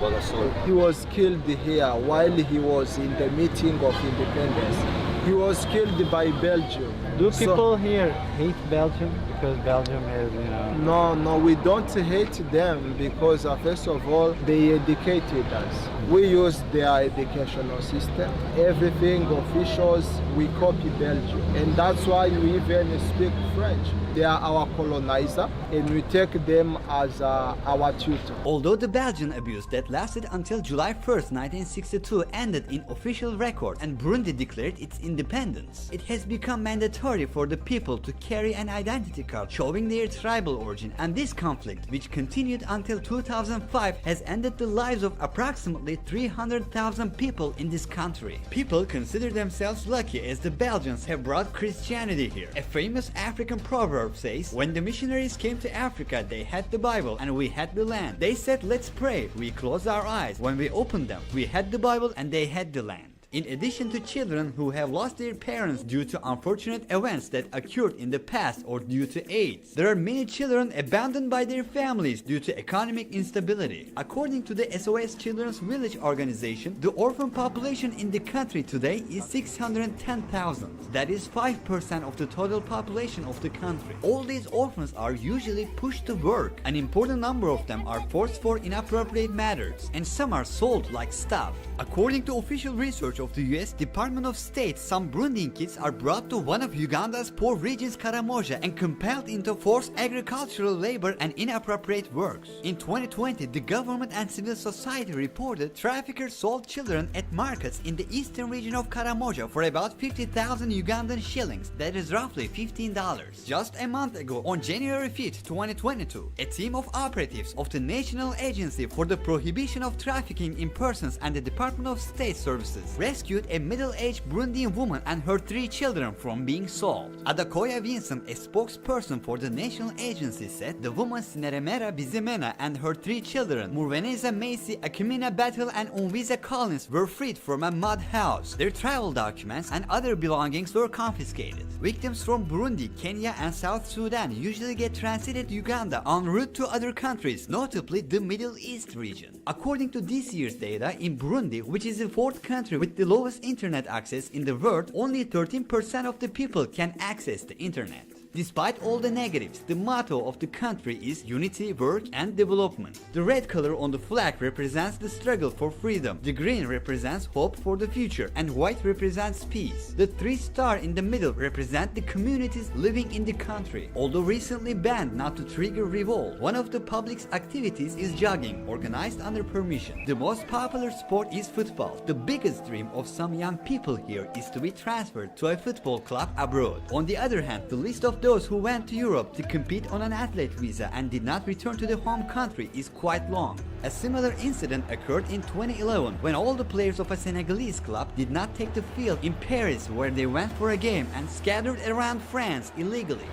he was killed here while he was in the meeting of independence. He was killed by Belgium. Do people here hate Belgium because Belgium is, No, we don't hate them because first of all, they educated us. We use their educational system. Everything officials, we copy Belgium. And that's why we even speak French. They are our colonizer and we take them as our tutor. Although the Belgian abuse that lasted until July 1st, 1962 ended in official record and Burundi declared its independence, it has become mandatory for the people to carry an identity card showing their tribal origin, and this conflict, which continued until 2005, has ended the lives of approximately 300,000 people in this country. People consider themselves lucky as the Belgians have brought Christianity here. A famous African proverb says, when the missionaries came to Africa, they had the Bible and we had the land. They said, let's pray. We closed our eyes. When we opened them, we had the Bible and they had the land. In addition to children who have lost their parents due to unfortunate events that occurred in the past or due to AIDS, there are many children abandoned by their families due to economic instability. According to the SOS Children's Village organization, the orphan population in the country today is 610,000. That is 5% of the total population of the country. All these orphans are usually pushed to work. An important number of them are forced for inappropriate matters, and some are sold like stuff. According to official research of the US Department of State, some Burundian kids are brought to one of Uganda's poor regions, Karamoja, and compelled into forced agricultural labor and inappropriate works. In 2020, the government and civil society reported traffickers sold children at markets in the eastern region of Karamoja for about 50,000 Ugandan shillings, that is roughly $15. Just a month ago, on January 5th, 2022, a team of operatives of the National Agency for the Prohibition of Trafficking in Persons and the Department of State Services rescued a middle-aged Burundian woman and her 3 children from being sold. Adakoya Vincent, a spokesperson for the National Agency, said the woman Sineremera Bizimena and her 3 children, Murveneza Macy, Akimina Battle and Unviza Collins, were freed from a mud house. Their travel documents and other belongings were confiscated. Victims from Burundi, Kenya and South Sudan usually get transited to Uganda en route to other countries, notably the Middle East region. According to this year's data, in Burundi, which is the 4th country with the lowest internet access in the world, only 13% of the people can access the internet. Despite all the negatives, the motto of the country is unity, work and development. The red color on the flag represents the struggle for freedom, the green represents hope for the future, and white represents peace. The 3 stars in the middle represent the communities living in the country. Although recently banned not to trigger revolt, one of the public's activities is jogging, organized under permission. The most popular sport is football. The biggest dream of some young people here is to be transferred to a football club abroad. On the other hand, the list of those who went to Europe to compete on an athlete visa and did not return to the home country is quite long. A similar incident occurred in 2011 when all the players of a Senegalese club did not take the field in Paris, where they went for a game and scattered around France illegally.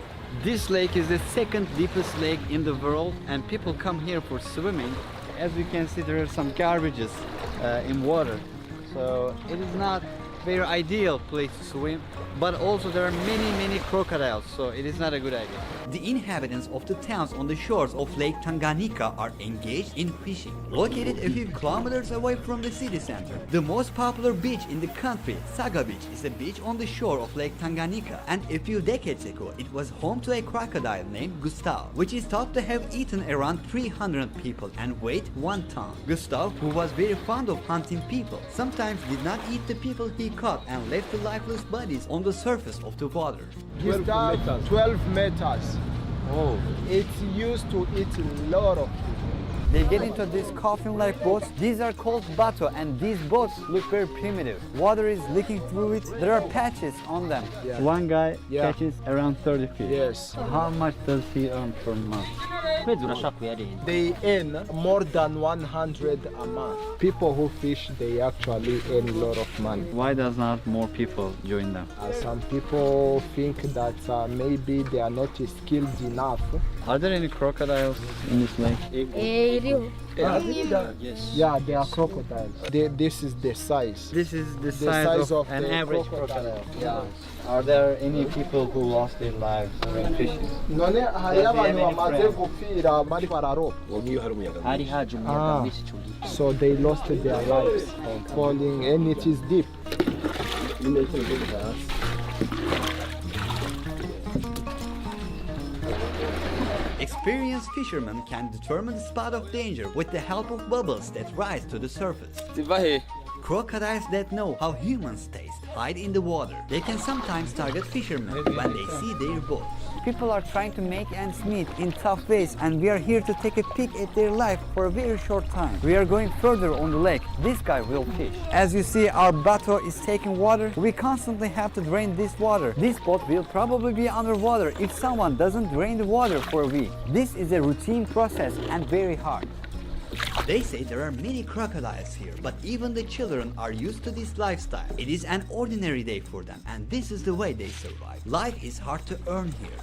This lake is the 2nd deepest lake in the world, and people come here for swimming. As you can see, there are some garbages in water, so it is not very ideal place to swim, but also there are many crocodiles, so it is not a good idea. The inhabitants of the towns on the shores of Lake Tanganyika are engaged in fishing. Located a few kilometers away from the city center, the most popular beach in the country, Saga Beach, is a beach on the shore of Lake Tanganyika, and a few decades ago it was home to a crocodile named Gustav, which is thought to have eaten around 300 people and weighed 1 ton. Gustav, who was very fond of hunting people, sometimes did not eat the people he caught and left the lifeless bodies on the surface of the water. 12 meters. Oh. It's used to eat a lot of people. They get into these coffin-like boats. These are called bato, and these boats look very primitive. Water is leaking through it. There are patches on them. Yeah. One guy catches around 30 fish. Yes. How much does he earn per month? They earn more than 100 a month. People who fish, they actually earn a lot of money. Why does not more people join them? Some people think that maybe they are not skilled enough. Are there any crocodiles in this lake? Yeah, they are crocodiles. This is the size. This is the size of an average crocodile. Yeah. Are there any people who lost their lives when fishing? So they lost their lives falling, and it is deep. Experienced fishermen can determine the spot of danger with the help of bubbles that rise to the surface. Crocodiles that know how humans taste hide in the water. They can sometimes target fishermen when they see their boats. People are trying to make ends meet in tough ways, and we are here to take a peek at their life for a very short time. We are going further on the lake. This guy will fish. As you see, our bateau is taking water. We constantly have to drain this water. This boat will probably be underwater if someone doesn't drain the water for a week. This is a routine process and very hard. They say there are many crocodiles here, but even the children are used to this lifestyle. It is an ordinary day for them, and this is the way they survive. Life is hard to earn here.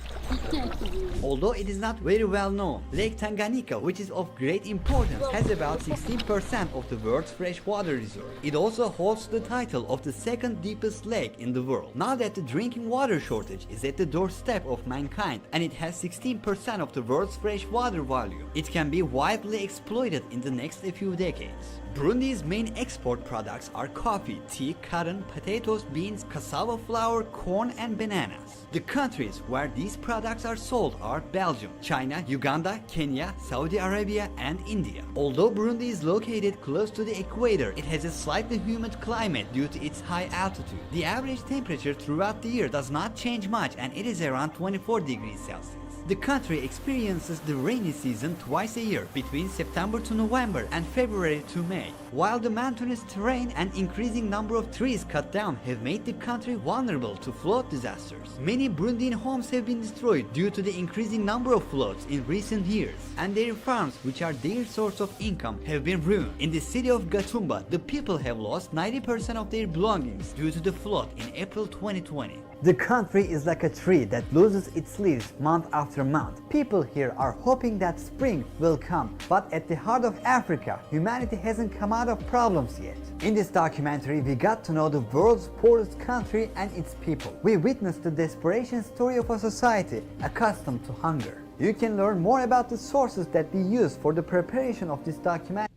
Although it is not very well known, Lake Tanganyika, which is of great importance, has about 16% of the world's freshwater reserve. It also holds the title of the second deepest lake in the world. Now that the drinking water shortage is at the doorstep of mankind, and it has 16% of the world's freshwater volume, it can be widely exploited in the next few decades. Burundi's main export products are coffee, tea, cotton, potatoes, beans, cassava flour, corn, and bananas. The countries where these products are sold are Belgium, China, Uganda, Kenya, Saudi Arabia, and India. Although Burundi is located close to the equator, it has a slightly humid climate due to its high altitude. The average temperature throughout the year does not change much, and it is around 24 degrees Celsius. The country experiences the rainy season twice a year, between September to November and February to May. While the mountainous terrain and increasing number of trees cut down have made the country vulnerable to flood disasters. Many Burundian homes have been destroyed due to the increasing number of floods in recent years, and their farms, which are their source of income, have been ruined. In the city of Gatumba, the people have lost 90% of their belongings due to the flood in April 2020. The country is like a tree that loses its leaves month after month. People here are hoping that spring will come, but at the heart of Africa, humanity hasn't come out of problems yet. In this documentary, we got to know the world's poorest country and its people. We witnessed the desperation story of a society accustomed to hunger. You can learn more about the sources that we used for the preparation of this documentary.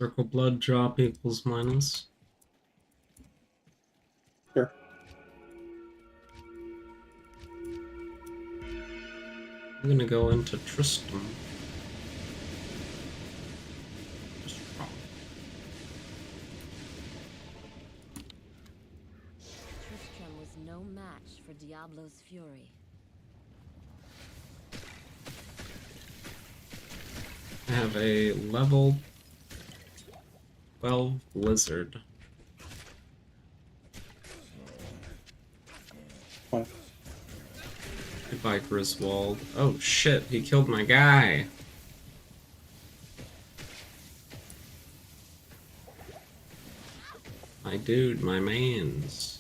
Circle blood drop equals minus. Sure. I'm gonna go into Tristram. Tristram was no match for Diablo's fury. I have a level 12 lizard. What? Goodbye, Griswold. Oh shit, he killed my guy. My dude, my mans.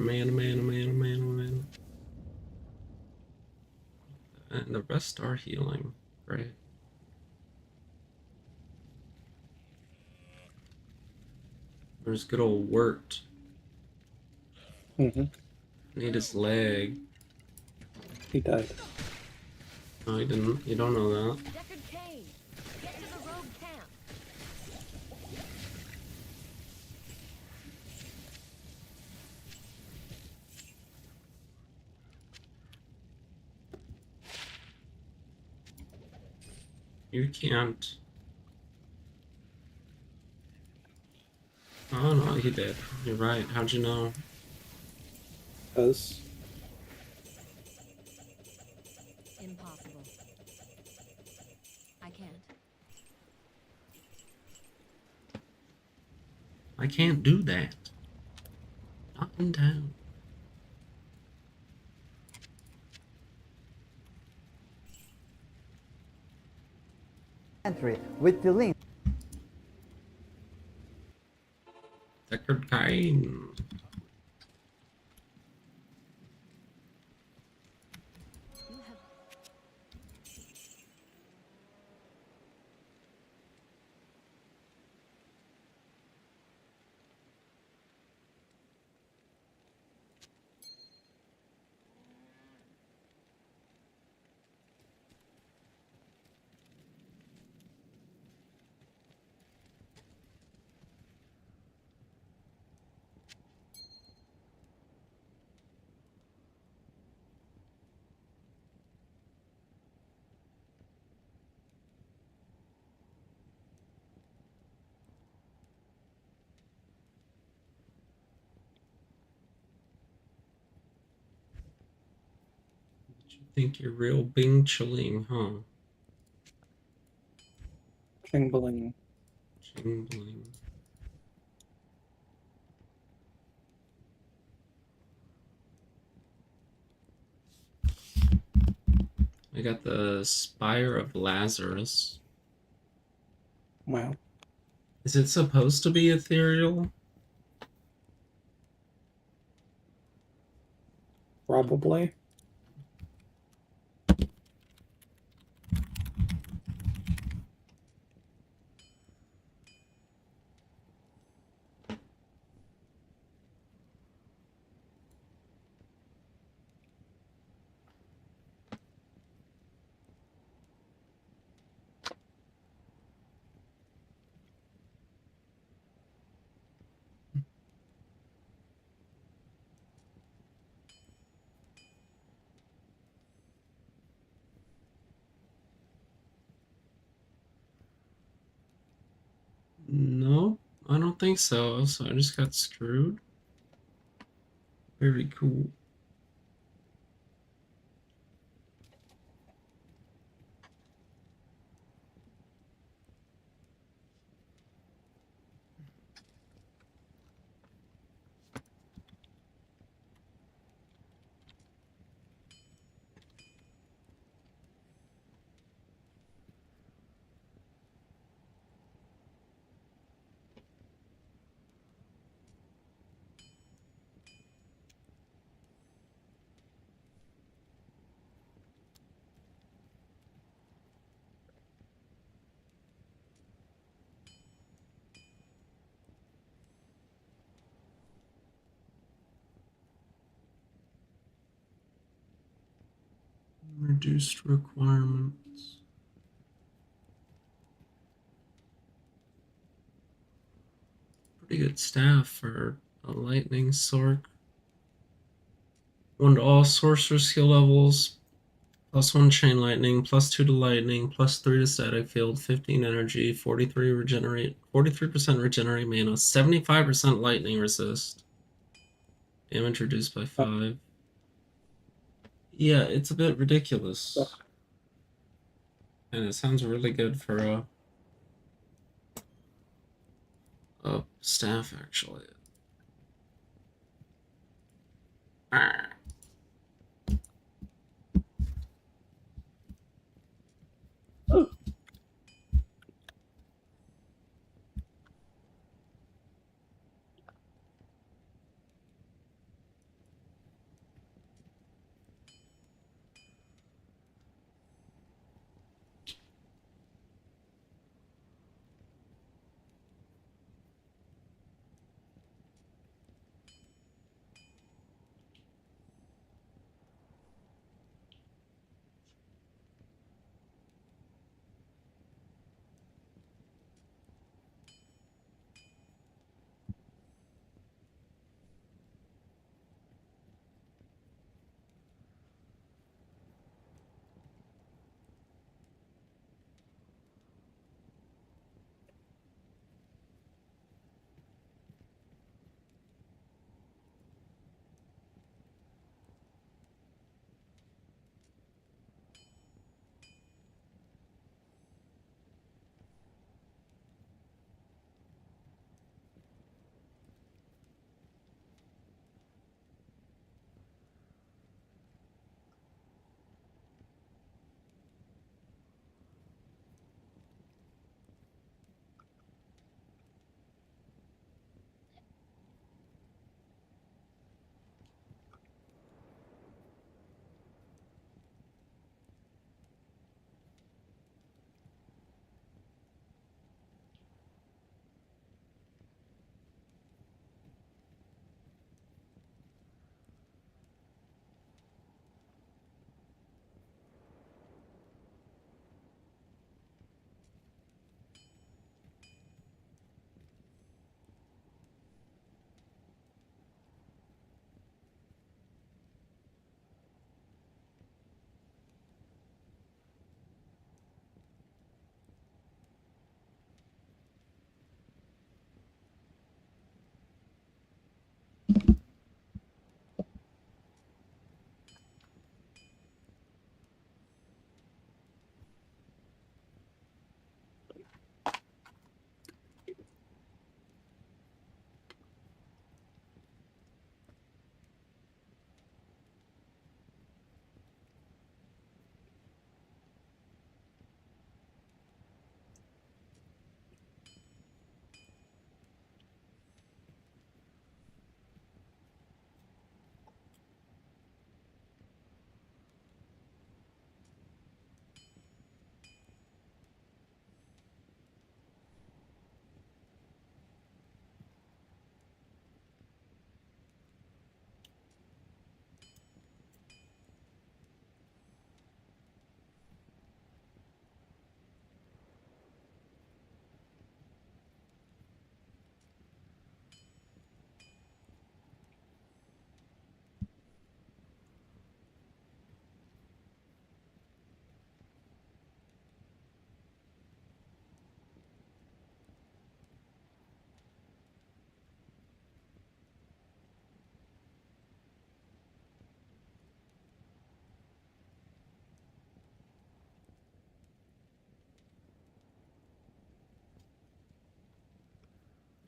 Man. And the rest are healing. Great. There's good old Wirt. Mm-hmm. Need his leg. He died. No, he didn't. You don't know that. You can't. Oh no, he did. You're right. How'd you know? Because Impossible. I can't. I can't do that. Not in town. With the link. Deckard Cain. Think you're real bing chilling, huh? Ching-bling. Ching-bling. I got the Spire of Lazarus. Wow. Is it supposed to be ethereal? Probably. No, I don't think so. So I just got screwed. Very cool. Reduced requirements. Pretty good staff for a lightning sorc. 1 to all sorcerer skill levels. +1 chain lightning, +2 to lightning, +3 to static field, 15 energy, 43% regenerate mana, 75% lightning resist. Damage reduced by 5. Yeah, it's a bit ridiculous. And it sounds really good for a staff, actually. Arrgh.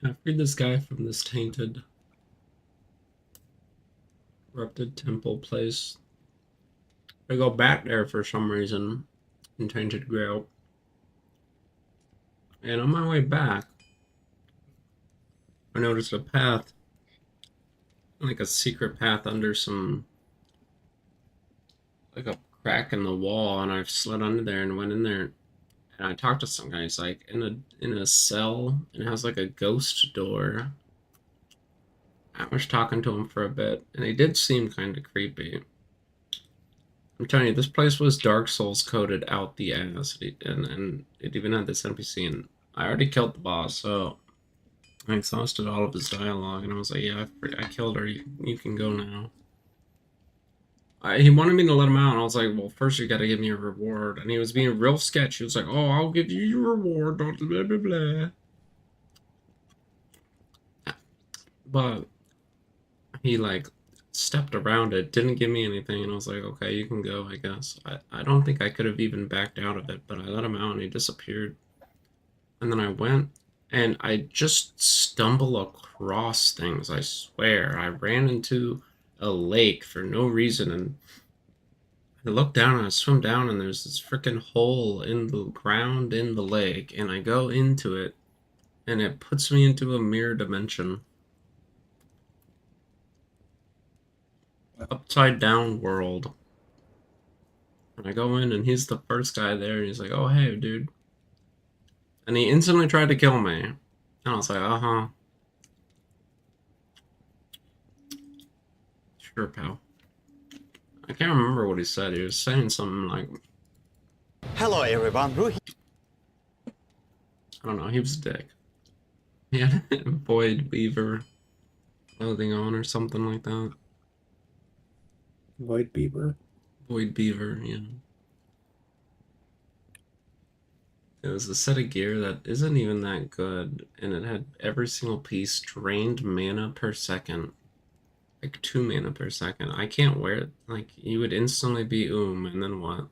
I freed this guy from this tainted, corrupted temple place. I go back there for some reason in Tainted Grail. And on my way back, I noticed a path, like a secret path under some, like a crack in the wall, and I slid under there and went in there. And I talked to some guy. He's like in a cell, and it has like a ghost door. I was talking to him for a bit, and he did seem kind of creepy. I'm telling you, this place was Dark Souls coded out the ass, and it even had this NPC, and I already killed the boss, so I exhausted all of his dialogue, and I was like, yeah, I killed her, you can go now. He wanted me to let him out, and I was like, well, first you gotta give me a reward, and he was being real sketchy. He was like, oh, I'll give you your reward, blah, blah, blah, blah. But he, like, stepped around it, didn't give me anything, and I was like, okay, you can go, I guess. I don't think I could have even backed out of it, but I let him out, and he disappeared. And then I went, and I just stumble across things, I swear. I ran into a lake for no reason, and I look down and I swim down, and there's this freaking hole in the ground in the lake, and I go into it, and it puts me into a mirror dimension. Upside down world. And I go in, and he's the first guy there, and he's like, oh, hey, dude. And he instantly tried to kill me. And I was like, uh-huh. Sure, pal. I can't remember what he said. He was saying something like... Hello, everyone. Ruhi. I don't know. He was a dick. He had Void Beaver clothing on or something like that. Void Beaver? Void Beaver, yeah. It was a set of gear that isn't even that good, and it had every single piece drained mana per second. Like 2 mana per second. I can't wear it. Like, you would instantly be and then what?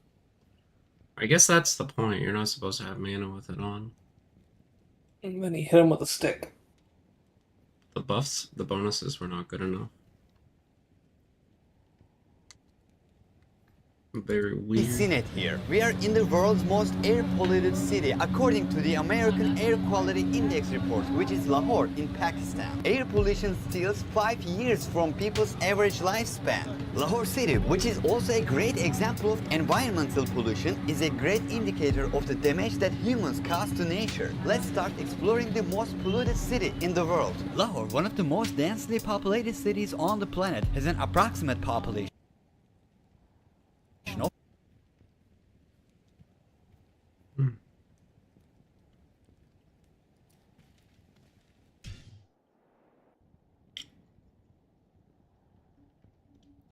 I guess that's the point. You're not supposed to have mana with it on. And then he hit him with a stick. The buffs, the bonuses were not good enough. Very weird. We've seen it here. We are in the world's most air-polluted city, according to the American Air Quality Index report, which is Lahore in Pakistan. Air pollution steals 5 years from people's average lifespan. Lahore City, which is also a great example of environmental pollution, is a great indicator of the damage that humans cause to nature. Let's start exploring the most polluted city in the world. Lahore, one of the most densely populated cities on the planet, has an approximate population